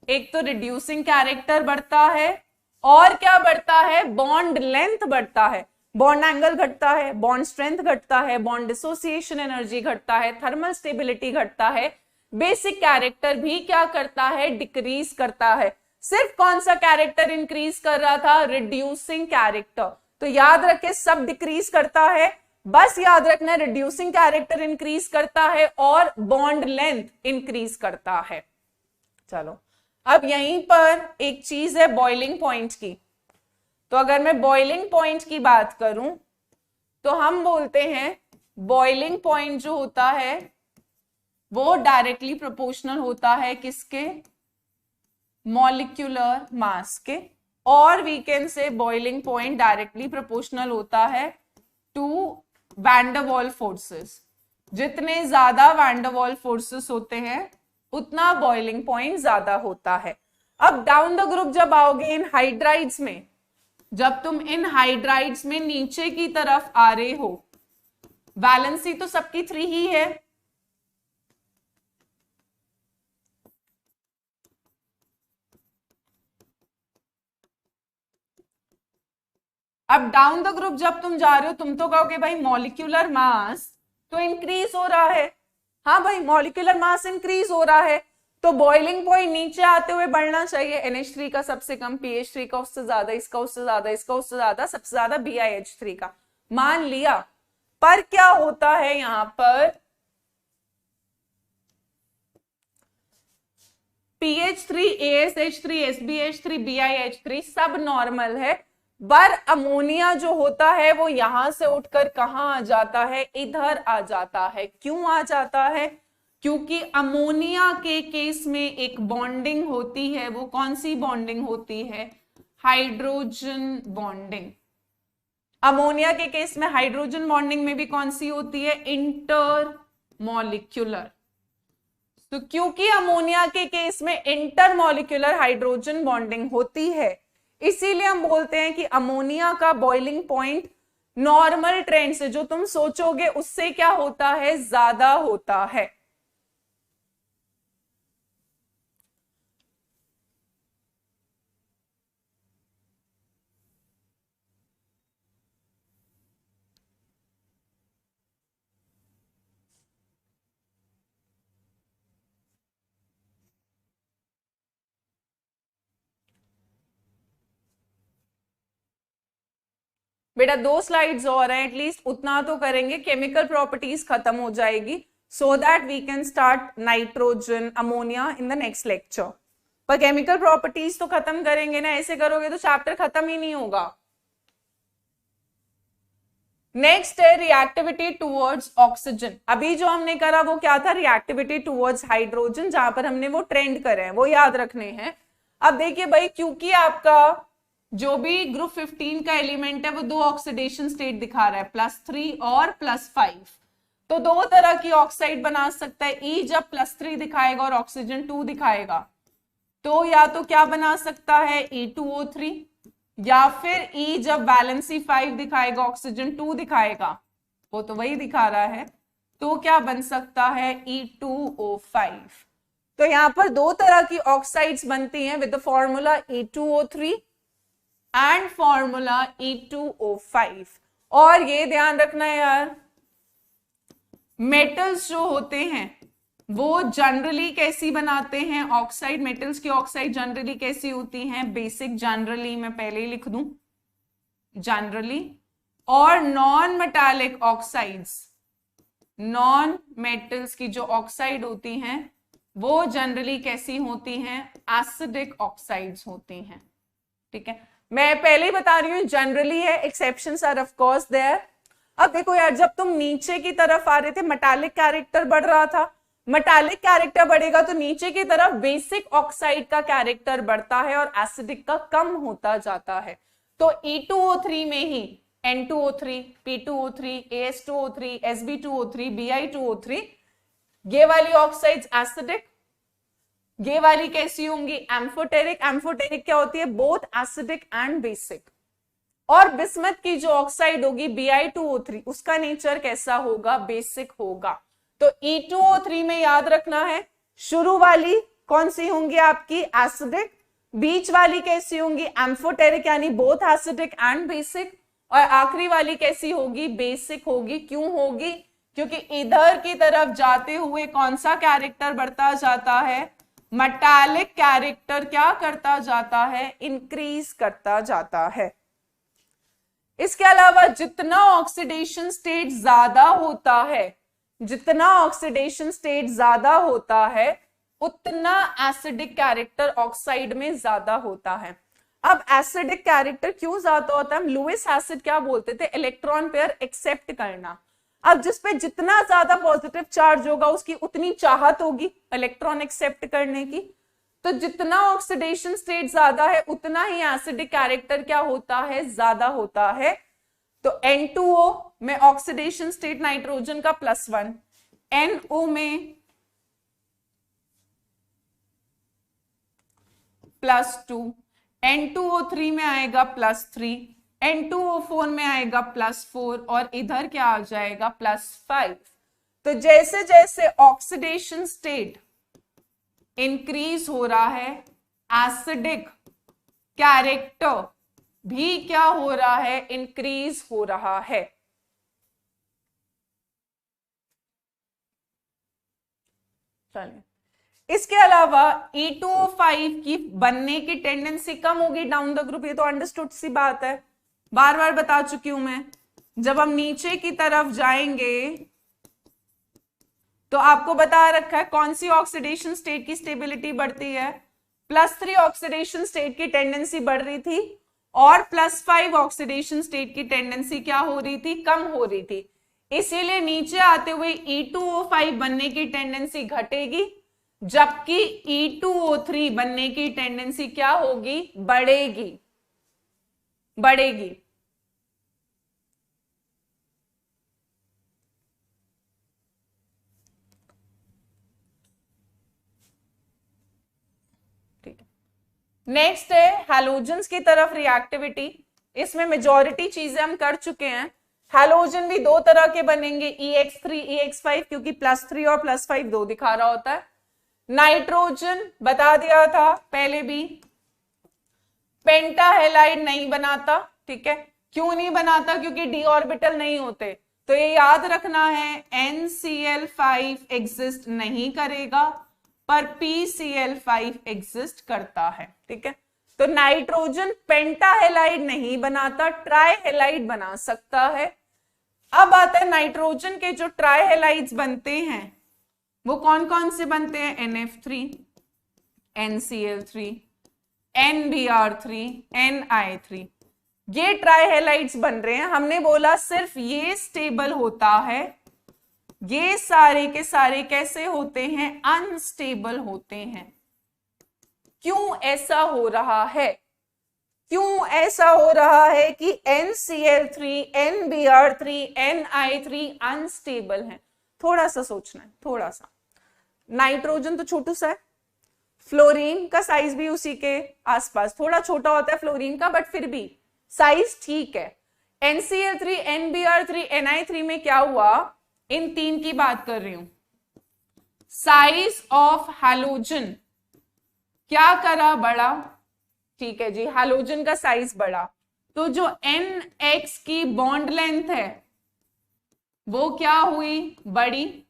एक तो रिड्यूसिंग कैरेक्टर बढ़ता है, और क्या बढ़ता है, बॉन्ड लेंथ बढ़ता है, बॉन्ड एंगल घटता है, बॉन्ड स्ट्रेंथ घटता है, बॉन्ड डिसोसिएशन एनर्जी घटता है, थर्मल स्टेबिलिटी घटता है, बेसिक कैरेक्टर भी क्या करता है, डिक्रीज करता है। सिर्फ कौन सा कैरेक्टर इंक्रीज कर रहा था, रिड्यूसिंग कैरेक्टर। तो याद रखे सब डिक्रीज करता है, बस याद रखना रिड्यूसिंग कैरेक्टर इंक्रीज करता है और बॉन्ड लेंथ इंक्रीज करता है। चलो अब यहीं पर एक चीज है बॉइलिंग पॉइंट की, तो अगर मैं बॉइलिंग पॉइंट की बात करूं तो हम बोलते हैं बॉइलिंग पॉइंट जो होता है वो डायरेक्टली प्रोपोर्शनल होता है किसके, मॉलिक्यूलर मास के, और we can say boiling point directly proportional होता है to van der Waals forces. जितने ज्यादा वैन डर वाल्स फोर्सेस होते हैं उतना बॉइलिंग पॉइंट ज्यादा होता है। अब डाउन द ग्रुप जब आओगे इन हाइड्राइड्स में, जब तुम इन हाइड्राइड्स में नीचे की तरफ आ रहे हो, वैलेंसी तो सबकी 3 ही है, अब डाउन द ग्रुप जब तुम जा रहे हो तुम तो कहोगे भाई मॉलिक्यूलर मास तो इंक्रीज हो रहा है, हाँ भाई मॉलिक्यूलर मास इंक्रीज हो रहा है, तो बॉइलिंग पॉइंट नीचे आते हुए बढ़ना चाहिए। NH3 का सबसे कम, PH3 का उससे ज्यादा, इसका उससे ज्यादा, इसका उससे ज्यादा, सबसे ज्यादा BiH3 का, मान लिया। पर क्या होता है यहां पर, PH3, ASH3, SBH3, BiH3 सब नॉर्मल है, पर अमोनिया जो होता है वो यहां से उठकर कहां आ जाता है, इधर आ जाता है। क्यों आ जाता है, क्योंकि अमोनिया के केस में एक बॉन्डिंग होती है, वो कौन सी बॉन्डिंग होती है, हाइड्रोजन बॉन्डिंग। अमोनिया के केस में हाइड्रोजन बॉन्डिंग में भी कौन सी होती है, इंटर मॉलिक्यूलर। तो क्योंकि अमोनिया के केस में इंटर मॉलिक्यूलर हाइड्रोजन बॉन्डिंग होती है, इसीलिए हम बोलते हैं कि अमोनिया का बॉइलिंग पॉइंट नॉर्मल ट्रेंड से जो तुम सोचोगे उससे क्या होता है, ज्यादा होता है। बेटा 2 स्लाइड्स और हैं, एटलीस्ट उतना तो करेंगे, केमिकल प्रॉपर्टीज खत्म हो जाएगी, so that we can start nitrogen ammonia in the next lecture. पर केमिकल प्रॉपर्टीज तो खत्म करेंगे ना, ऐसे करोगे तो चैप्टर खत्म ही नहीं होगा। नेक्स्ट है रिएक्टिविटी टुवर्ड्स ऑक्सीजन। अभी जो हमने करा वो क्या था, रिएक्टिविटी टुवर्ड्स हाइड्रोजन, जहां पर हमने वो ट्रेंड करे हैं वो याद रखने हैं। अब देखिए भाई, क्योंकि आपका जो भी ग्रुप 15 का एलिमेंट है वो 2 ऑक्सीडेशन स्टेट दिखा रहा है, +3 और +5, तो 2 तरह की ऑक्साइड बना सकता है। E जब +3 दिखाएगा और ऑक्सीजन 2 दिखाएगा तो या तो क्या बना सकता है, E2O3, या फिर E जब वैलेंसी 5 दिखाएगा ऑक्सीजन 2 दिखाएगा, वो तो वही दिखा रहा है, तो क्या बन सकता है, E2O5। तो यहां पर 2 तरह की ऑक्साइड्स बनती हैं with the formula E2O3 and formula E2O5। और ये ध्यान रखना है यार, मेटल्स जो होते हैं वो जनरली कैसी बनाते हैं ऑक्साइड, मेटल्स की ऑक्साइड जनरली कैसी होती हैं, बेसिक जनरली, मैं पहले ही लिख दूं जनरली। और non metallic oxides, non metals की जो ऑक्साइड होती हैं वो जनरली कैसी होती हैं, एसिडिक ऑक्साइड्स होती हैं। ठीक है, मैं पहले ही बता रही हूँ जनरली है, exceptions are of course there. अब देखो यार, जब तुम नीचे की तरफ आ रहे थे मेटालिक कैरेक्टर बढ़ रहा था, मेटालिक कैरेक्टर बढ़ेगा तो नीचे की तरफ बेसिक ऑक्साइड का कैरेक्टर बढ़ता है और एसिडिक का कम होता जाता है। तो E2O3 में ही N2O3, P2O3, AS2O3, Sb2O3, Bi2O3, ये वाली ऑक्साइड्स एसिडिक, ये वाली कैसी होंगी एम्फोटेरिक। एम्फोटेरिक क्या होती है, बोथ एसिडिक एंड बेसिक। और बिस्मथ की जो ऑक्साइड होगी Bi2O3, उसका नेचर कैसा होगा, बेसिक होगा। तो E2O3 में याद रखना है, शुरू वाली कौन सी होंगी आपकी एसिडिक, बीच वाली कैसी होंगी एम्फोटेरिक यानी बोथ एसिडिक एंड बेसिक, और आखिरी वाली कैसी होगी, बेसिक होगी। क्यों होगी, क्योंकि इधर की तरफ जाते हुए कौन सा कैरेक्टर बढ़ता जाता है, मेटालिक कैरेक्टर क्या करता जाता है, इंक्रीज करता जाता है। इसके अलावा जितना ऑक्सीडेशन स्टेट ज्यादा होता है, जितना ऑक्सीडेशन स्टेट ज्यादा होता है उतना एसिडिक कैरेक्टर ऑक्साइड में ज्यादा होता है। अब एसिडिक कैरेक्टर क्यों ज्यादा होता है, हम लुइस एसिड क्या बोलते थे, इलेक्ट्रॉन पेयर एक्सेप्ट करना। अब जिसपे जितना ज्यादा पॉजिटिव चार्ज होगा उसकी उतनी चाहत होगी इलेक्ट्रॉन एक्सेप्ट करने की। तो जितना ऑक्सीडेशन स्टेट ज्यादा है उतना ही एसिडिक कैरेक्टर क्या होता है, ज्यादा होता है। तो N2O में ऑक्सीडेशन स्टेट नाइट्रोजन का +1, NO में +2, N2O3 में आएगा +3, N2O4 में आएगा +4 और इधर क्या आ जाएगा +5। तो जैसे जैसे ऑक्सीडेशन स्टेट इंक्रीज हो रहा है, एसिडिक कैरेक्टर भी क्या हो रहा है, इंक्रीज हो रहा है। चलिए, इसके अलावा E2O5 की बनने की टेंडेंसी कम होगी डाउन द ग्रुप, ये तो अंडरस्टूड सी बात है, बार बार बता चुकी हूं मैं। जब हम नीचे की तरफ जाएंगे तो आपको बता रखा है कौन सी ऑक्सीडेशन स्टेट की स्टेबिलिटी बढ़ती है, +3 ऑक्सीडेशन स्टेट की टेंडेंसी बढ़ रही थी और +5 ऑक्सीडेशन स्टेट की टेंडेंसी क्या हो रही थी, कम हो रही थी। इसीलिए नीचे आते हुए E2O5 बनने की टेंडेंसी घटेगी, जबकि E2O3 बनने की टेंडेंसी क्या होगी, बढ़ेगी, बढ़ेगी। ठीक है, नेक्स्ट है हैलोजन्स की तरफ रिएक्टिविटी। इसमें मेजॉरिटी चीजें हम कर चुके हैं। हैलोजन भी दो तरह के बनेंगे, EX3 EX5, क्योंकि +3 और +5 दो दिखा रहा होता है। नाइट्रोजन बता दिया था पहले भी, पेंटाहेलाइड नहीं बनाता। ठीक है, क्यों नहीं बनाता, क्योंकि d ऑर्बिटल नहीं होते। तो ये याद रखना है, NCl5 एग्जिस्ट नहीं करेगा पर PCl5 एग्जिस्ट करता है। ठीक है, तो नाइट्रोजन पेंटाहेलाइड नहीं बनाता, ट्राइहेलाइड बना सकता है। अब आता है नाइट्रोजन के जो ट्राइहेलाइड्स बनते हैं वो कौन कौन से बनते हैं, NF3, NCl3, NBr3, NI3, ये ट्राइहेलाइड्स बन रहे हैं। हमने बोला सिर्फ ये स्टेबल होता है, ये सारे के सारे कैसे होते हैं, अनस्टेबल होते हैं। क्यों ऐसा हो रहा है, क्यों ऐसा हो रहा है कि NCl3, NBr3, NI3 अनस्टेबल है, थोड़ा सा सोचना है, थोड़ा सा। नाइट्रोजन तो छोटू सा है, फ्लोरीन का साइज भी उसी के आसपास थोड़ा छोटा होता है फ्लोरीन का, बट फिर भी साइज ठीक है। NCl3, NBr3, NI3 में क्या हुआ, इन तीन की बात कर रही हूं, साइज ऑफ हैलोजन क्या करा, बड़ा, ठीक है जी, हैलोजन का साइज बढ़ा तो जो NX की बॉन्ड लेंथ है वो क्या हुई, बड़ी।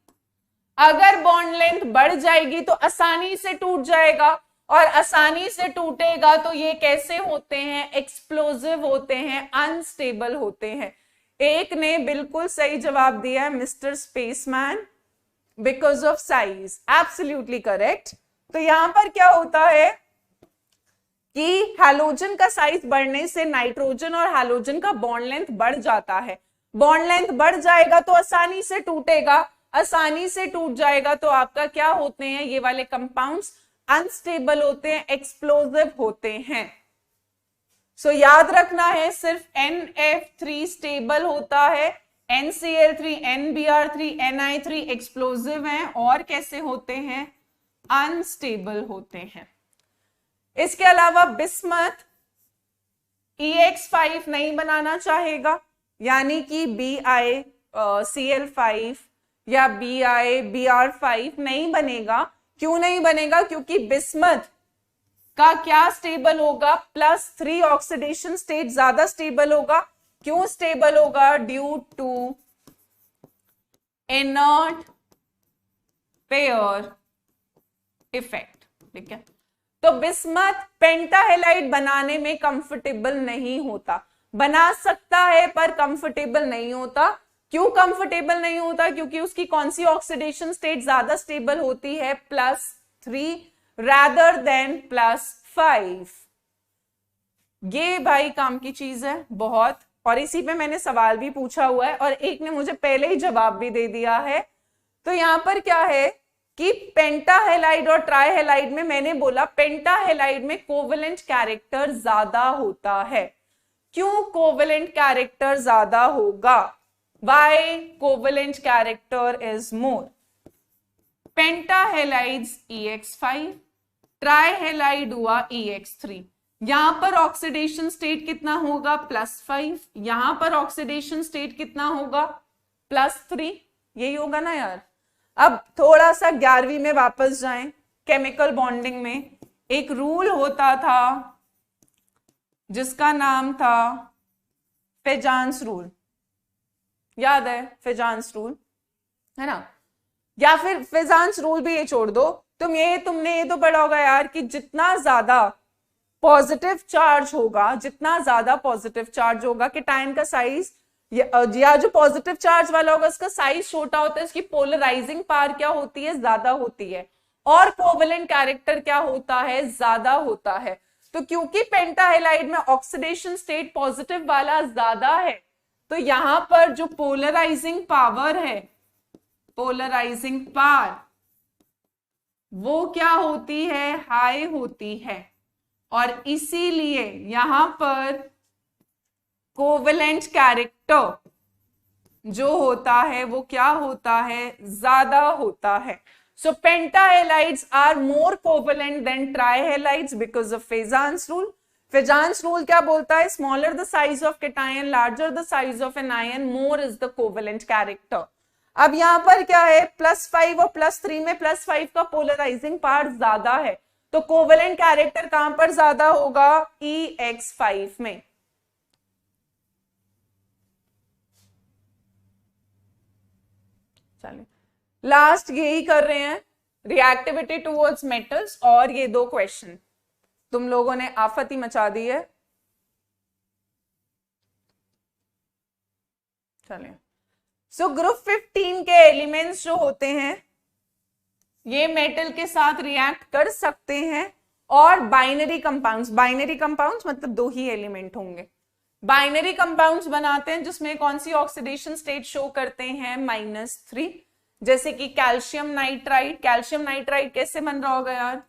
अगर बॉन्ड लेंथ बढ़ जाएगी तो आसानी से टूट जाएगा, और आसानी से टूटेगा तो ये कैसे होते हैं, एक्सप्लोजिव होते हैं, अनस्टेबल होते हैं। एक ने बिल्कुल सही जवाब दिया है, mister spaceman, because of size, absolutely correct. तो यहां पर क्या होता है कि हैलोजन का साइज बढ़ने से नाइट्रोजन और हैलोजन का बॉन्ड लेंथ बढ़ जाता है। बॉन्ड लेंथ बढ़ जाएगा तो आसानी से टूटेगा, आसानी से टूट जाएगा तो आपका क्या होते हैं, ये वाले कंपाउंड्स अनस्टेबल होते हैं, एक्सप्लोजिव होते हैं। सो याद रखना है, सिर्फ NF3 स्टेबल होता है, NCl3, NBr3, Ni3 एक्सप्लोजिव हैं, और कैसे होते हैं, अनस्टेबल होते हैं। इसके अलावा बिस्मथ EX5 नहीं बनाना चाहेगा, यानी कि BiCl5 या BiBr5 नहीं बनेगा। क्यों नहीं बनेगा, क्योंकि बिस्मथ का क्या स्टेबल होगा, +3 ऑक्सीडेशन स्टेट ज्यादा स्टेबल होगा। क्यों स्टेबल होगा, due to inert pair effect, ठीक है। तो बिस्मथ पेंटाहेलाइड बनाने में कंफर्टेबल नहीं होता, बना सकता है पर कंफर्टेबल नहीं होता। क्यों कंफर्टेबल नहीं होता, क्योंकि उसकी कौन सी ऑक्सीडेशन स्टेट ज्यादा स्टेबल होती है, +3 rather than +5। ये भाई काम की चीज है बहुत, और इसी पे मैंने सवाल भी पूछा हुआ है और एक ने मुझे पहले ही जवाब भी दे दिया है। तो यहां पर क्या है कि पेंटाहेलाइड और ट्राइहेलाइड में मैंने बोला पेंटाहेलाइड में कोवेलेंट कैरेक्टर ज्यादा होता है। क्यों कोवेलेंट कैरेक्टर ज्यादा होगा, why covalent character is more. Pentahalides EX5, trihalide हुआ EX3। यहां पर ऑक्सीडेशन स्टेट कितना होगा, +5, यहां पर ऑक्सीडेशन स्टेट कितना होगा, +3, यही होगा ना यार। अब थोड़ा सा 11वीं में वापस जाएं, केमिकल बॉन्डिंग में एक रूल होता था जिसका नाम था फेजांस रूल, याद है फेजांस रूल, है ना, या फिर फेजांस रूल भी ये छोड़ दो, तुमने ये तो पढ़ा होगा यार कि जितना ज्यादा पॉजिटिव चार्ज होगा, जितना ज्यादा पॉजिटिव चार्ज होगा केटायन का साइज, या जो पॉजिटिव चार्ज वाला होगा उसका साइज छोटा होता है, उसकी पोलराइजिंग पावर क्या होती है, ज्यादा होती है, और कोवेलेंट कैरेक्टर क्या होता है, ज्यादा होता है। तो क्योंकि पेंटाहेलाइड में ऑक्सीडेशन स्टेट पॉजिटिव वाला ज्यादा है, तो यहां पर जो पोलराइजिंग पावर है, पोलराइजिंग पावर वो क्या होती है, हाई होती है, और इसीलिए यहां पर कोवेलेंट कैरेक्टर जो होता है वो क्या होता है, ज्यादा होता है। So pentahalides are more covalent than trihalides because of Fajans rule. Fajans rule क्या बोलता है, smaller the size of cation, larger the size of anion, more is the covalent character. अब यहां पर क्या है, +5 और +3 में +5 का पोलराइजिंग पावर ज्यादा है, तो कोवेलेंट कैरेक्टर कहां पर ज्यादा होगा, EX5 में। चलिए लास्ट यही कर रहे हैं, रिएक्टिविटी टुवर्ड्स मेटल्स, और ये 2 क्वेश्चन तुम लोगों ने आफत ही मचा दी है। चलिए, सो ग्रुप 15 के एलिमेंट्स जो होते हैं ये मेटल के साथ रिएक्ट कर सकते हैं, और बाइनरी कंपाउंड्स मतलब 2 ही एलिमेंट होंगे, बाइनरी कंपाउंड्स बनाते हैं जिसमें कौन सी ऑक्सीडेशन स्टेट शो करते हैं, -3, जैसे कि कैल्शियम नाइट्राइड। कैल्शियम नाइट्राइड कैसे बन रहा होगा यार,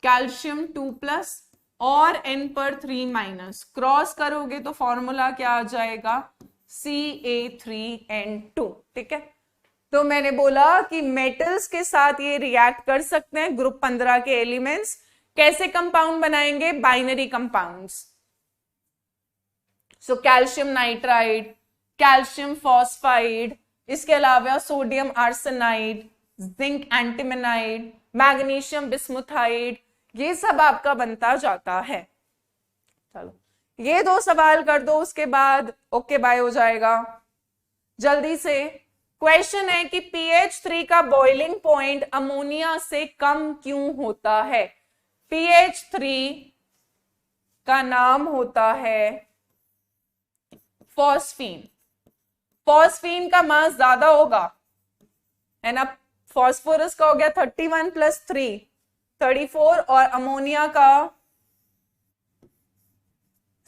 कैल्शियम 2+ और N पर 3- क्रॉस करोगे तो फॉर्मूला क्या आ जाएगा, Ca3N2, ठीक है। तो मैंने बोला कि मेटल्स के साथ ये रिएक्ट कर सकते हैं, ग्रुप 15 के एलिमेंट्स। कैसे कंपाउंड बनाएंगे, binary compounds. So calcium nitride, calcium phosphide, इसके अलावा sodium arsenide, zinc antimonide, magnesium बिस्मुथाइड, ये सब आपका बनता जाता है। चलो ये 2 सवाल कर दो, उसके बाद ओके बाय हो जाएगा। जल्दी से क्वेश्चन है कि pH 3 का बॉइलिंग पॉइंट अमोनिया से कम क्यों होता है। pH 3 का नाम होता है फॉस्फीन। फॉस्फीन का मास ज्यादा होगा है ना, फॉस्फोरस का हो गया 31 + 3 34 और अमोनिया का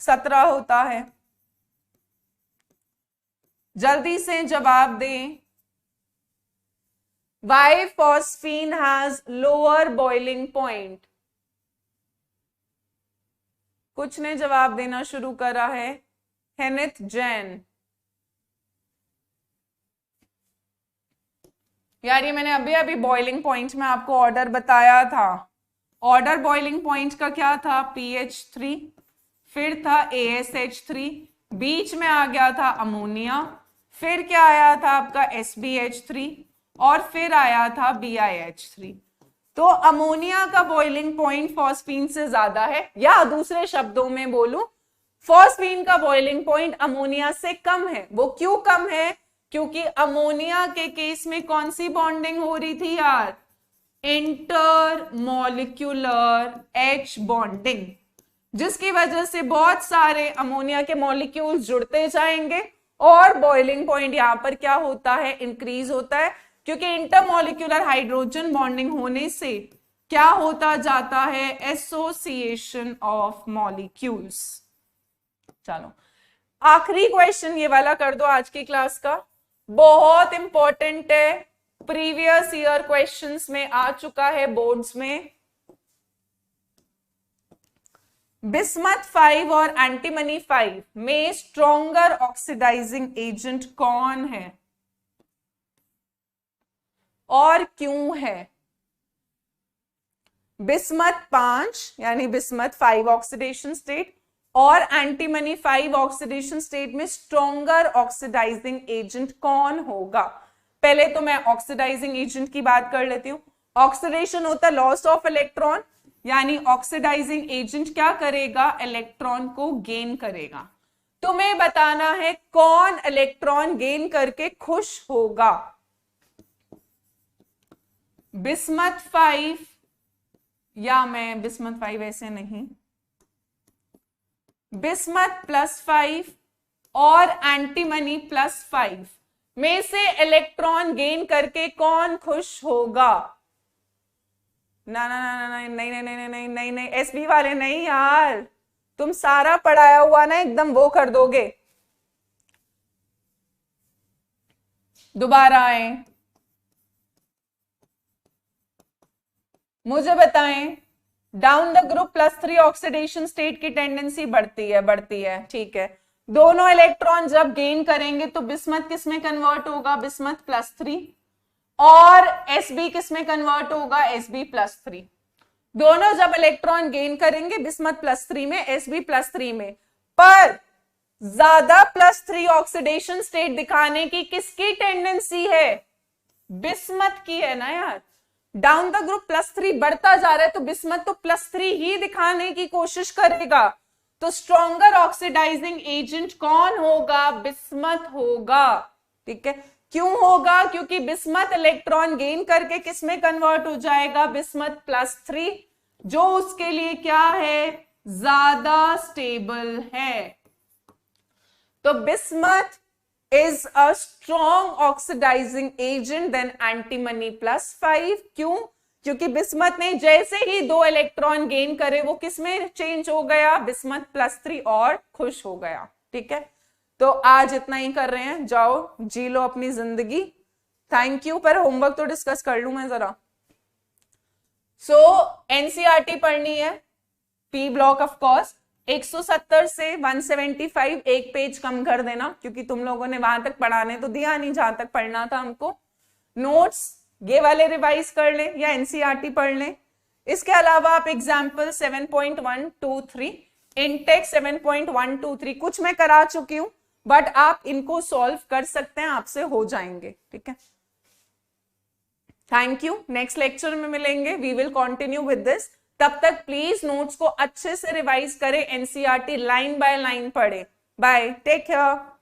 17 होता है। जल्दी से जवाब दें। Why phosphine has lower boiling point? कुछ ने जवाब देना शुरू करा है। हेनिथ जैन। यार ये मैंने अभी अभी बॉइलिंग पॉइंट में आपको ऑर्डर बताया था। ऑर्डर बॉइलिंग पॉइंट का क्या था, pH 3, फिर था ASH3, बीच में आ गया था अमोनिया, फिर क्या आया था आपका SbH3 और फिर आया था BiH3। तो अमोनिया का बॉइलिंग पॉइंट फॉस्फीन से ज्यादा है, या दूसरे शब्दों में बोलूं फॉस्फीन का बॉइलिंग पॉइंट अमोनिया से कम है। वो क्यों कम है, क्योंकि अमोनिया के केस में कौन सी बॉन्डिंग हो रही थी यार, इंटरमॉलिक्यूलर H बॉन्डिंग, जिसकी वजह से बहुत सारे अमोनिया के मॉलिक्यूल्स जुड़ते जाएंगे और बॉइलिंग पॉइंट यहां पर क्या होता है, इंक्रीज होता है, क्योंकि इंटरमॉलिक्यूलर हाइड्रोजन बॉन्डिंग होने से क्या होता जाता है, एसोसिएशन ऑफ मॉलिक्यूल्स। चलो आखिरी क्वेश्चन ये वाला कर दो आज की क्लास का, बहुत इंपॉर्टेंट है, प्रीवियस ईयर क्वेश्चंस में आ चुका है बोर्ड्स में। बिस्मथ 5 और एंटीमनी 5 में स्ट्रॉन्गर ऑक्सीडाइजिंग एजेंट कौन है और क्यों है। बिस्मथ 5 यानी बिस्मथ 5 ऑक्सीडेशन स्टेट और एंटीमनी 5 ऑक्सीडेशन स्टेट में स्ट्रॉन्गर ऑक्सीडाइजिंग एजेंट कौन होगा। पहले तो मैं ऑक्सीडाइजिंग एजेंट की बात कर लेती हूँ। ऑक्सीडेशन होता है लॉस ऑफ इलेक्ट्रॉन, यानी ऑक्सीडाइजिंग एजेंट क्या करेगा, इलेक्ट्रॉन को गेन करेगा। तुम्हें बताना है कौन इलेक्ट्रॉन गेन करके खुश होगा, बिस्मथ 5 या मैं बिस्मथ 5 ऐसे नहीं, बिस्मथ +5 और एंटीमनी +5 में से इलेक्ट्रॉन गेन करके कौन खुश होगा। ना ना ना ना नहीं नहीं नहीं नहीं नहीं नहीं नहीं, एसबी वाले नहीं यार, तुम सारा पढ़ाया हुआ ना एकदम वो कर दोगे। दोबारा आए, मुझे बताएं। Down the group +3 oxidation state की टेंडेंसी बढ़ती है, ठीक है। दोनों इलेक्ट्रॉन जब गेन करेंगे तो बिस्मथ किस में कन्वर्ट होगा, बिस्मथ +3, और Sb किस में कन्वर्ट होगा, Sb+3। दोनों जब इलेक्ट्रॉन गेन करेंगे बिस्मथ +3 में, Sb+3 में, पर ज्यादा +3 ऑक्सीडेशन स्टेट दिखाने की किसकी टेंडेंसी है, बिस्मथ की है ना यार। डाउन द ग्रुप +3 बढ़ता जा रहा है तो बिस्मथ तो +3 ही दिखाने की कोशिश करेगा। तो स्ट्रॉन्गर ऑक्सीडाइजिंग एजेंट कौन होगा, बिस्मथ होगा, ठीक है। क्यों होगा, क्योंकि बिस्मथ इलेक्ट्रॉन गेन करके किस में कन्वर्ट हो जाएगा, बिस्मथ +3, जो उसके लिए क्या है, ज्यादा स्टेबल है। तो bismuth is a strong oxidizing agent than antimony +5। क्यों, क्योंकि बिस्मथ ने जैसे ही 2 इलेक्ट्रॉन गेन करे वो किस में चेंज हो गया, बिस्मथ +3 और खुश हो गया, ठीक है। तो आज इतना ही कर रहे हैं, जाओ जी लो अपनी जिंदगी, थैंक यू। पर होमवर्क तो डिस्कस कर लूं मैं जरा। एनसीईआरटी पढ़नी है, पी ब्लॉक ऑफ कोर्स 170 से 175 एक पेज कम कर देना, क्योंकि तुम लोगों ने वहां तक पढ़ाने तो दिया नहीं जहां तक पढ़ना था हमको। नोट्स ये वाले रिवाइज कर लें या एनसीईआरटी पढ़ लें। इसके अलावा आप एग्जाम्पल 7.123, इंटेक्स 7.123 कुछ मैं करा चुकी हूं, बट आप इनको सॉल्व कर सकते हैं, आपसे हो जाएंगे, ठीक है। थैंक यू, नेक्स्ट लेक्चर में मिलेंगे, we will continue with this. तब तक प्लीज नोट्स को अच्छे से रिवाइज करें, एनसीईआरटी लाइन बाय लाइन पढ़े। Bye, take care.